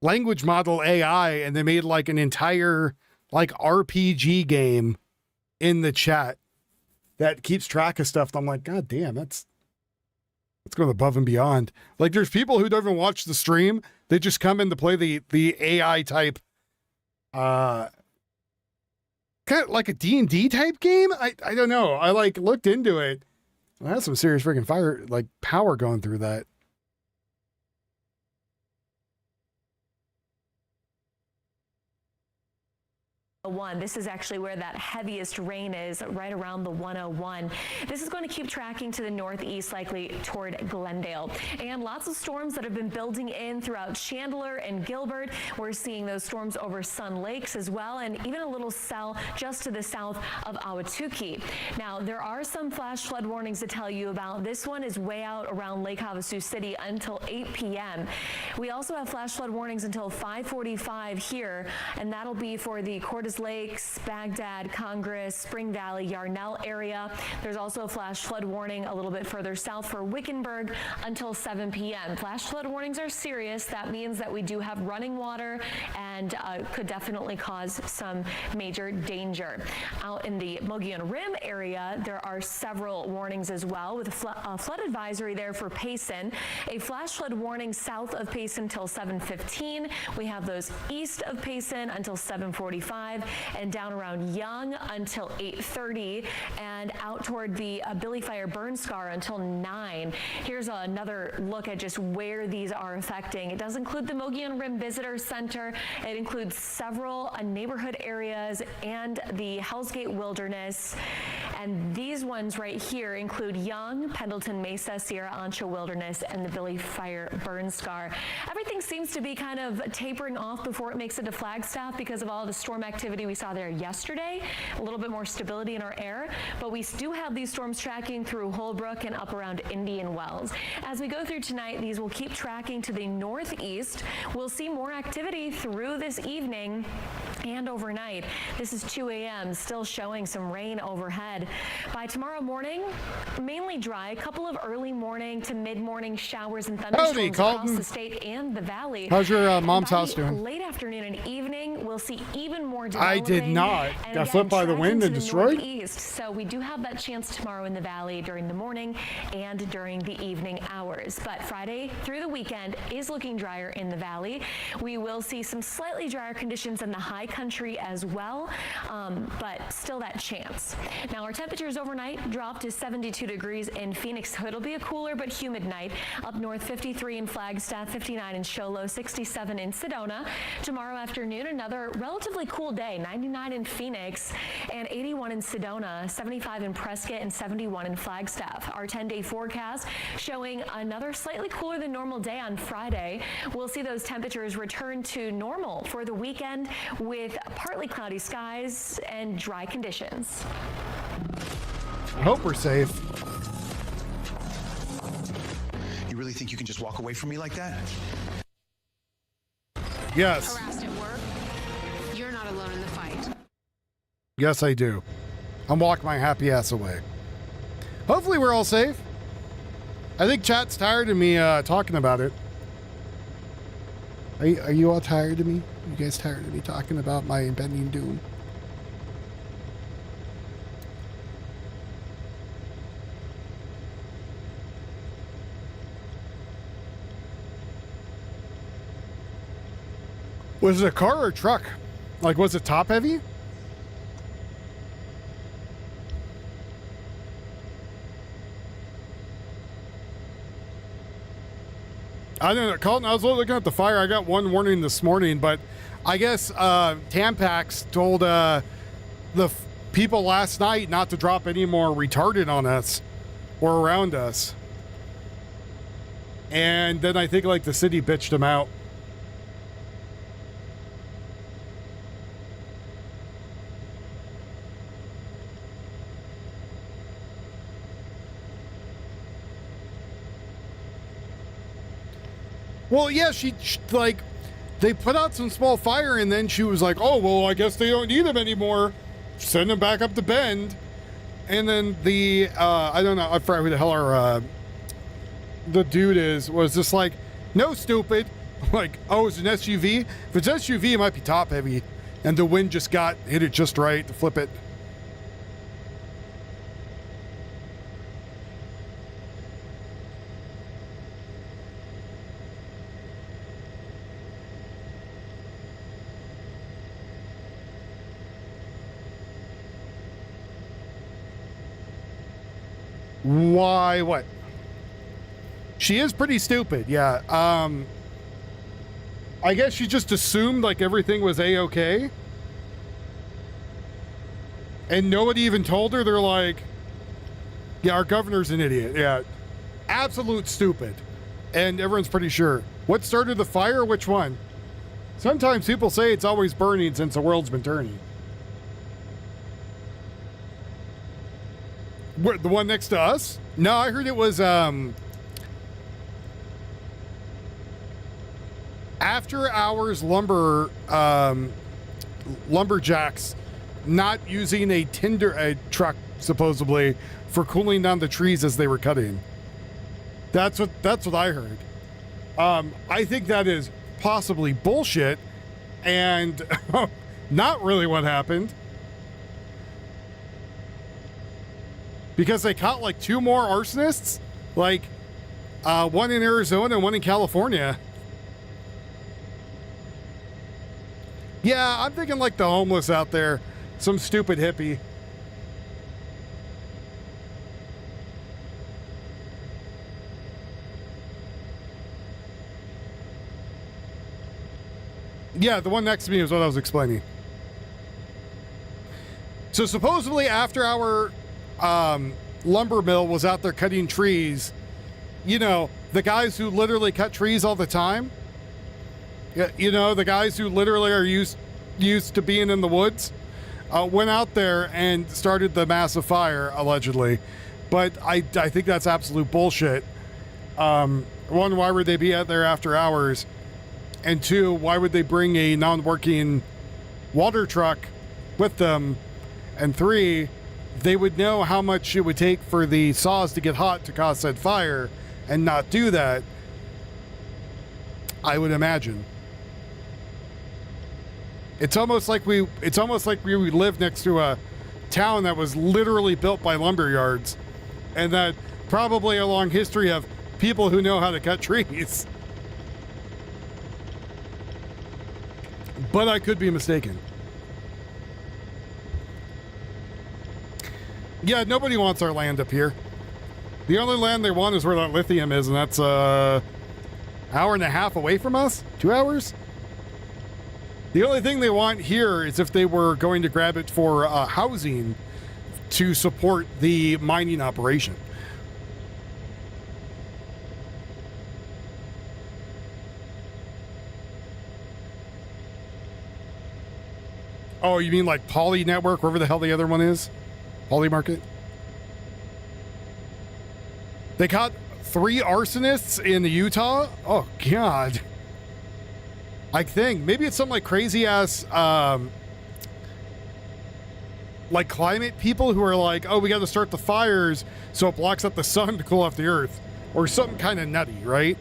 language model AI and they made like an entire like RPG game in the chat that keeps track of stuff. I'm like, God damn, that's going above and beyond. Like, there's people who don't even watch the stream. They just come in to play the AI type, kind of like a D&D type game. I don't know. I like looked into it. That's some serious freaking fire, like power going through that. This is actually where that heaviest rain is, right around the 101. This is going to keep tracking to the northeast, likely toward Glendale. And lots of storms that have been building in throughout Chandler and Gilbert. We're seeing those storms over Sun Lakes as well, and even a little cell just to the south of Ahwatukee. Now, there are some flash flood warnings to tell you about. This one is way out around Lake Havasu City until 8 p.m. We also have flash flood warnings until 5:45 here, and that'll be for the Cordes Lakes, Baghdad, Congress, Spring Valley, Yarnell area. There's also a flash flood warning a little bit further south for Wickenburg until 7 p.m. Flash flood warnings are serious. That means that we do have running water and could definitely cause some major danger. Out in the Mogollon Rim area, there are several warnings as well, with a flood advisory there for Payson. A flash flood warning south of Payson until 7:15. We have those east of Payson until 7:45. And down around Young until 8:30, and out toward the Billy Fire burn scar until 9. Here's another look at just where these are affecting. It does include the Mogollon Rim Visitor Center. It includes several neighborhood areas and the Hell's Gate Wilderness. And these ones right here include Young, Pendleton Mesa, Sierra Ancho Wilderness, and the Billy Fire burn scar. Everything seems to be kind of tapering off before it makes it to Flagstaff because of all the storm activity we saw there yesterday. A little bit more stability in our air, but we do have these storms tracking through Holbrook and up around Indian Wells. As we go through tonight, these will keep tracking to the northeast. We'll see more activity through this evening and overnight. This is 2 a.m. still showing some rain overhead. By tomorrow morning, mainly dry. A couple of early morning to mid-morning showers and thunderstorms across the state and the valley. How's your mom's house doing? Late afternoon and evening, we'll see even more I did not. Got flipped by the wind and destroyed. So we do have that chance tomorrow in the valley during the morning and during the evening hours. But Friday through the weekend is looking drier in the valley. We will see some slightly drier conditions in the high country as well, but still that chance. Now our temperatures overnight drop to 72 degrees in Phoenix, so it'll be a cooler but humid night. Up north, 53 in Flagstaff, 59 in Show Low, 67 in Sedona. Tomorrow afternoon, another relatively cool day, 99 in Phoenix and 81 in Sedona, 75 in Prescott, and 71 in Flagstaff. Our 10-day forecast showing another slightly cooler than normal day on Friday. We'll see those temperatures return to normal for the weekend with partly cloudy skies and dry conditions. I hope we're safe. You really think you can just walk away from me like that? Yes. Harassed at work? You're not alone in the fight. Yes, I do. I'm walking my happy ass away. Hopefully we're all safe. I think chat's tired of me talking about it. Are you all tired of me? You guys tired of me talking about my impending doom? Was it a car or a truck? Like, was it top heavy? I don't know, Colton, I was looking at the fire. I got 1 warning this morning, but I guess Tampax told the people last night not to drop any more retarded on us or around us. And then I think like the city bitched them out. Well, yeah, she like, they put out some small fire and then she was like, oh, well, I guess they don't need them anymore. Send them back up to Bend. And then the, I don't know, I forgot who the hell our, the dude was just like, no, stupid. Like, oh, it's an SUV? If it's SUV, it might be top heavy. And the wind just hit it just right to flip it. Why, what? She is pretty stupid, yeah. I guess she just assumed like everything was A-okay. And nobody even told her. They're like, yeah, our governor's an idiot. Yeah, absolute stupid. And everyone's pretty sure. What started the fire? Which one? Sometimes people say it's always burning since the world's been turning. Where, the one next to us? No, I heard it was after hours lumberjacks not using a truck supposedly for cooling down the trees as they were cutting. That's what I heard. I think that is possibly bullshit and not really what happened. Because they caught like 2 more arsonists, like one in Arizona and one in California. Yeah, I'm thinking like the homeless out there, some stupid hippie. Yeah, the one next to me is what I was explaining. So supposedly after our lumber mill was out there cutting trees, you know, the guys who literally cut trees all the time, you know, the guys who literally are used to being in the woods, went out there and started the massive fire, allegedly. But I think that's absolute bullshit. One, why would they be out there after hours? And 2, why would they bring a non-working water truck with them? And 3, they would know how much it would take for the saws to get hot to cause said fire and not do that, I would imagine. It's almost like we live next to a town that was literally built by lumber yards, and that probably a long history of people who know how to cut trees. But I could be mistaken. Yeah, nobody wants our land up here. The only land they want is where that lithium is, and that's an hour and a half away from us? 2 hours? The only thing they want here is if they were going to grab it for housing to support the mining operation. Oh, you mean like Poly Network, wherever the hell the other one is? Poly Market? They caught 3 arsonists in Utah? Oh, God. I think. Maybe it's some like crazy ass, like climate people who are like, oh, we got to start the fires so it blocks out the sun to cool off the earth. Or something kind of nutty, right?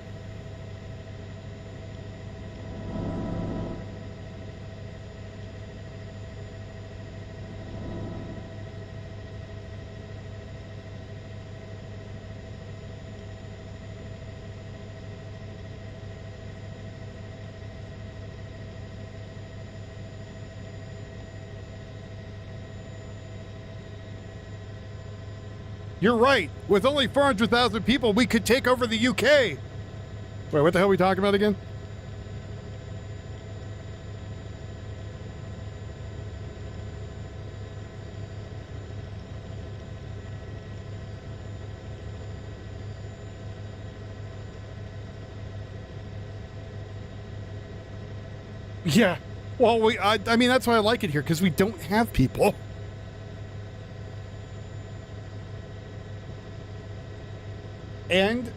You're right. With only 400,000 people, we could take over the UK. Wait, what the hell are we talking about again? Yeah. Well, I mean, that's why I like it here, because we don't have people. And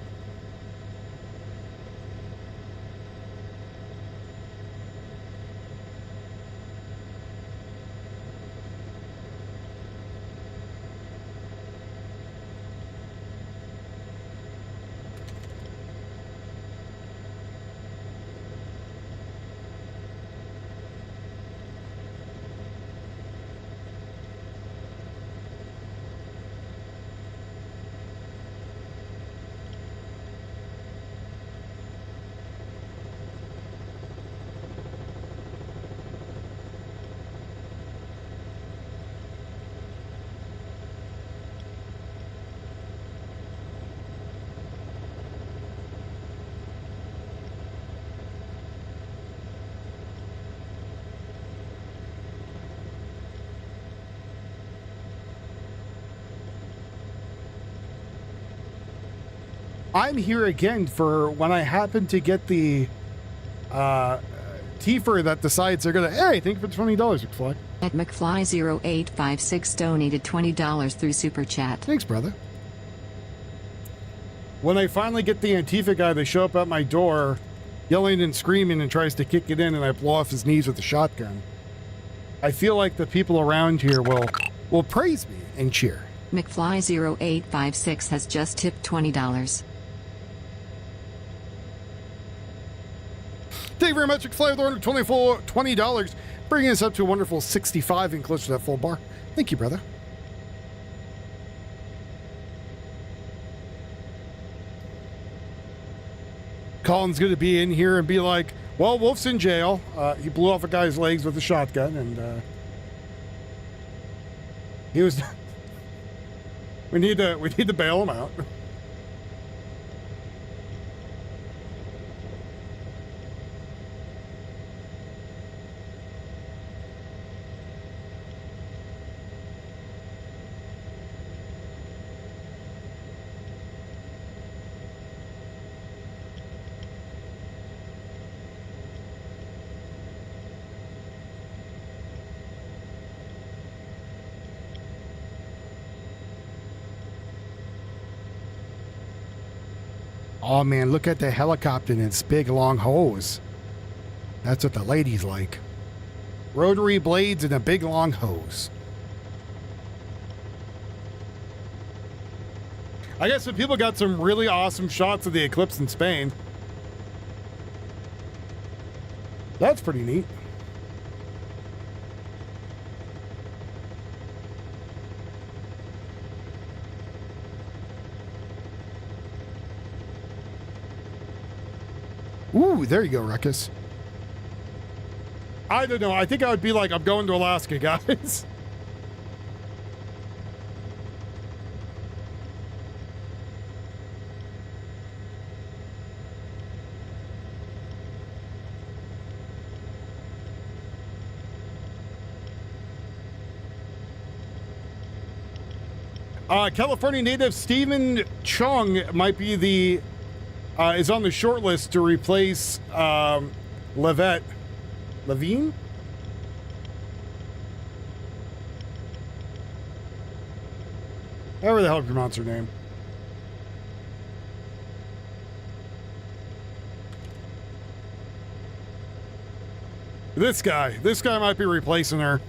I'm here again for when I happen to get the Tifer that decides they're gonna, hey, thank you for $20, McFly. At McFly0856 donated $20 through Super Chat. Thanks, brother. When I finally get the Antifa guy to show up at my door, yelling and screaming and tries to kick it in, and I blow off his knees with a shotgun, I feel like the people around here will praise me and cheer. McFly0856 has just tipped $20. Thank you very much, McFly, with $20, bringing us up to a wonderful 65 and close to that full bar. Thank you, brother. Colin's going to be in here and be like, well, Wolf's in jail. He blew off a guy's legs with a shotgun, and he was... we need to bail him out. Oh man, look at the helicopter and its big long hose. That's what the ladies like. Rotary blades and a big long hose. I guess some people got some really awesome shots of the eclipse in Spain. That's pretty neat. Ooh, there you go, Ruckus. I don't know. I think I would be like, I'm going to Alaska, guys. California native Stephen Chung might be the is on the short list to replace Levine? However the hell you pronounce her name. This guy might be replacing her.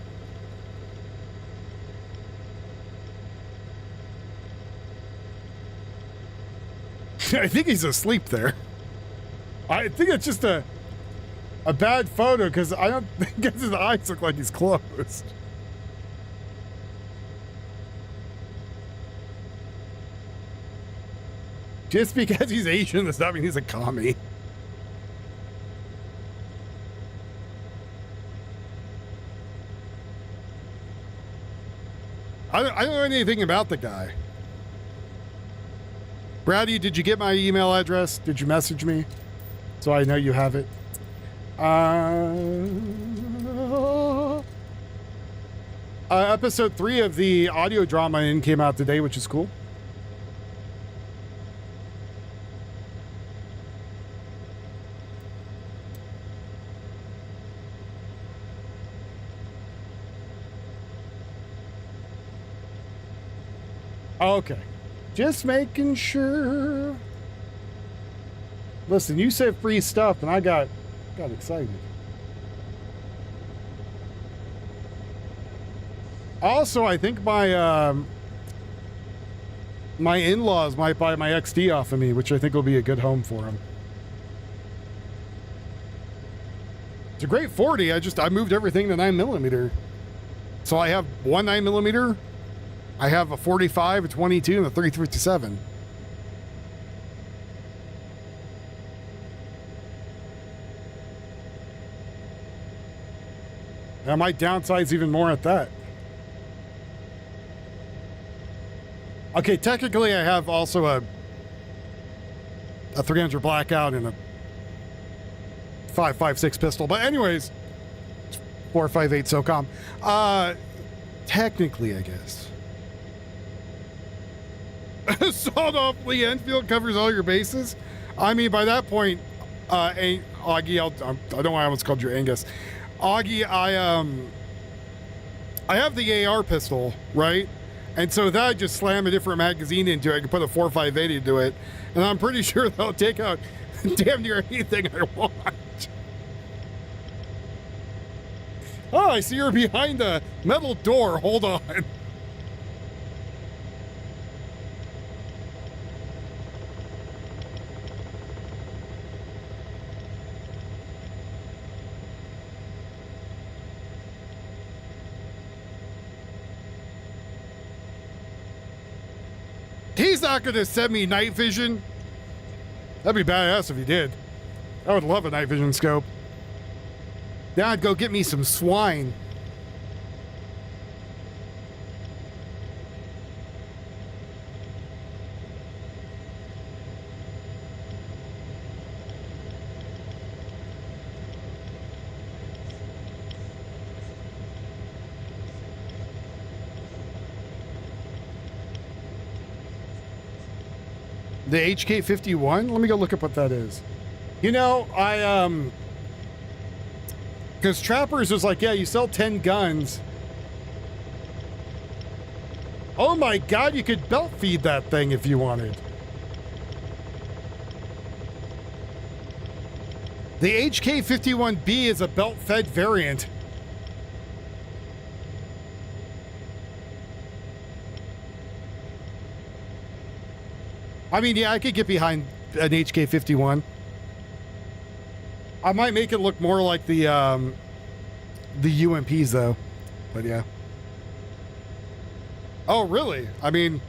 I think he's asleep there. I think it's just a bad photo because I don't think his eyes look like he's closed. Just because he's Asian does not mean he's a commie. I don't know anything about the guy. Brady, did you get my email address? Did you message me? So I know you have it. Episode 3 of the audio drama came out today, which is cool. Okay. Just making sure. Listen, you said free stuff, and I got excited. Also, I think my my in-laws might buy my XD off of me, which I think will be a good home for them. It's a great 40. I moved everything to 9mm. So I have one 9mm. I have a 45, a 22, and a 357. And I might downsize even more at that. Okay, technically I have also a 300 blackout and a 5.56 pistol, but anyways, 4.58 SOCOM. Technically, I guess. Assault off Lee Enfield covers all your bases. I mean, by that point, Augie, I don't know why I almost called you Angus. Augie, I have the AR pistol, right? And so that I just slam a different magazine into it. I can put a 4.58 into it, and I'm pretty sure they'll take out damn near anything I want. Oh, I see you're behind a metal door. Hold on. He's not going to send me night vision. That'd be badass if he did. I would love a night vision scope. Then I'd go get me some swine. The HK-51? Let me go look up what that is. You know, because Trappers was like, yeah, you sell 10 guns. Oh my God, you could belt feed that thing if you wanted. The HK-51B is a belt-fed variant. I mean, yeah, I could get behind an HK-51. I might make it look more like the UMPs, though. But yeah. Oh, really? I mean,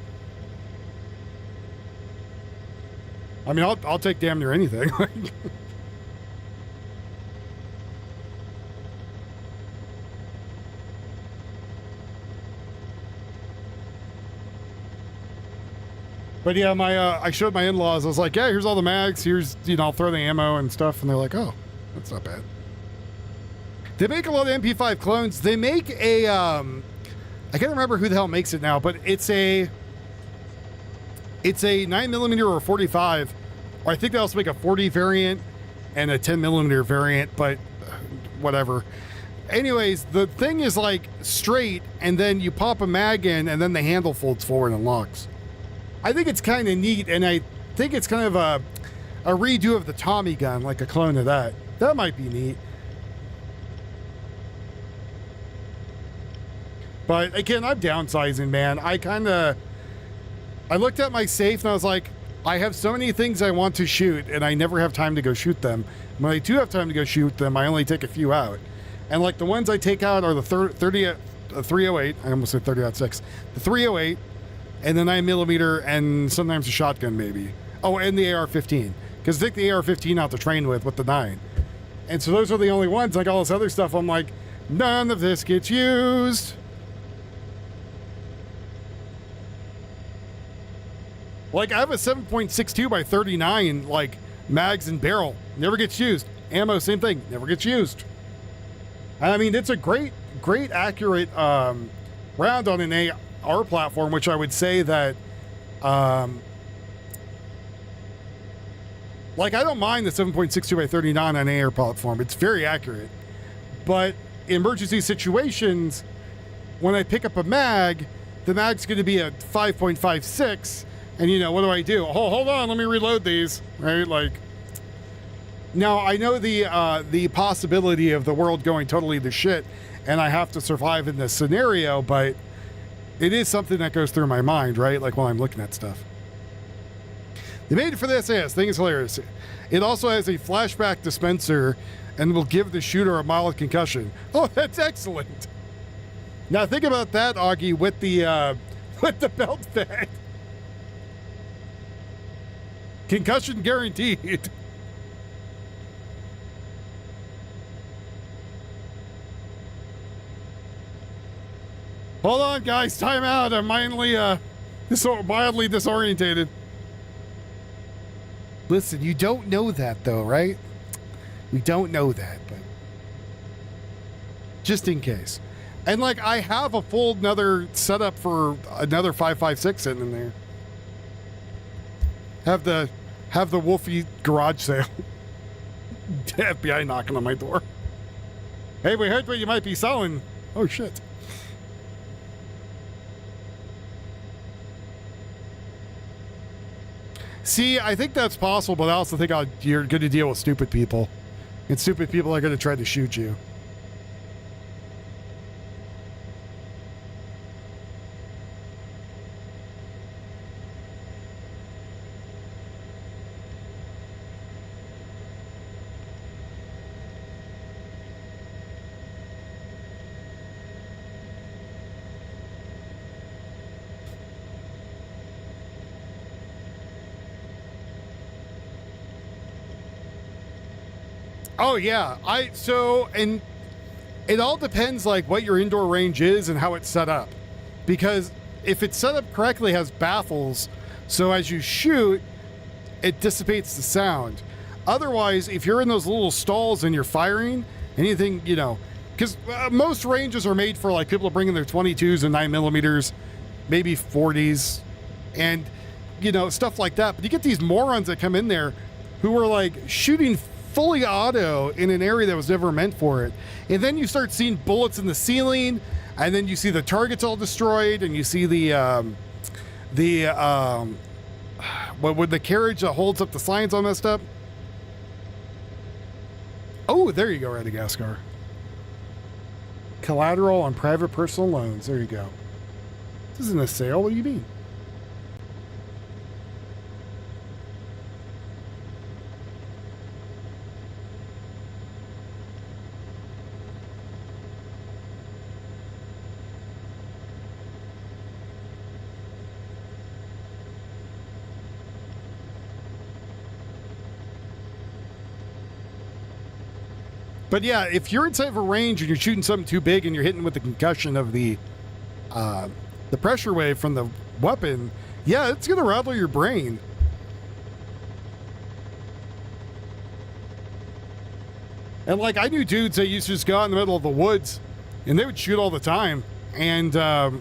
I'll take damn near anything. But yeah, I showed my in-laws. I was like, yeah, here's all the mags. Here's, I'll throw the ammo and stuff. And they're like, oh, that's not bad. They make a lot of MP5 clones. They make a, I can't remember who the hell makes it now, but it's a 9mm or a 45. Or I think they also make a 40 variant and a 10mm variant, but whatever. Anyways, the thing is like straight, and then you pop a mag in, and then the handle folds forward and locks. I think it's kind of neat, and I think it's kind of a redo of the Tommy gun, like a clone of that. That might be neat. But again, I'm downsizing, man. I looked at my safe and I was like, I have so many things I want to shoot, and I never have time to go shoot them. When I do have time to go shoot them, I only take a few out. And like the ones I take out are the 308. I almost said 30-06. The 308. And the 9mm, and sometimes a shotgun, maybe. Oh, and the AR-15. Because I take the AR-15 out to train with the 9. And so those are the only ones. Like all this other stuff, I'm like, none of this gets used. Like, I have a 7.62 by 39, like, mags and barrel. Never gets used. Ammo, same thing. Never gets used. I mean, it's a great, accurate round on an AR platform, which I would say that, like, I don't mind the 7.62 by 39 on an AR platform. It's very accurate. But in emergency situations, when I pick up a mag, the mag's going to be at 5.56, and you know, what do? Oh, hold on, let me reload these, right? Like, now I know the possibility of the world going totally to shit, and I have to survive in this scenario, but it is something that goes through my mind, right? Like while I'm looking at stuff. They made it for the SAS. Thing is hilarious. It also has a flashback dispenser and will give the shooter a mild concussion. Oh, that's excellent. Now think about that, Augie, with the belt bag. Concussion guaranteed. Hold on, guys. Time out. I'm mildly disorientated. Listen, you don't know that, though, right? We don't know that, but just in case. And, like, I have a full another setup for another 5.56 sitting in there. Have the Wolfie garage sale. FBI knocking on my door. Hey, we heard what you might be selling. Oh, shit. See, I think that's possible, but I also think you're going to deal with stupid people. And stupid people are going to try to shoot you. Oh yeah, and it all depends like what your indoor range is and how it's set up, because if it's set up correctly, it has baffles, so as you shoot, it dissipates the sound. Otherwise, if you're in those little stalls and you're firing anything, you know, because most ranges are made for like people bringing their 22s and 9mm, maybe 40s, and you know, stuff like that. But you get these morons that come in there who are like shooting fully auto in an area that was never meant for it. And then you start seeing bullets in the ceiling, and then you see the targets all destroyed, and you see the carriage that holds up the signs all messed up. Oh, there you go, Radagascar. Collateral on private personal loans. There you go. This isn't a sale. What do you mean? But yeah, if you're inside of a range and you're shooting something too big and you're hitting with the concussion of the pressure wave from the weapon, yeah, it's gonna rattle your brain. And like, I knew dudes that used to just go out in the middle of the woods and they would shoot all the time. And I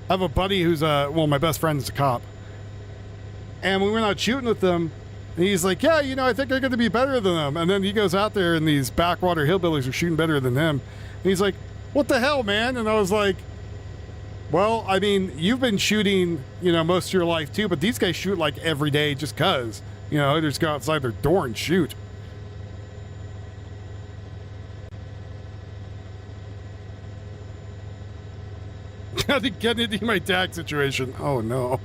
have a buddy who's my best friend is a cop. And we went out shooting with them. And he's like, yeah, you know, I think I'm going to be better than them. And then he goes out there and these backwater hillbillies are shooting better than them. And he's like, what the hell, man? And I was like, well, I mean, you've been shooting, you know, most of your life too, but these guys shoot like every day just cause, you know, they just go outside their door and shoot. Gotta get into my tax situation. Oh no.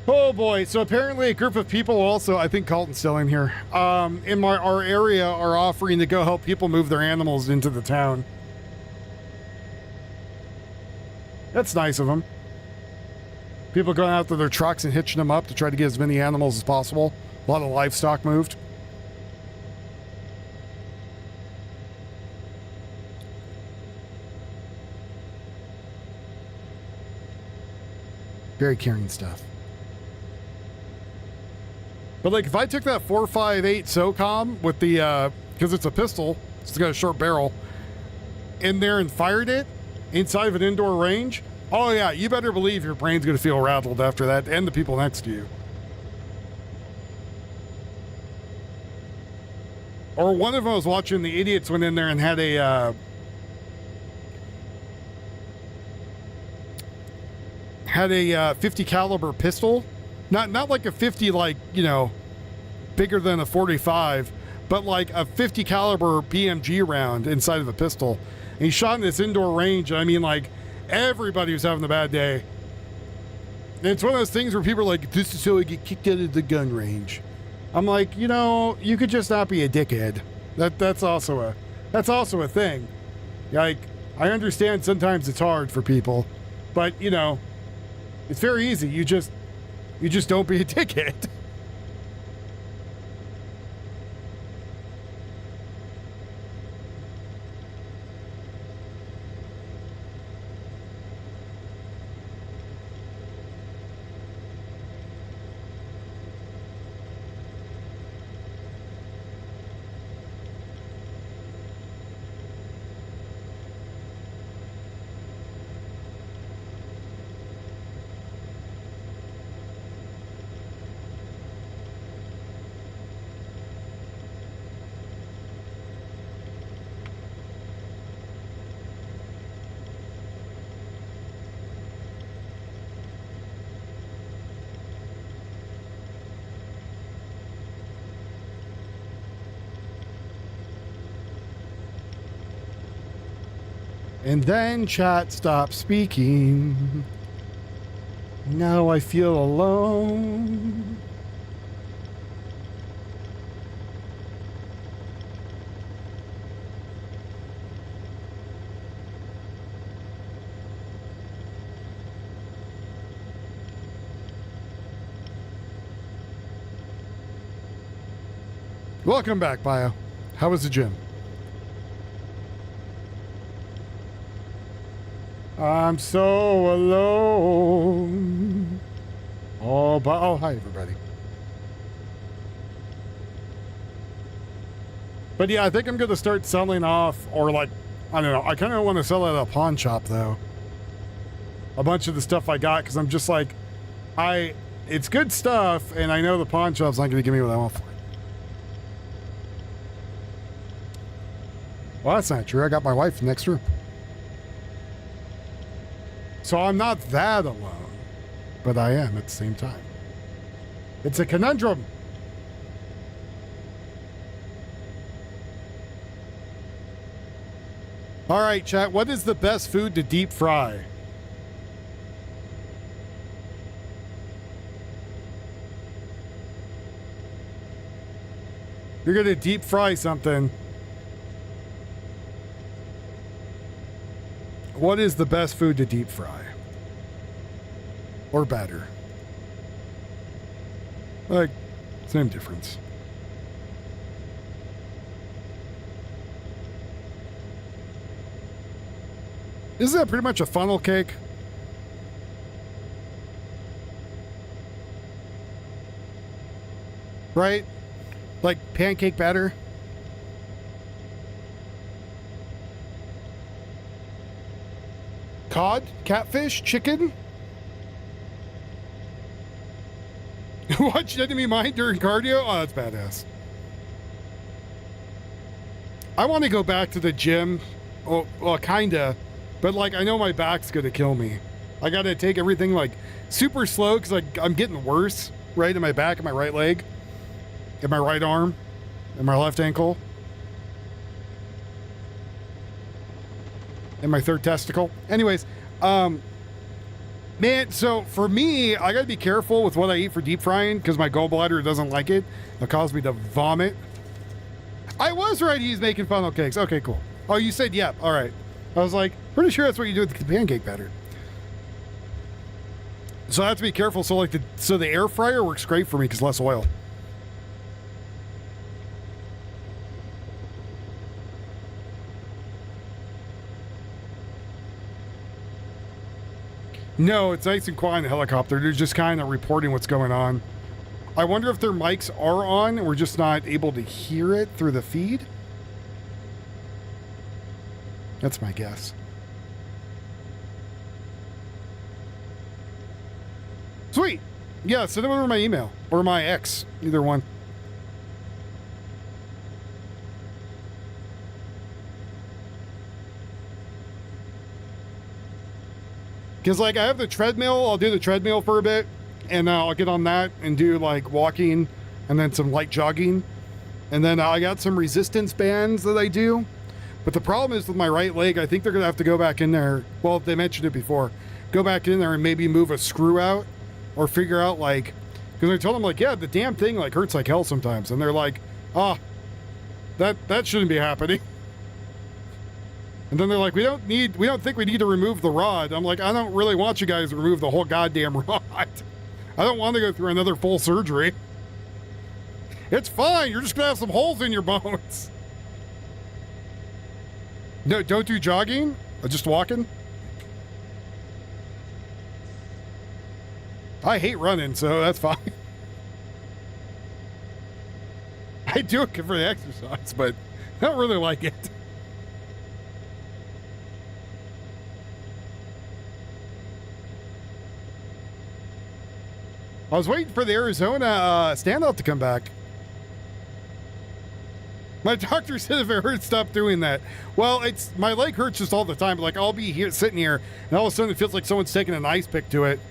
Oh boy, so apparently a group of people also, I think Colton's still in here, in our area are offering to go help people move their animals into the town. That's nice of them. People going out to their trucks and hitching them up to try to get as many animals as possible. A lot of livestock moved. Very caring stuff. But like if I took that 4.58 SOCOM with the, because it's a pistol, it's got a short barrel, in there and fired it inside of an indoor range, oh yeah, you better believe your brain's going to feel rattled after that, and the people next to you. Or one of them I was watching, the idiots went in there and had a 50 caliber pistol. Not like a 50, like, you know, bigger than a 45, but like a 50 caliber BMG round inside of a pistol. And he shot in this indoor range. I mean, like, everybody was having a bad day. And it's one of those things where people are like, this is how I get kicked out of the gun range. I'm like, you know, you could just not be a dickhead. That's also a thing. Like, I understand sometimes it's hard for people, but, you know, it's very easy. You just don't be a dickhead. And then chat stopped speaking. Now I feel alone. Welcome back, Bio. How was the gym? I'm so alone. Oh, hi, everybody. But yeah, I think I'm going to start selling off, or like, I don't know. I kind of want to sell it at a pawn shop, though. A bunch of the stuff I got, because I'm just like, it's good stuff, and I know the pawn shop's not going to give me what I want for it. Well, that's not true. I got my wife next room. So I'm not that alone, but I am at the same time. It's a conundrum. All right, chat, what is the best food to deep fry? You're going to deep fry something. What is the best food to deep fry? Or batter? Like, same difference. Isn't that pretty much a funnel cake? Right? Like pancake batter? Cod? Catfish? Chicken? Watch enemy mine during cardio? Oh, that's badass. I want to go back to the gym. Oh, well, kinda. But, like, I know my back's gonna kill me. I gotta take everything, like, super slow, because, like, I'm getting worse, right? In my back, in my right leg, in my right arm, in my left ankle, and my third testicle. Anyways, man, so for me, I gotta be careful with what I eat for deep frying, because my gallbladder doesn't like it. It'll cause me to vomit. I was right, he's making funnel cakes. Okay, cool. Oh, you said yep. All right. I was like, pretty sure that's what you do with the pancake batter. So I have to be careful. So like the air fryer works great for me because less oil. No, it's nice and quiet in the helicopter. They're just kind of reporting what's going on. I wonder if their mics are on and we're just not able to hear it through the feed. That's my guess. Sweet. Yeah, send them over my email or my ex. Either one. Because, like, I have the treadmill. I'll do the treadmill for a bit, and I'll get on that and do, like, walking and then some light jogging. And then I got some resistance bands that I do. But the problem is with my right leg, I think they're going to have to go back in there. Well, they mentioned it before. Go back in there and maybe move a screw out or figure out, like, because I told them, like, yeah, the damn thing, like, hurts like hell sometimes. And they're like, oh, that shouldn't be happening. And then they're like, we don't think we need to remove the rod. I'm like, I don't really want you guys to remove the whole goddamn rod. I don't want to go through another full surgery. It's fine. You're just going to have some holes in your bones. No, don't do jogging. Just walking. I hate running, so that's fine. I do it for the exercise, but I don't really like it. I was waiting for the Arizona standout to come back. My doctor said if it hurts, stop doing that. Well, my leg hurts just all the time. Like, I'll be here sitting here, and all of a sudden it feels like someone's taking an ice pick to it.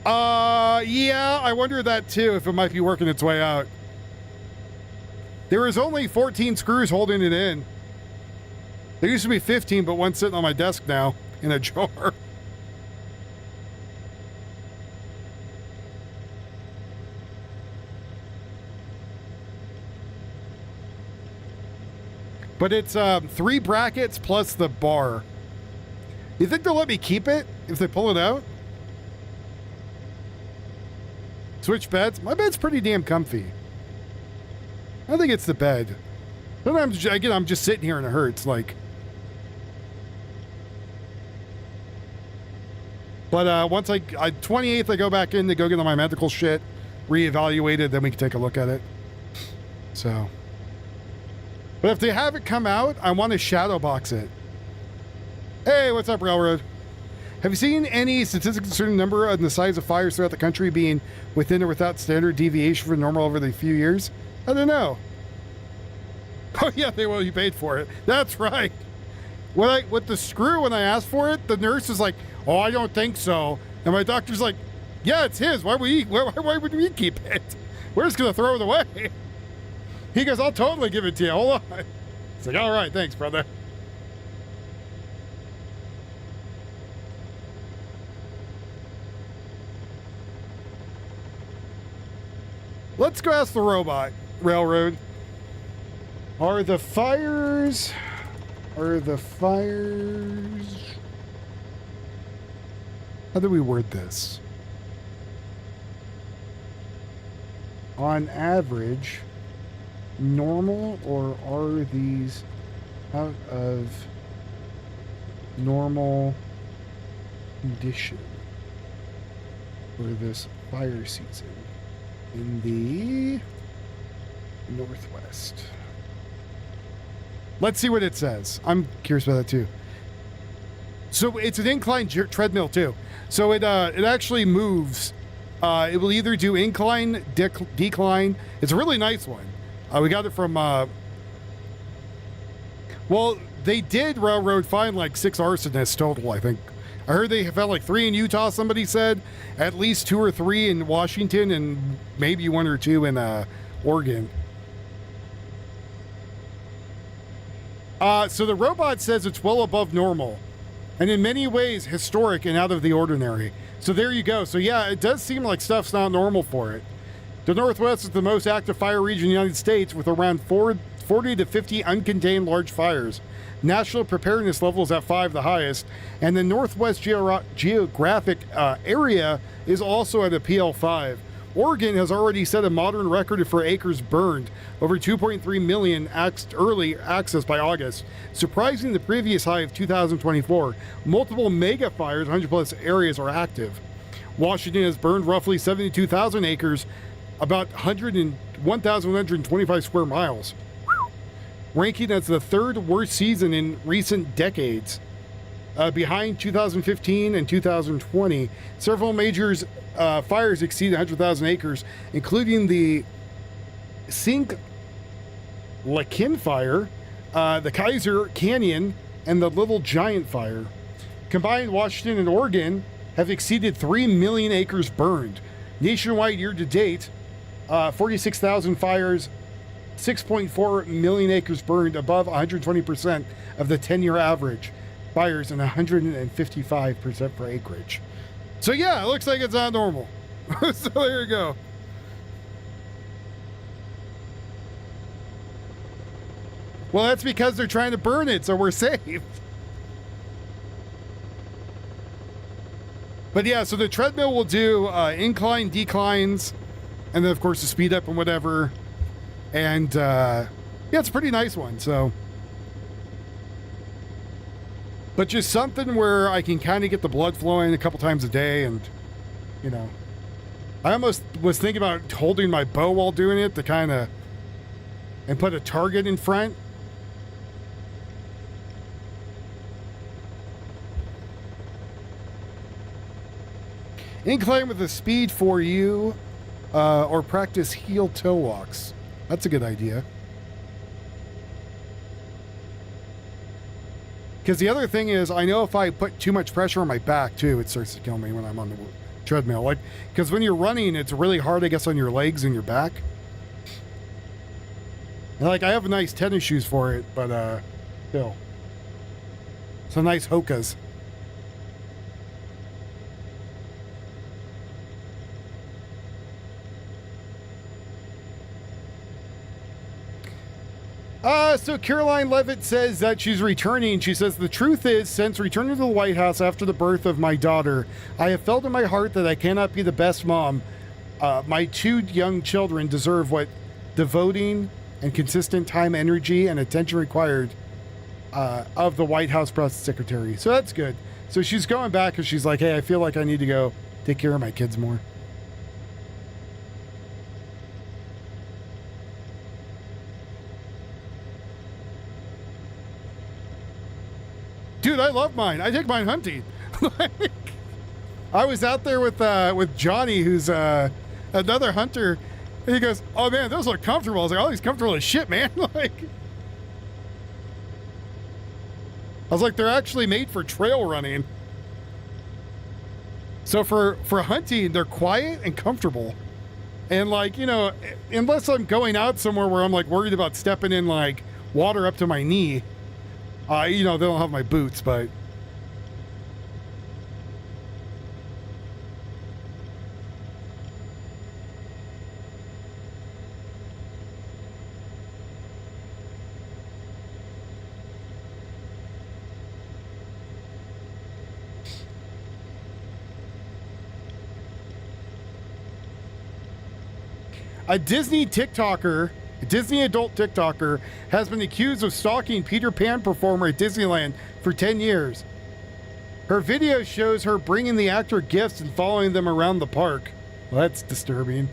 Yeah, I wonder that too, if it might be working its way out. There is only 14 screws holding it in. There used to be 15, but one's sitting on my desk now in a drawer. But it's 3 brackets plus the bar. You think they'll let me keep it if they pull it out? Switch beds? My bed's pretty damn comfy. I think it's the bed. Sometimes, again, I'm just sitting here and it hurts, like. But once 28th, I go back in to go get on my medical shit, reevaluated, then we can take a look at it. So. But if they have it come out, I want to shadow box it. Hey, what's up, Railroad? Have you seen any statistics concerning the number and the size of fires throughout the country being within or without standard deviation from normal over the few years? I don't know. Oh yeah, you paid for it. That's right. With the screw, when I asked for it, the nurse is like, oh, I don't think so. And my doctor's like, yeah, it's his. Why would we keep it? We're just going to throw it away. He goes, I'll totally give it to you. Hold on. It's like, all right, thanks, brother. Let's go ask the robot, Railroad. Are the fires... How do we word this? On average, normal, or are these out of normal condition for this fire season in the Northwest? Let's see what it says. I'm curious about that too. So it's an incline treadmill too. So it actually moves. It will either do incline, decline. It's a really nice one. We got it from, well, they did Railroad find like 6 arsonists total, I think. I heard they found like 3 in Utah, somebody said. At least 2 or 3 in Washington, and maybe 1 or 2 in Oregon. So the robot says it's well above normal, and in many ways historic and out of the ordinary. So there you go. So yeah, it does seem like stuff's not normal for it. The Northwest is the most active fire region in the United States, with around 40 to 50 uncontained large fires. National preparedness level is at 5, the highest, and the Northwest geographic area is also at a PL5. Oregon has already set a modern record for acres burned, over 2.3 million early access by August, surprising the previous high of 2024. Multiple mega fires, 100 plus areas are active. Washington has burned roughly 72,000 acres, about 1,125 square miles, ranking as the 3rd worst season in recent decades. Behind 2015 and 2020, several major fires exceed 100,000 acres, including the Sink Lakin fire, the Kaiser Canyon, and the Little Giant fire. Combined, Washington and Oregon have exceeded 3 million acres burned. Nationwide year to date, 46,000 fires, 6.4 million acres burned, above 120% of the 10-year average. Fires and 155% for acreage. So yeah, it looks like it's not normal. So there you go. Well, that's because they're trying to burn it, so we're safe. But yeah, so the treadmill will do incline, declines, and then of course the speed up and whatever. And yeah, it's a pretty nice one. So, but just something where I can kind of get the blood flowing a couple times a day, and you know, I almost was thinking about holding my bow while doing it to kind of and put a target in front. Incline with the speed for you, or practice heel toe walks. That's a good idea. Because the other thing is, I know if I put too much pressure on my back too, it starts to kill me when I'm on the treadmill. Like, because when you're running, it's really hard, I guess, on your legs and your back. And like, I have nice tennis shoes for it, but still, some nice Hokas. So Caroline Levitt says that she's returning. She says, the truth is, since returning to the White House after the birth of my daughter, I have felt in my heart that I cannot be the best mom. My 2 young children deserve what devoting and consistent time, energy, and attention required of the White House press secretary. So that's good. So she's going back because she's like, hey, I feel like I need to go take care of my kids more. Dude, I love mine. I take mine hunting. I was out there with Johnny, who's another hunter, and he goes, "Oh man, those look comfortable." I was like, "Oh, these comfortable as shit, man!" I was like, "They're actually made for trail running." So for hunting, they're quiet and comfortable, and like, you know, unless I'm going out somewhere where I'm like worried about stepping in like water up to my knee. You know, they don't have my boots, but a Disney adult TikToker has been accused of stalking Peter Pan performer at Disneyland for 10 years. Her video shows her bringing the actor gifts and following them around the park. Well, that's disturbing.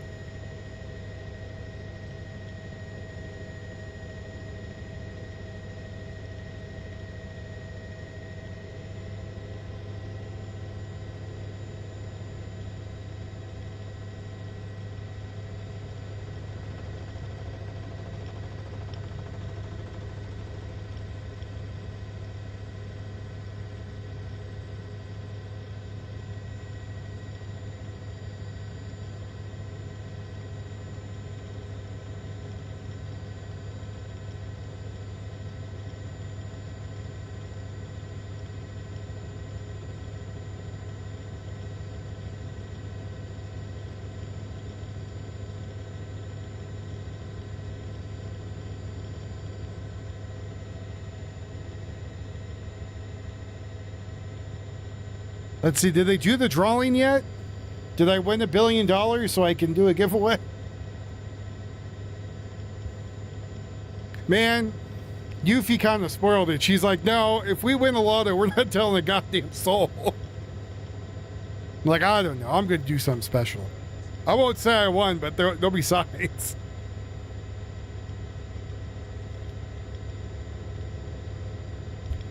Let's see, did they do the drawing yet? Did I win $1 billion so I can do a giveaway? Man, Yuffie kind of spoiled it. She's like, no, if we win the lotto, we're not telling a goddamn soul. I'm like, I don't know. I'm going to do something special. I won't say I won, but there'll be signs.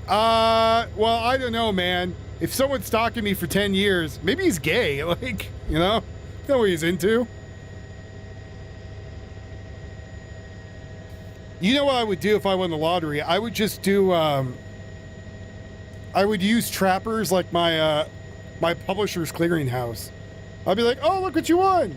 Well, I don't know, man. If someone's stalking me for 10 years, maybe he's gay. Like, you know what he's into. You know what I would do if I won the lottery? I would just do, I would use trappers like my my publisher's clearinghouse. I'd be like, oh, look what you won.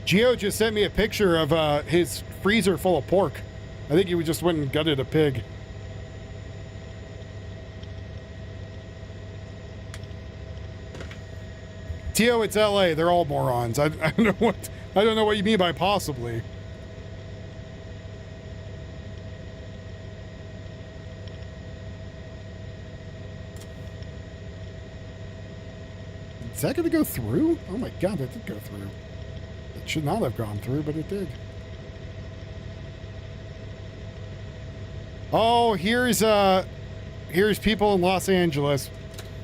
Gio just sent me a picture of his freezer full of pork. I think he just went and gutted a pig. Tio, it's LA. They're all morons. I don't know what you mean by possibly. Is that going to go through? Oh my God, that did go through. It should not have gone through, but it did. Oh, here's people in Los Angeles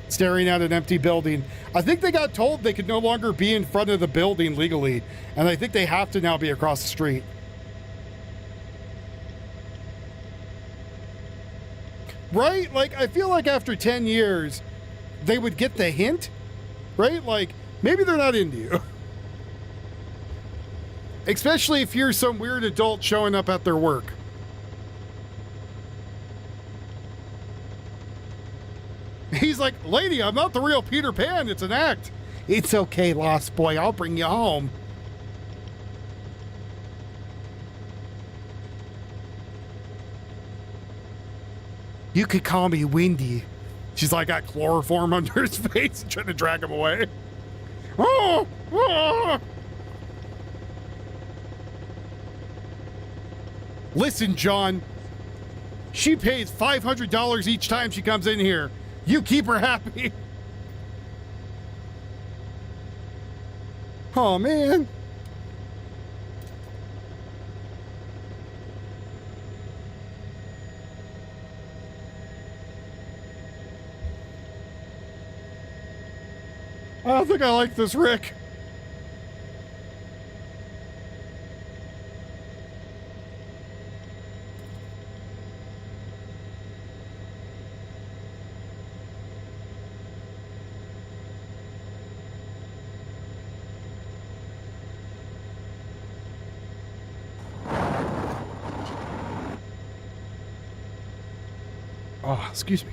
staring at an empty building. I think they got told they could no longer be in front of the building legally, and I think they have to now be across the street. Right? Like, I feel like after 10 years, they would get the hint, right? Like, maybe they're not into you. Especially if you're some weird adult showing up at their work. He's like, lady, I'm not the real Peter Pan. It's an act. It's okay, Lost Boy. I'll bring you home. You could call me Windy. She's like, got chloroform under his face and trying to drag him away. Oh! Oh! Listen, John. She pays $500 each time she comes in here. You keep her happy. Oh, man. I don't think I like this, Rick. Oh, excuse me.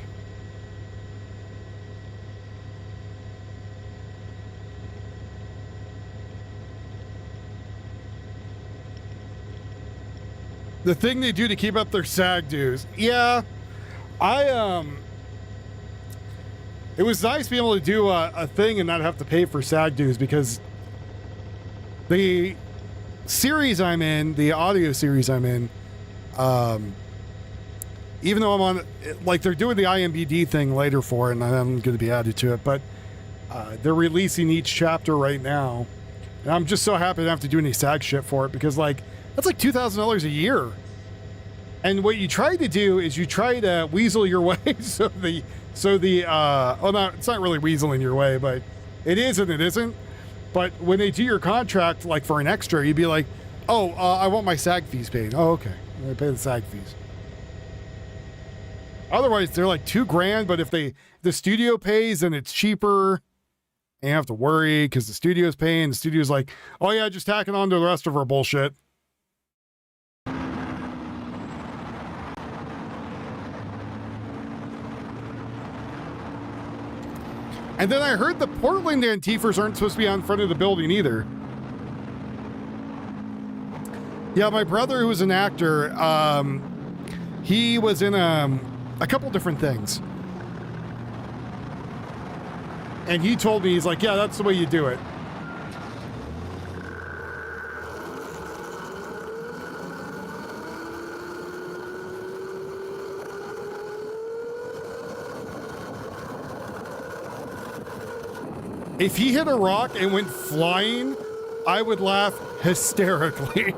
The thing they do to keep up their SAG dues. Yeah. It was nice being able to do a thing and not have to pay for SAG dues, because the series I'm in, the audio series I'm in, even though I'm on, like, they're doing the IMBD thing later for it, and I'm going to be added to it, but they're releasing each chapter right now. And I'm just so happy I don't have to do any SAG shit for it, because, like, that's like $2,000 a year. And what you try to do is you try to weasel your way so the no, it's not really weaseling your way, but it is and it isn't. But when they do your contract, like for an extra, you'd be like, oh, I want my SAG fees paid. Oh, okay. I pay the SAG fees. Otherwise, they're like $2,000, but if the studio pays, then it's cheaper. And you have to worry because the studio's paying. The studio's like, oh yeah, just tacking on to the rest of our bullshit. And then I heard the Portland Antifers aren't supposed to be on front of the building either. Yeah, my brother, who was an actor, he was in a couple different things. And he told me, he's like, yeah, that's the way you do it. If he hit a rock and went flying, I would laugh hysterically.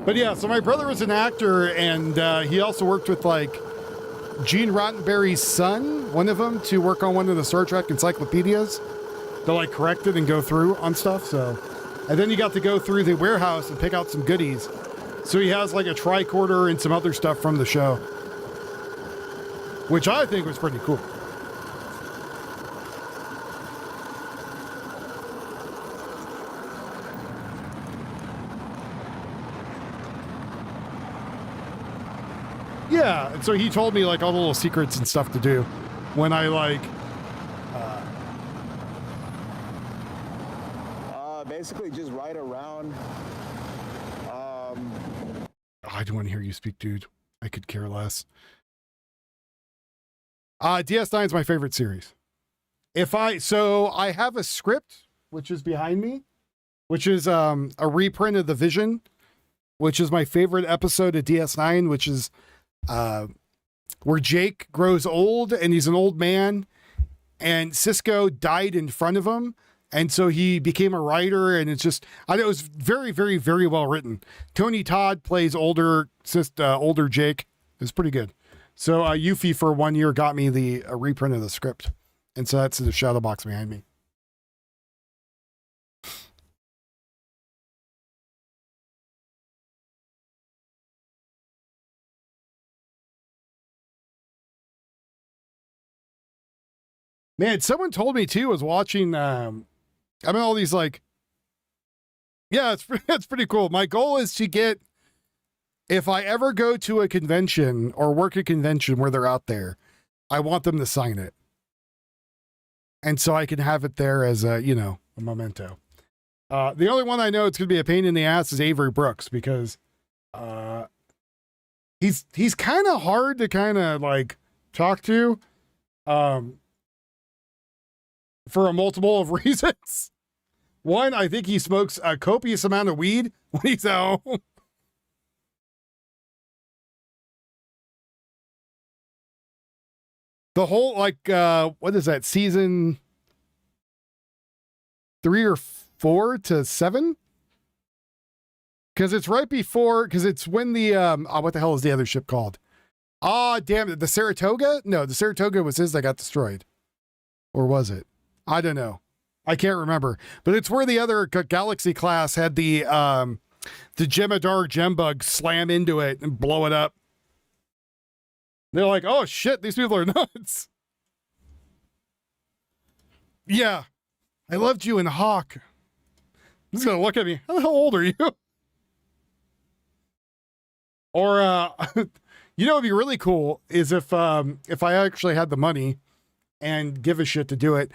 But yeah, so my brother was an actor, and he also worked with, like, Gene Roddenberry's son, one of them, to work on one of the Star Trek encyclopedias to, like, correct it and go through on stuff. So, and then he got to go through the warehouse and pick out some goodies. So he has, like, a tricorder and some other stuff from the show. which I think was pretty cool. Yeah, and so he told me like all the little secrets and stuff to do when I like basically just right around I don't want to hear you speak, dude. I could care less. DS9 is my favorite series. So I have a script which is behind me, which is a reprint of The Vision, which is my favorite episode of DS9, which is where Jake grows old and he's an old man and Cisco died in front of him. And so he became a writer, and it's just, it was very, very, very well written. Tony Todd plays older Jake. It's pretty good. So Yuffie for 1 year got me the reprint of the script. And so that's the shadow box behind me. Man, someone told me too, was watching, all these like, yeah, it's pretty cool. My goal is to get, if I ever go to a convention or work a convention where they're out there, I want them to sign it. And so I can have it there as a memento. The only one I know it's going to be a pain in the ass is Avery Brooks, because he's kind of hard to kind of like talk to. For a multiple of reasons. One, I think he smokes a copious amount of weed when he's at home. The whole, what is that, season 3 or 4 to 7? Because it's right before, because it's when the, what the hell is the other ship called? Damn it, the Saratoga? No, the Saratoga was his that got destroyed. Or was it? I don't know. I can't remember. But it's where the other Galaxy class had the Jemadar Gembug slam into it and blow it up. They're like, oh shit, these people are nuts. Yeah. I loved you in Hawk. He's gonna look at me. How the hell old are you? Or it'd be really cool is if I actually had the money and give a shit to do it.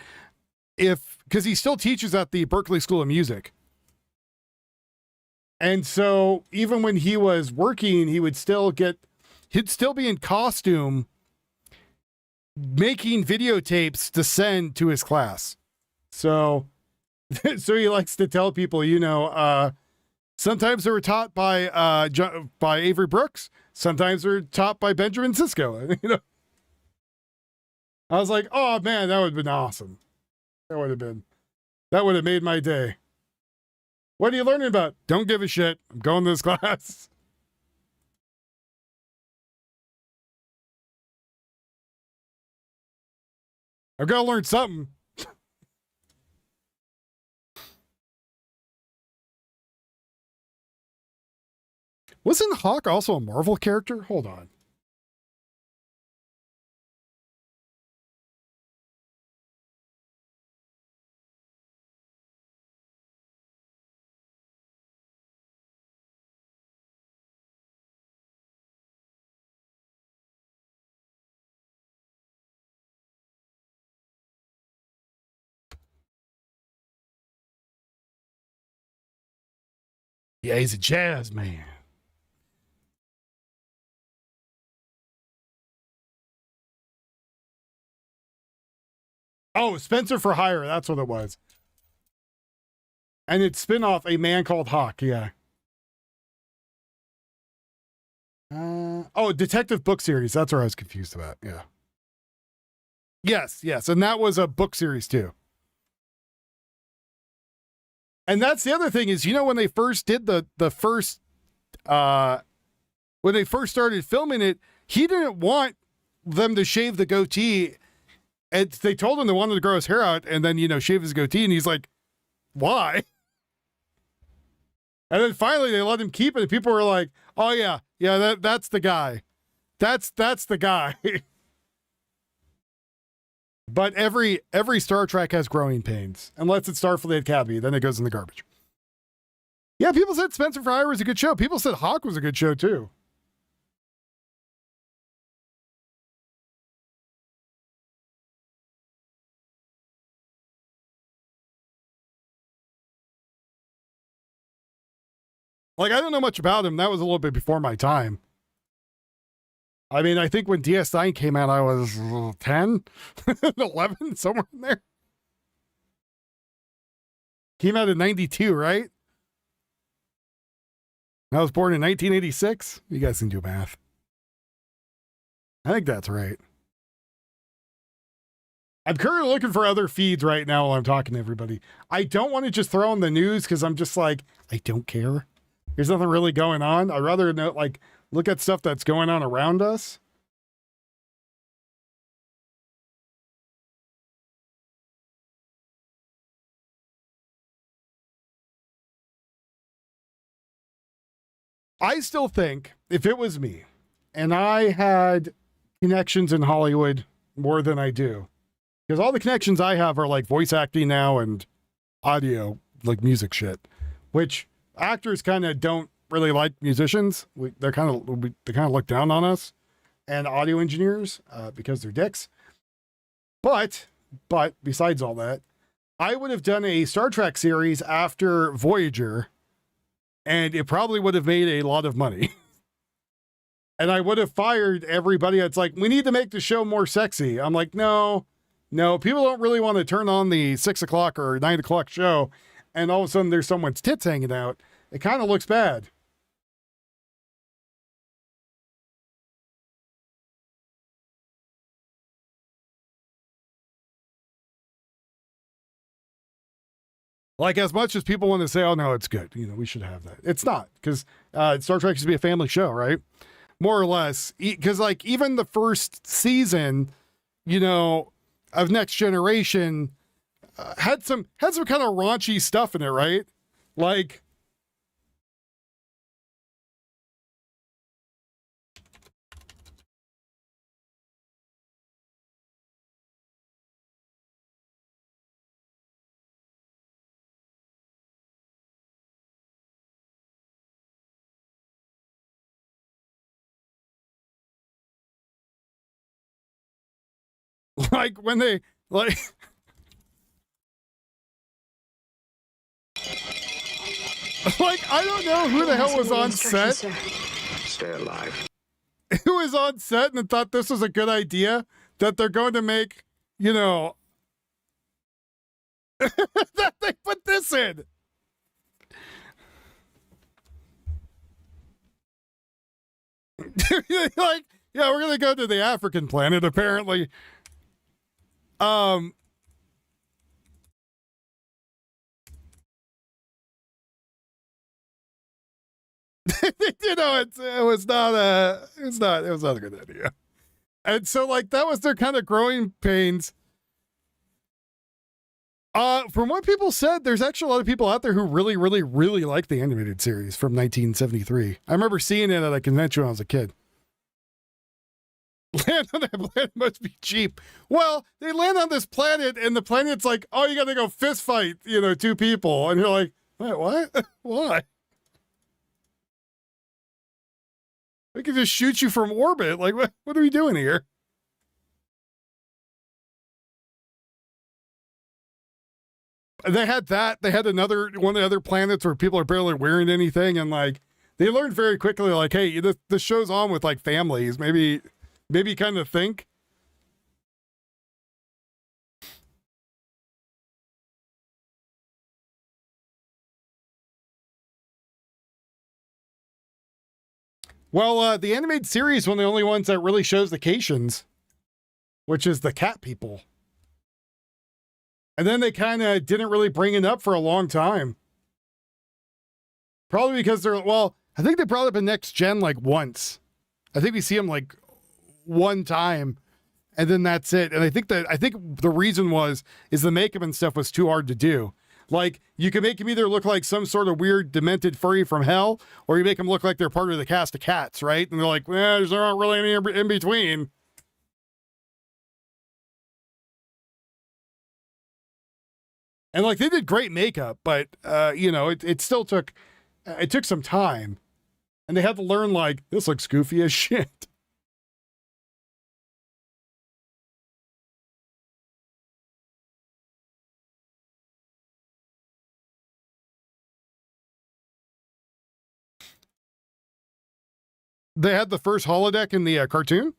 Because he still teaches at the Berkeley School of Music. And so even when he was working, he'd still be in costume making videotapes to send to his class. So he likes to tell people, sometimes they were taught by Avery Brooks. Sometimes they're taught by Benjamin Sisko. I was like, oh man, that would have been awesome. That would have made my day. What are you learning about? Don't give a shit. I'm going to this class. I've got to learn something. Wasn't Hawk also a Marvel character? Hold on. Yeah, he's a jazz man. Oh, Spencer for Hire. That's what it was. And it's spin-off A Man Called Hawk. Yeah. Detective book series. That's where I was confused about. Yeah. Yes. And that was a book series too. And that's the other thing is, when they first did when they first started filming it, he didn't want them to shave the goatee. And they told him they wanted to grow his hair out and then, shave his goatee. And he's like, why? And then finally they let him keep it. And people were like, oh yeah, that's the guy. That's the guy. But every Star Trek has growing pains, unless it's Starfleet Academy, then it goes in the garbage. Yeah, people said Spencer for Hire was a good show. People said Hawk was a good show too. Like, I don't know much about him. That was a little bit before my time. I mean, I think when DS9 came out, I was 10, 11, somewhere in there. Came out in 92, right? I was born in 1986. You guys can do math. I think that's right. I'm currently looking for other feeds right now while I'm talking to everybody. I don't want to just throw in the news because I'm just like, I don't care. There's nothing really going on. I'd rather know, like, look at stuff that's going on around us. I still think if it was me and I had connections in Hollywood more than I do, because all the connections I have are like voice acting now and audio, like music shit, which actors kind of don't really like musicians. They kind of look down on us and audio engineers because they're dicks. But besides all that, I would have done a Star Trek series after Voyager, and it probably would have made a lot of money. And I would have fired everybody that's like, we need to make the show more sexy. I'm like, no, people don't really want to turn on the 6 o'clock or 9 o'clock show, and all of a sudden there's someone's tits hanging out. It kind of looks bad. Like, as much as people want to say, oh, no, it's good. You know, we should have that. It's not, because Star Trek used to be a family show, right? More or less. Because, like, even the first season, you know, of Next Generation had some kind of raunchy stuff in it, right? Like, like when they like like I don't know who the hell was on set. Stay alive. Who was on set and thought this was a good idea, that they're going to make, you know, that they put this in. Like, yeah, we're gonna go to the African planet, apparently. You know, it was not a good idea. And so, like, that was their kind of growing pains. From what people said, there's actually a lot of people out there who really, really, really like the animated series from 1973. I remember seeing it at a convention when I was a kid. Land on that planet must be cheap. Well, they land on this planet, and the planet's like, oh, you gotta go fist fight, you know, two people. And you're like, wait, what? Why? We can just shoot you from orbit. Like, what are we doing here? They had that. They had one of the other planets where people are barely wearing anything. And, like, they learned very quickly, like, hey, this show's on with, like, families. Maybe kind of think. Well, the animated series, one of the only ones that really shows the Cations, which is the cat people. And then they kind of didn't really bring it up for a long time. Probably because I think they brought up a Next Gen like once. I think we see them like one time, and then that's it. And I think the reason is the makeup and stuff was too hard to do. Like, you can make him either look like some sort of weird demented furry from hell, or you make them look like they're part of the cast of Cats, right? And they're like, there's not really any in between. And like they did great makeup, but it still took some time. And they had to learn like this looks goofy as shit. They had the first holodeck in the cartoon.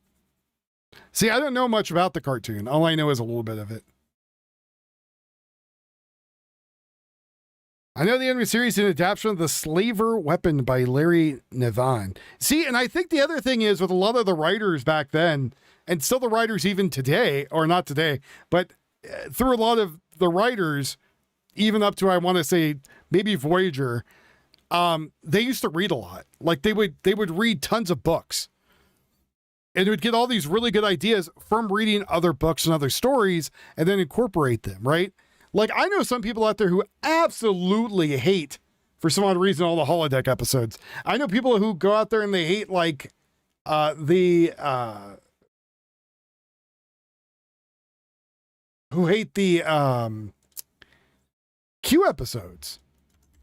See, I don't know much about the cartoon. All I know is a little bit of it. I know the animated series is an adaptation of The Slaver Weapon by Larry Niven. See, and I think the other thing is with a lot of the writers back then, and still the writers even today, or not today, but through a lot of the writers, even up to, I want to say, maybe Voyager, they used to read a lot. Like they would read tons of books. And they would get all these really good ideas from reading other books and other stories and then incorporate them, right? Like, I know some people out there who absolutely hate, for some odd reason, all the holodeck episodes. I know people who go out there and they hate, like, who hate the Q episodes.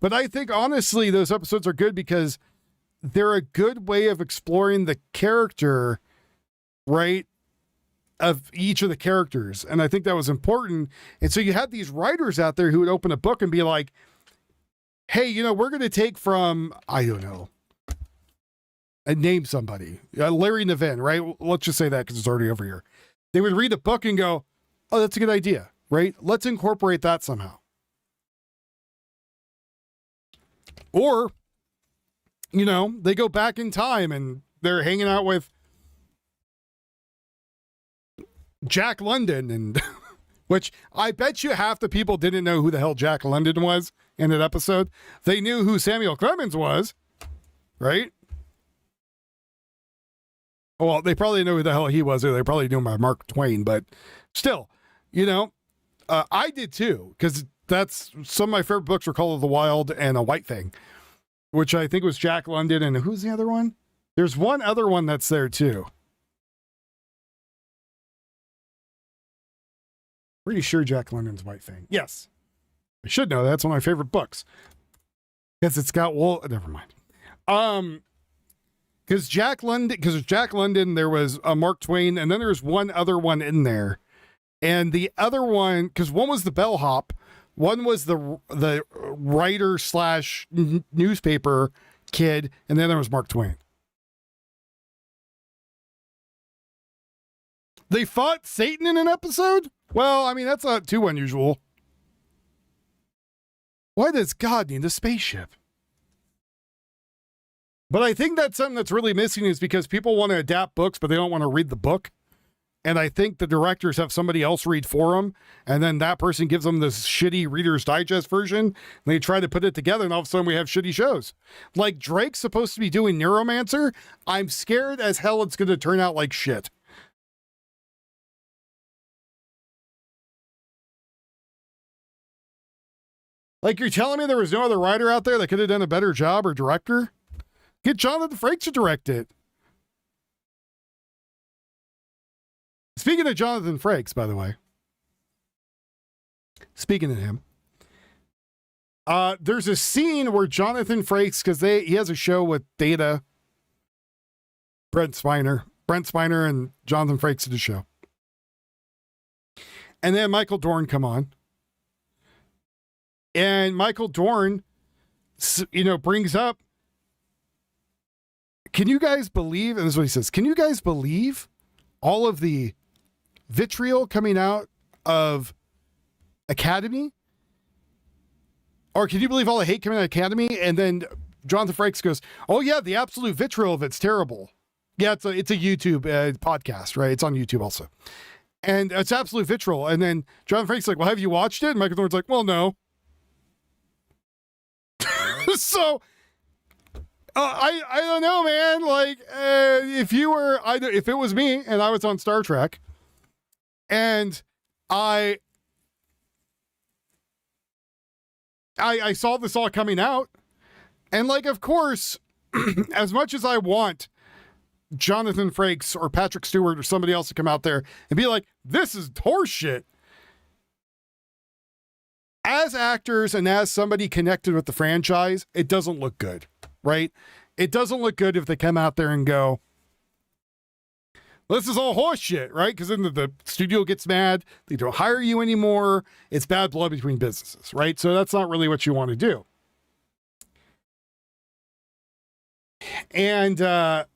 But I think, honestly, those episodes are good because they're a good way of exploring the character, right, of each of the characters. And I think that was important. And so you had these writers out there who would open a book and be like, hey, we're going to take from, I don't know, and name somebody, Larry Niven, right? Let's just say that because it's already over here. They would read a book and go, oh, that's a good idea, right? Let's incorporate that somehow. Or, they go back in time and they're hanging out with Jack London, and which I bet you half the people didn't know who the hell Jack London was in that episode. They knew who Samuel Clemens was, right? Well, they probably know who the hell he was, or they probably knew him by Mark Twain, but still, I did too, because that's some of my favorite books were Call of the Wild and A White Thing, which I think was Jack London, and who's the other one? There's one other one that's there too. Pretty sure Jack London's White Thing. Yes. I should know. That's one of my favorite books. Because it's got, never mind. Because Jack London, there was a Mark Twain, and then there's one other one in there. And the other one, because one was the bellhop, one was the writer / newspaper kid, and then there was Mark Twain. They fought Satan in an episode? Well, I mean, that's not too unusual. Why does God need a spaceship? But I think that's something that's really missing is because people want to adapt books, but they don't want to read the book. And I think the directors have somebody else read for them, and then that person gives them this shitty Reader's Digest version, and they try to put it together, and all of a sudden we have shitty shows. Like Drake's supposed to be doing Neuromancer. I'm scared as hell it's going to turn out like shit. Like, you're telling me there was no other writer out there that could have done a better job, or director? Get Jonathan Frakes to direct it. Speaking of Jonathan Frakes, by the way. Speaking of him. There's a scene where Jonathan Frakes, because he has a show with Data, Brent Spiner and Jonathan Frakes did a show. And then Michael Dorn come on. And Michael Dorn, brings up, can you guys believe, and this is what he says, can you guys believe all of the vitriol coming out of Academy? Or can you believe all the hate coming out of Academy? And then Jonathan Frakes goes, oh yeah, the absolute vitriol of it's terrible. Yeah, it's a YouTube podcast, right? It's on YouTube also. And it's absolute vitriol. And then Jonathan Frakes like, well, have you watched it? And Michael Dorn's like, well, no. So I don't know, man. Like, if it was me and I was on Star Trek and I saw this all coming out, and like, of course, as much as I want Jonathan Frakes or Patrick Stewart or somebody else to come out there and be like, this is horseshit. as actors and as somebody connected with the franchise, it doesn't look good, right? It doesn't look good if they come out there and go, this is all horse shit, right? Because then the studio gets mad. They don't hire you anymore. It's bad blood between businesses, right? So that's not really what you want to do. And I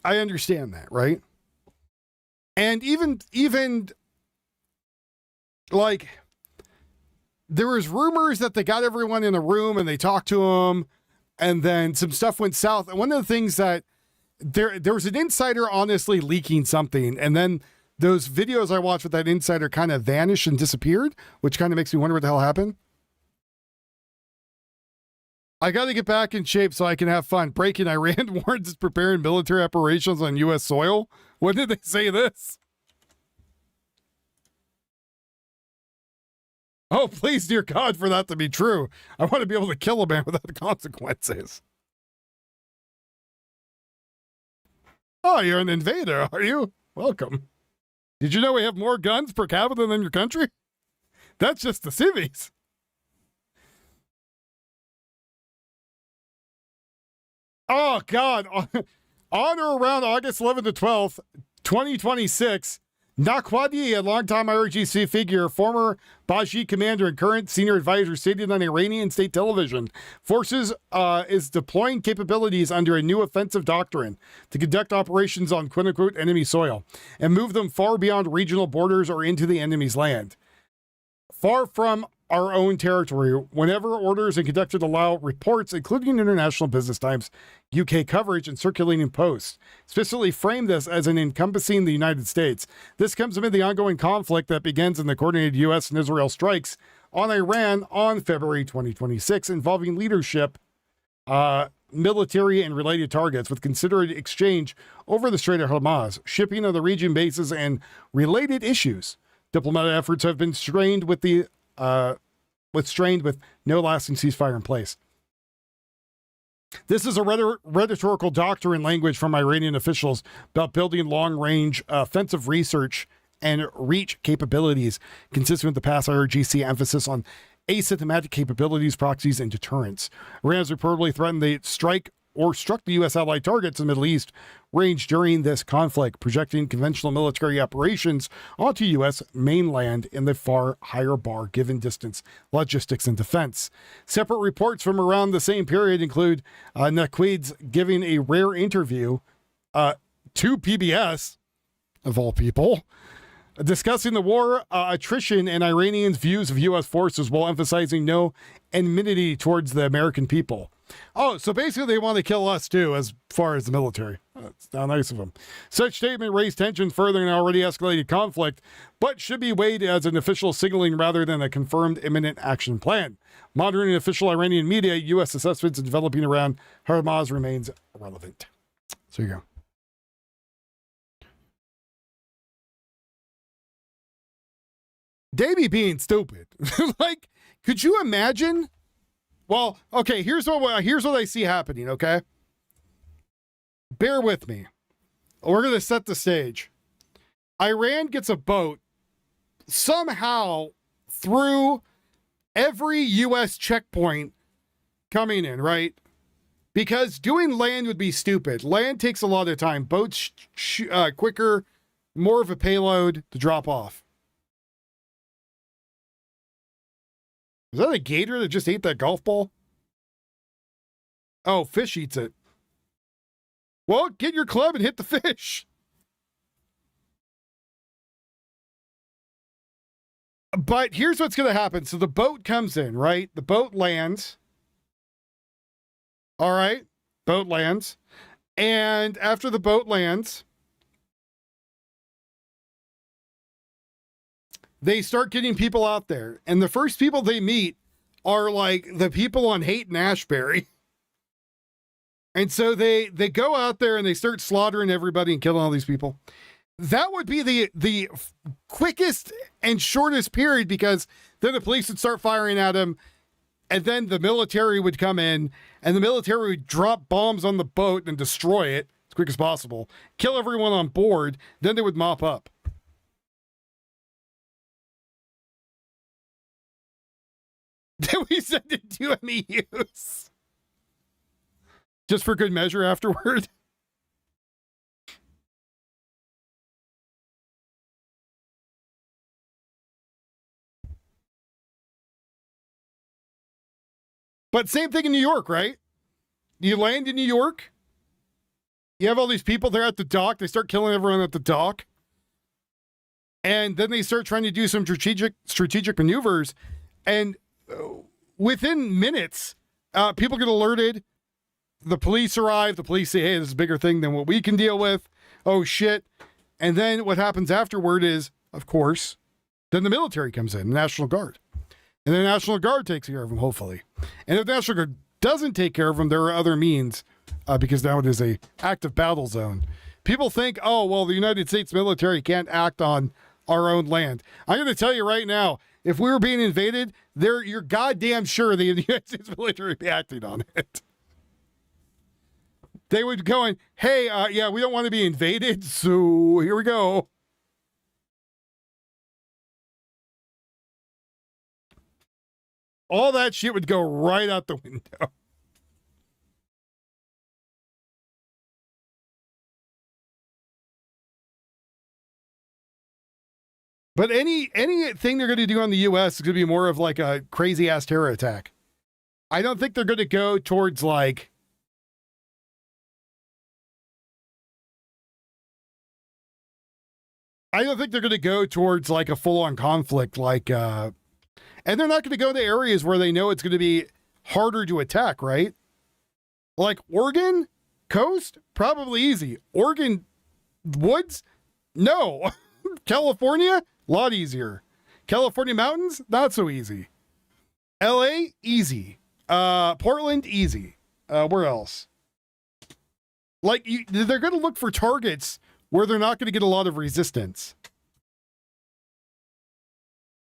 understand that, right? And even like there was rumors that they got everyone in a room and they talked to them, and then some stuff went south. And one of the things that there was an insider honestly leaking something, and then those videos I watched with that insider kind of vanished and disappeared, which kind of makes me wonder what the hell happened. I got to get back in shape so I can have fun. Breaking Iran warns it's preparing military operations on U.S. soil. When did they say this? Oh, please, dear God, for that to be true. I want to be able to kill a man without the consequences. Oh, you're an invader, are you? Welcome. Did you know we have more guns per capita than your country? That's just the civvies. Oh, God. On or around August 11th to 12th, 2026, Nakwadi, a longtime IRGC figure, former Baji commander and current senior advisor, stated on Iranian state television, forces is deploying capabilities under a new offensive doctrine to conduct operations on quote-unquote enemy soil and move them far beyond regional borders or into the enemy's land. Far from our own territory, whenever orders and conducted allow reports, including International Business Times, UK coverage, and circulating posts, specifically frame this as an encompassing the United States. This comes amid the ongoing conflict that begins in the coordinated U.S. and Israel strikes on Iran on February 2026, involving leadership, military, and related targets, with considered exchange over the Strait of Hormuz, shipping of the region bases, and related issues. Diplomatic efforts have been strained with no lasting ceasefire in place. This is a rhetorical doctrine language from Iranian officials about building long-range offensive research and reach capabilities, consistent with the past IRGC emphasis on asymptomatic capabilities, proxies, and deterrence. Iran has reportedly threatened to strike or struck the U.S. allied targets in the Middle East range during this conflict, projecting conventional military operations onto U.S. mainland in the far higher bar given distance, logistics, and defense. Separate reports from around the same period include Nakwid's giving a rare interview to PBS, of all people, discussing the war, attrition, and Iranians' views of U.S. forces while emphasizing no enmity towards the American people. Oh, so basically they want to kill us too, as far as the military. That's not nice of them. Such statement raised tension further in an already escalated conflict, but should be weighed as an official signaling rather than a confirmed imminent action plan. Modern and official Iranian media, U.S. assessments in developing around Hormuz remains relevant. So you go. They be being stupid. Like, could you imagine? Well, okay, here's what I see happening, okay? Bear with me. We're going to set the stage. Iran gets a boat somehow through every U.S. checkpoint coming in, right? Because doing land would be stupid. Land takes a lot of time. Boats quicker, more of a payload to drop off. Is that a gator that just ate that golf ball? Oh, fish eats it. Well, get your club and hit the fish. But here's what's going to happen. So the boat comes in, right? The boat lands. All right. Boat lands. And after the boat lands, they start getting people out there. And the first people they meet are like the people on Haight and Ashbury. And so they go out there and they start slaughtering everybody and killing all these people. That would be the quickest and shortest period, because then the police would start firing at them, and then the military would come in, and the military would drop bombs on the boat and destroy it, as quick as possible, kill everyone on board, then they would mop up. Then we send it to MEUs. Just for good measure afterward. But same thing in New York, right? You land in New York, you have all these people there at the dock, they start killing everyone at the dock, and then they start trying to do some strategic maneuvers, and within minutes, people get alerted, the police arrive, the police say, hey, this is a bigger thing than what we can deal with, oh shit, and then what happens afterward is, of course, then the military comes in, the National Guard. And the National Guard takes care of them, hopefully. And if the National Guard doesn't take care of them, there are other means, because now it is a active battle zone. People think, oh, well, the United States military can't act on our own land. I'm going to tell you right now, if we were being invaded, you're goddamn sure the United States military would be acting on it. They would go in, hey, yeah, we don't want to be invaded, so here we go. All that shit would go right out the window. But anything they're going to do on the U.S. is going to be more of like a crazy ass terror attack. I don't think they're going to go towards like. I don't think they're going to go towards like a full on conflict like. And they're not going to go to areas where they know it's going to be harder to attack, right? Like Oregon coast, probably easy. Oregon woods, no. California, a lot easier. California mountains, not so easy. LA, easy. Portland, easy. Where else? Like they're going to look for targets where they're not going to get a lot of resistance.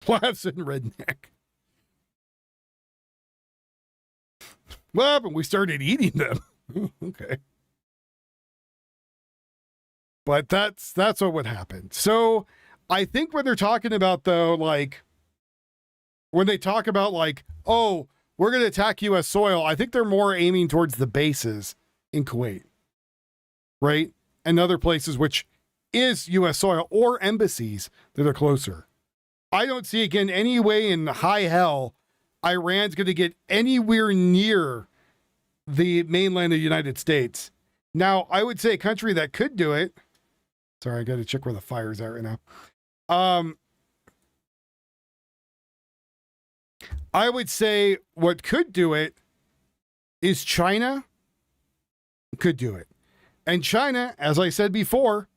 Laughs in redneck. What happened? We started eating them. Okay. But that's what would happen. So I think when they're talking about though, like when they talk about like, oh, we're going to attack U.S. soil, I think they're more aiming towards the bases in Kuwait, right? And other places, which is U.S. soil or embassies that are closer. I don't see, again, any way in high hell Iran's going to get anywhere near the mainland of the United States. Now, I would say a country that could do it. Sorry, I got to check where the fire's at right now. I would say what could do it is China could do it. And China, as I said before,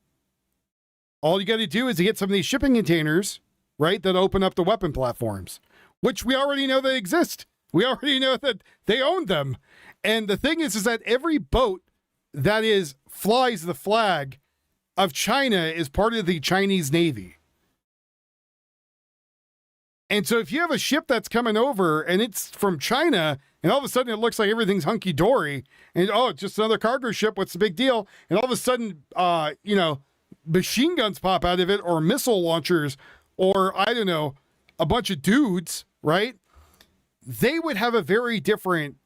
all you got to do is to get some of these shipping containers, right, that open up the weapon platforms, which we already know they exist. We already know that they own them. And the thing is that every boat that flies the flag of China is part of the Chinese Navy. And so if you have a ship that's coming over and it's from China and all of a sudden it looks like everything's hunky-dory and, oh, it's just another cargo ship, what's the big deal? And all of a sudden, machine guns pop out of it or missile launchers or, I don't know, a bunch of dudes, right? They would have a very different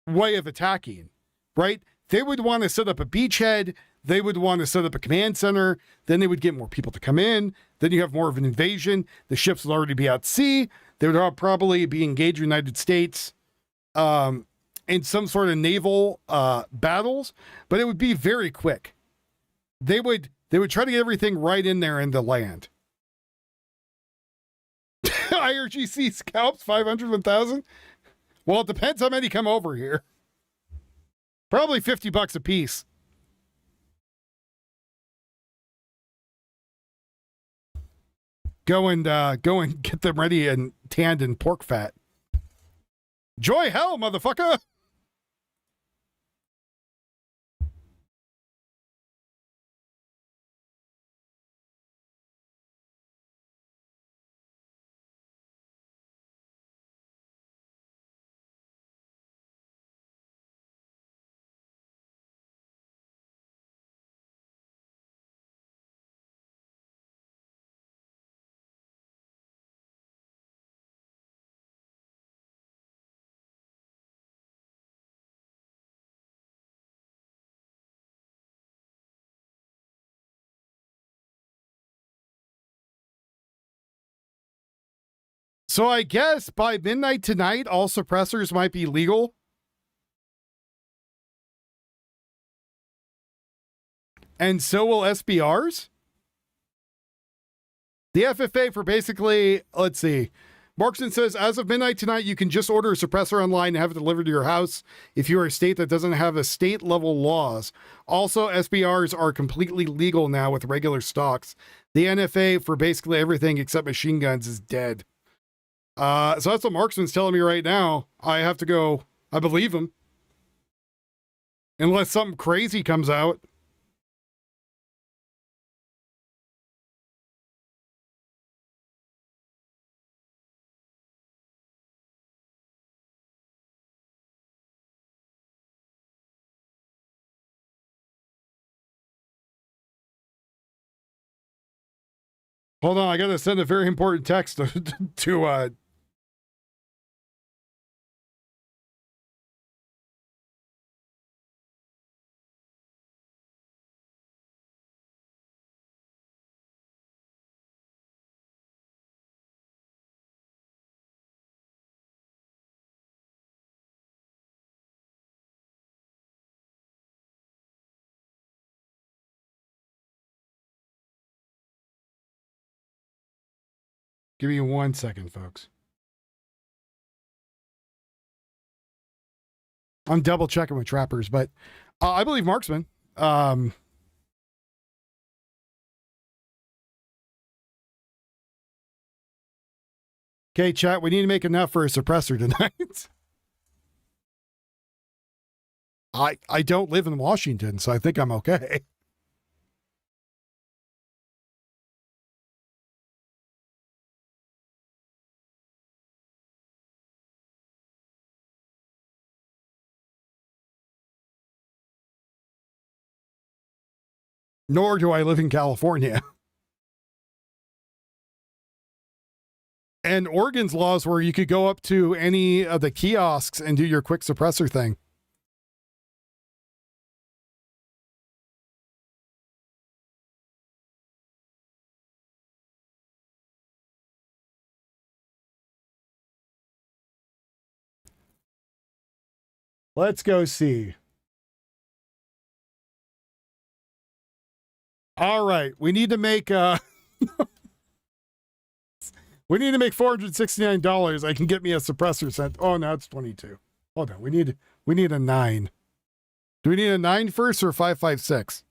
way of attacking, right? They would want to set up a beachhead. They would want to set up a command center. Then they would get more people to come in. Then you have more of an invasion. The ships would already be at sea. They would all probably be engaged with the United States in some sort of naval battles, but it would be very quick. They would try to get everything right in there in the land. IRGC scalps 500, 1,000. Well, it depends how many come over here. Probably $50 a piece. Go and get them ready and tanned in pork fat. Joy hell, motherfucker! So I guess by midnight tonight, all suppressors might be legal. And so will SBRs? The FFA for basically, let's see. Markson says, as of midnight tonight, you can just order a suppressor online and have it delivered to your house if you are a state that doesn't have a state-level laws. Also, SBRs are completely legal now with regular stocks. The NFA for basically everything except machine guns is dead. So that's what Marksman's telling me right now. I have to go, I believe him. Unless something crazy comes out. Hold on, I gotta send a very important text to give me 1 second, folks. I'm double checking with trappers, but I believe Marksman. Okay, chat, we need to make enough for a suppressor tonight. I don't live in Washington, so I think I'm okay. Nor do I live in California. And Oregon's laws where you could go up to any of the kiosks and do your quick suppressor thing. Let's go see. All right, we need to make we need to make $469. I can get me a suppressor sent. Oh, now it's 22. Hold on, we need a 9. Do we need a 9 first or 556?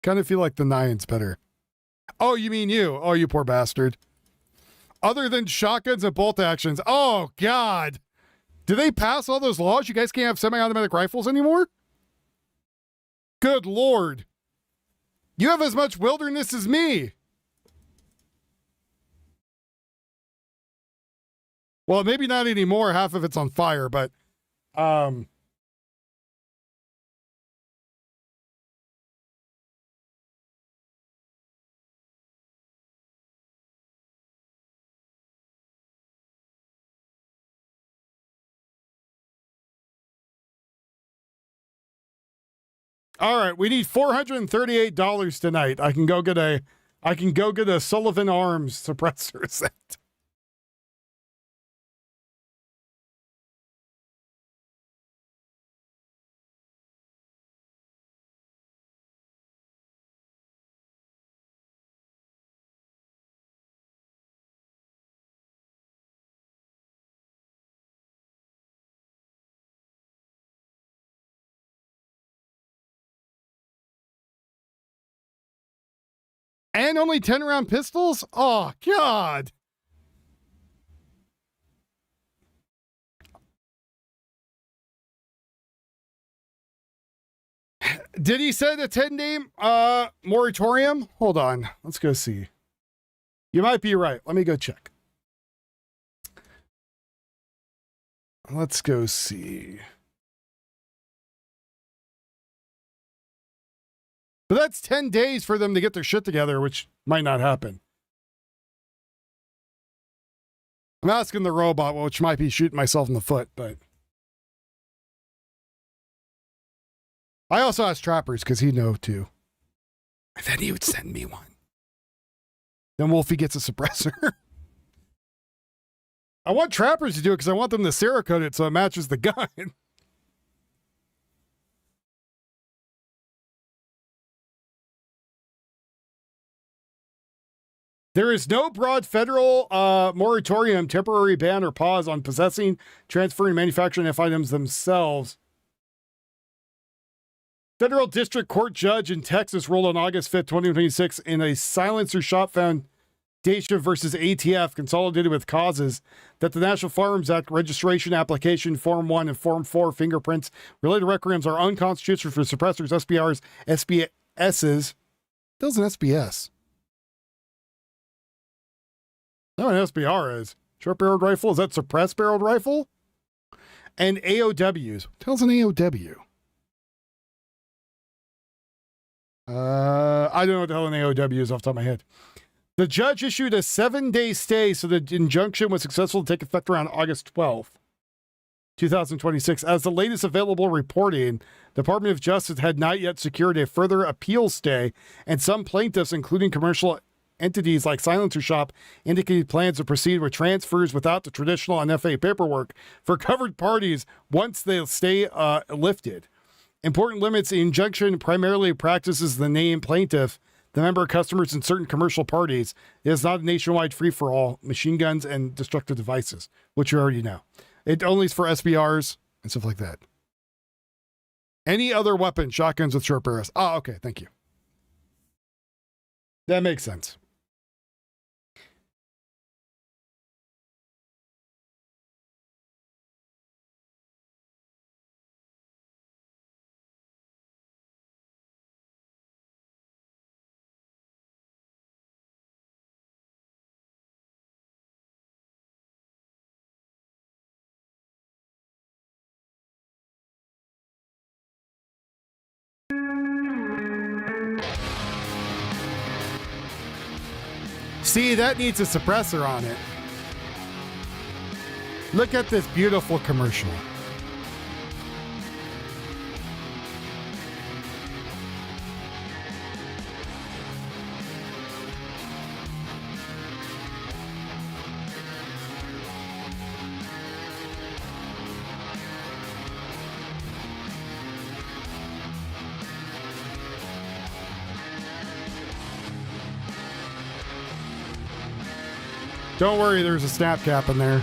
Kind of feel like the 9's better. Oh, you mean you? Oh, you poor bastard. Other than shotguns and bolt actions. Oh God. Do they pass all those laws? You guys can't have semi-automatic rifles anymore? Good Lord. You have as much wilderness as me. Well, maybe not anymore. Half of it's on fire, but all right, we need $438 tonight. I can go get a Sullivan Arms suppressor set. And only 10-round pistols? Oh, God. Did he say the 10-day moratorium? Hold on. Let's go see. You might be right. Let me go check. Let's go see. But that's 10 days for them to get their shit together, which might not happen. I'm asking the robot, which might be shooting myself in the foot, but I also asked Trappers because he'd know too. And then he would send me one. Then Wolfie gets a suppressor. I want trappers to do it because I want them to Cerakote it so it matches the gun. There is no broad federal moratorium, temporary ban, or pause on possessing, transferring, manufacturing F items themselves. Federal District Court judge in Texas ruled on August 5th, 2026 in a silencer shop foundation versus ATF consolidated with causes that the National Firearms Act registration application Form 1 and Form 4 fingerprints related requirements are unconstitutional for suppressors, SBRs, SBSs. That was an SBS. No, an SBR is. Short-barreled rifle, is that suppressed-barreled rifle? And AOWs. What the hell's an AOW? I don't know what the hell an AOW is off the top of my head. The judge issued a 7-day stay so the injunction was successful to take effect around August 12th, 2026. As the latest available reporting, the Department of Justice had not yet secured a further appeal stay, and some plaintiffs, including commercial entities like Silencer Shop, indicated plans to proceed with transfers without the traditional NFA paperwork for covered parties once they stay lifted. Important limits: the injunction primarily practices the name plaintiff, the member of customers, and certain commercial parties. It is not a nationwide free-for-all, machine guns and destructive devices, which you already know. It only is for SBRs and stuff like that. Any other weapon, shotguns with short barrels. Ah, okay, thank you. That makes sense. See, that needs a suppressor on it. Look at this beautiful commercial. Don't worry, there's a snap cap in there.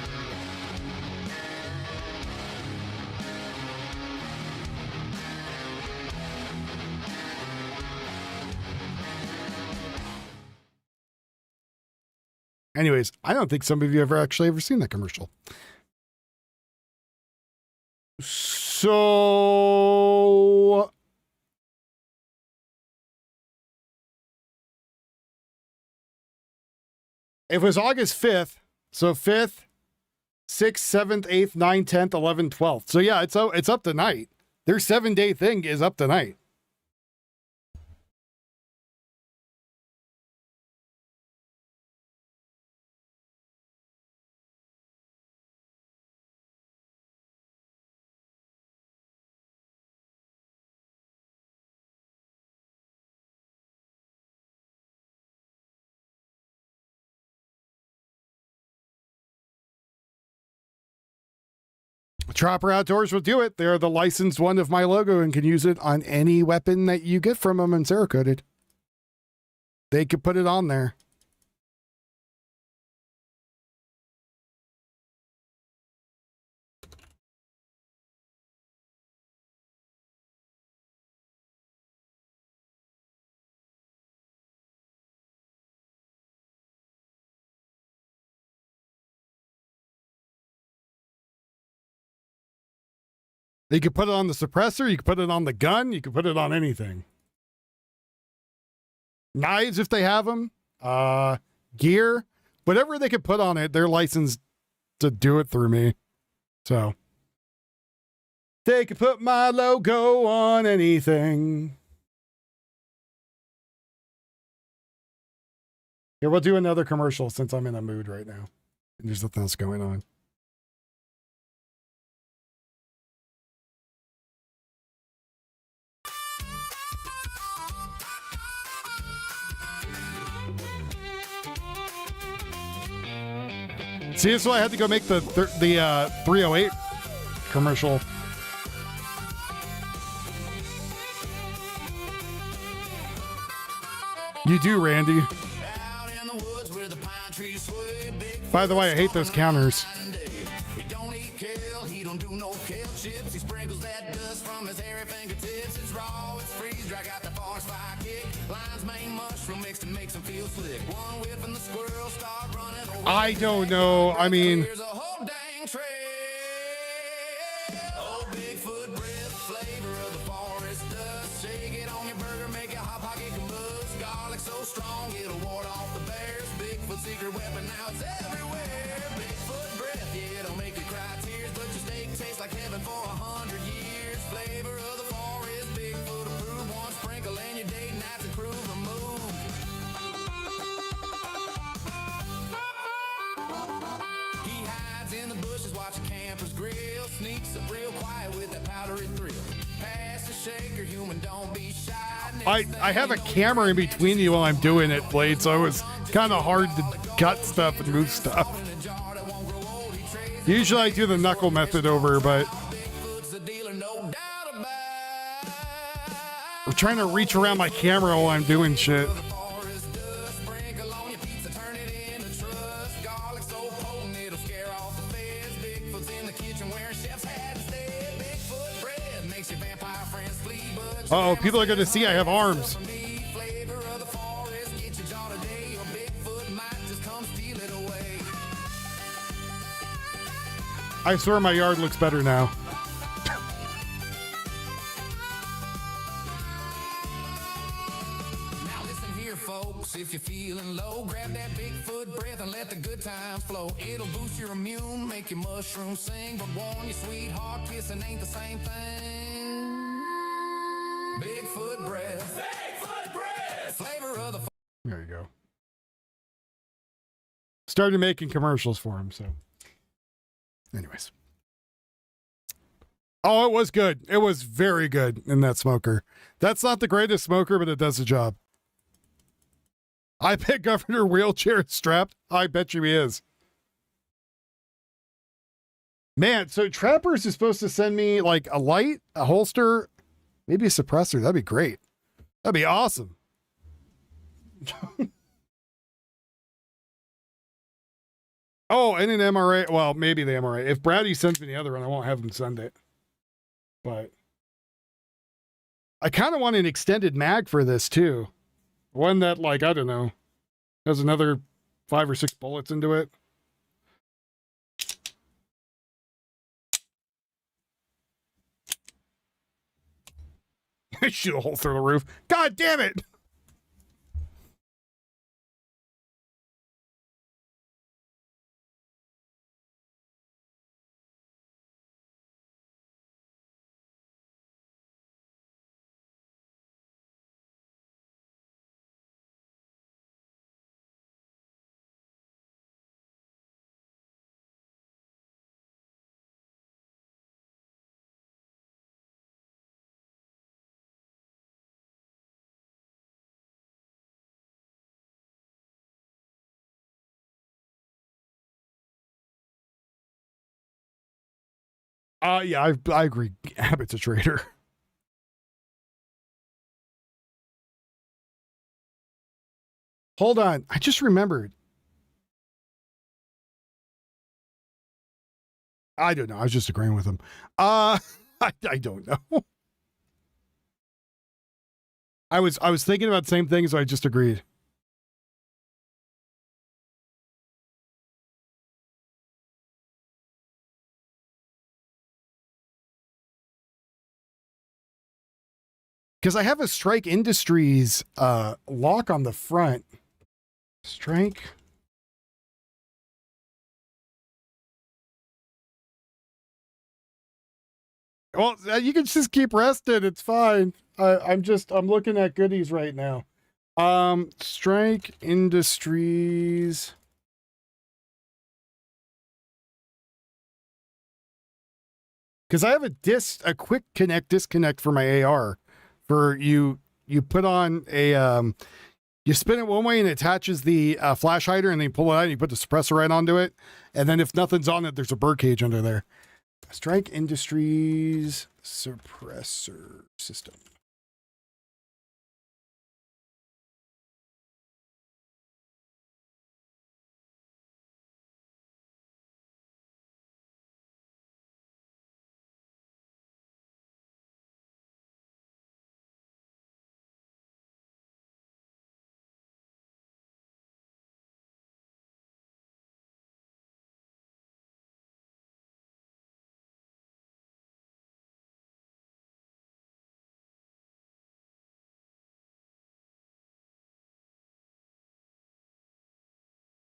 Anyways, I don't think some of you ever seen that commercial. So it was August 5th. So 5th, 6th, 7th, 8th, 9th, 10th, 11th, 12th. So yeah, it's up tonight. Their 7-day thing is up tonight. Chopper Outdoors will do it. They're the licensed one of my logo and can use it on any weapon that you get from them and Cerakoted. They could put it on there. You could put it on the suppressor, you could put it on the gun, you could put it on anything. Knives, if they have them, gear, whatever they could put on it, they're licensed to do it through me. So they could put my logo on anything. Here, we'll do another commercial since I'm in a mood right now. And there's nothing else going on. See, this is why I had to go make the 308 commercial. You do, Randy. By the way, I hate those counters. I don't know. I mean, I have a camera in between you while I'm doing it, Blade, so it was kind of hard to cut stuff and move stuff. Usually I do the knuckle method over, but I'm trying to reach around my camera while I'm doing shit. Uh-oh, people are going to see I have arms. I swear my yard looks better now. Now listen here, folks. If you're feeling low, grab that Bigfoot breath and let the good times flow. It'll boost your immune, make your mushrooms sing. But warn your sweetheart, kissing ain't the same thing. Bigfoot breath. Bigfoot breath. Flavor of the. There you go. Started making commercials for him, so. Anyways. Oh, it was good. It was very good in that smoker. That's not the greatest smoker, but it does the job. I bet Governor Wheelchair is strapped. I bet you he is. Man, so Trappers is supposed to send me like a light, a holster, maybe a suppressor. That'd be great. That'd be awesome. Oh, and an MRA. Well, maybe the MRA. If Brady sends me the other one, I won't have him send it. But I kind of want an extended mag for this too. One that, like, I don't know, has another 5 or 6 bullets into it. Shoot a hole through the roof. God damn it! Yeah, I agree. Abbott's a traitor. Hold on. I just remembered. I don't know. I was just agreeing with him. I don't know. I was thinking about the same thing, so I just agreed. Because I have a Strike Industries lock on the front. Strike. Well, you can just keep resting. It's fine. I'm looking at goodies right now. Strike Industries. Because I have a quick connect disconnect for my AR. For you put on a You spin it one way and it attaches the flash hider, and then you pull it out and you put the suppressor right onto it. And then if nothing's on it, there's a bird cage under there. Strike Industries suppressor system.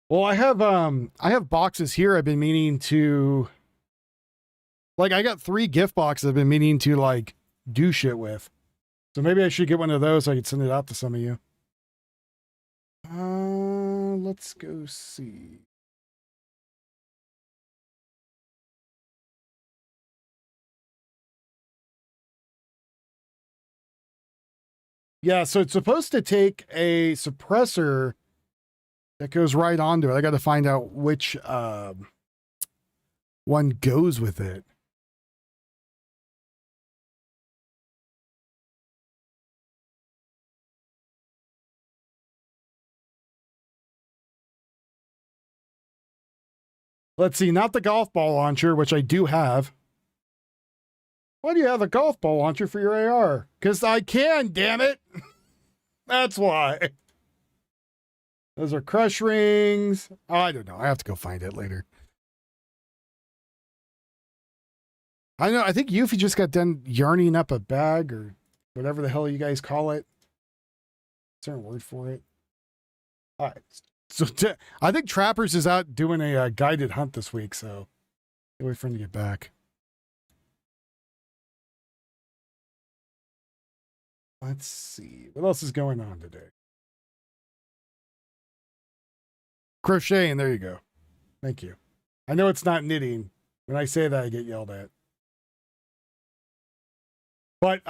Well, I have boxes here I've been meaning to, like, I got 3 gift boxes I've been meaning to, like, do shit with. So maybe I should get one of those so I could send it out to some of you. Let's go see. Yeah, so it's supposed to take a suppressor that goes right onto it. I got to find out which one goes with it. Let's see, not the golf ball launcher, which I do have. Why do you have a golf ball launcher for your AR? Because I can, damn it. That's why. Those are crush rings. Oh, I don't know. I have to go find it later. I know. I think Yuffie just got done yarning up a bag or whatever the hell you guys call it. Is there a word for it? All right. So I think Trappers is out doing a guided hunt this week, so wait for him to get back. Let's see. What else is going on today? Crocheting. There you go. Thank you. I know it's not knitting. When I say that, I get yelled at. But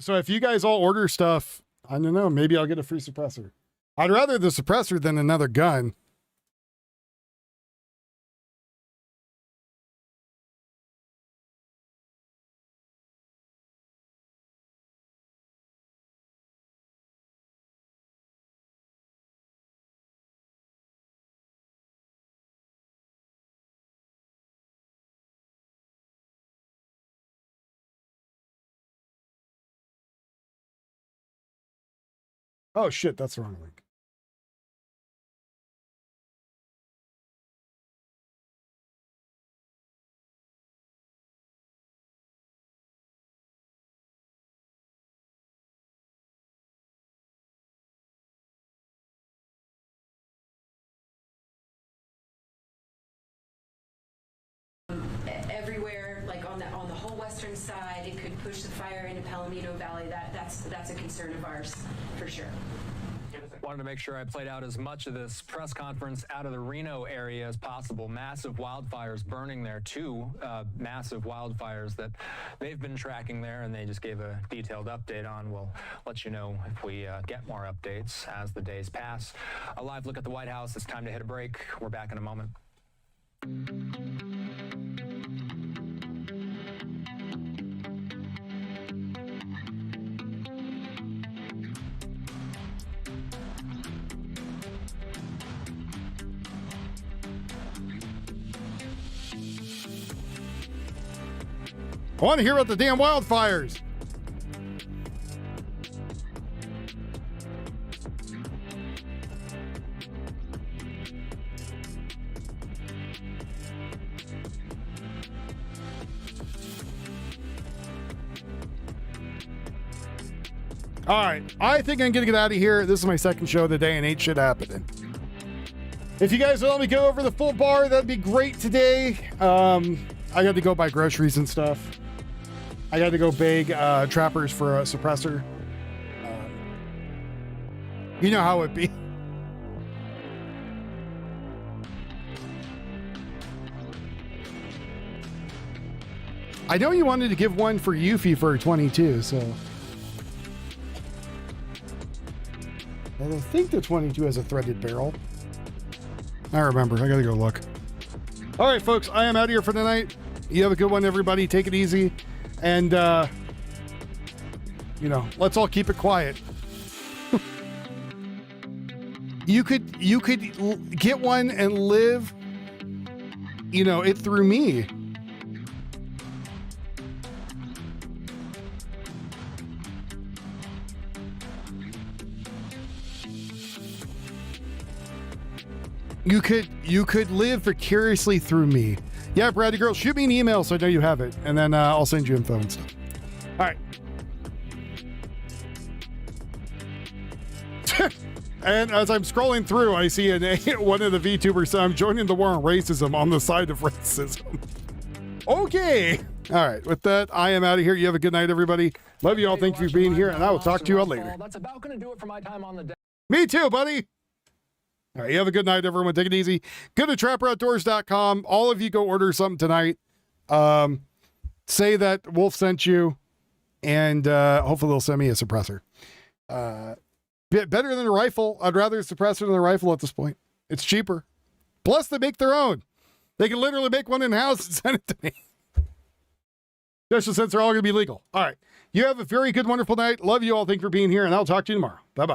so if you guys all order stuff, I don't know, maybe I'll get a free suppressor. I'd rather the suppressor than another gun. Oh shit, that's the wrong link. Everywhere, like on the whole western side, it could push the fire into Palomino Valley. That's a concern of ours for sure. Wanted to make sure I played out as much of this press conference out of the Reno area as possible. Massive wildfires burning there, 2 massive wildfires that they've been tracking there, and they just gave a detailed update on. We'll let you know if we get more updates as the days pass. A live look at the White House. It's time to hit a break. We're back in a moment. I want to hear about the damn wildfires. All right, I think I'm gonna get out of here. This is my second show of the day and ain't shit happening. If you guys will let me go over the full bar, that'd be great today. I got to go buy groceries and stuff. I got to go beg Trappers for a suppressor. You know how it be. I know you wanted to give one for Yuffie for 22, so. And I think the 22 has a threaded barrel. I remember. I gotta go look. All right, folks. I am out of here for the night. You have a good one, everybody. Take it easy. And, let's all keep it quiet. You could get one and live, it through me. You could live vicariously through me. Yeah, Bradley girl, shoot me an email so I know you have it, and then I'll send you info and stuff. All right. And as I'm scrolling through, I see one of the VTubers saying, I'm joining the war on racism on the side of racism. Okay. All right. With that, I am out of here. You have a good night, everybody. Love you all. Thank you for being here, and I will talk to you all later. That's about going to do it for my time on the deck. Me too, buddy. All right. You have a good night, everyone. Take it easy. Go to trapperoutdoors.com. All of you go order something tonight. Say that Wolf sent you, and hopefully they'll send me a suppressor. Better than a rifle. I'd rather a suppressor than a rifle at this point. It's cheaper. Plus, they make their own. They can literally make one in-house and send it to me. Just since they're all going to be legal. All right. You have a very good, wonderful night. Love you all. Thank you for being here, and I'll talk to you tomorrow. Bye-bye.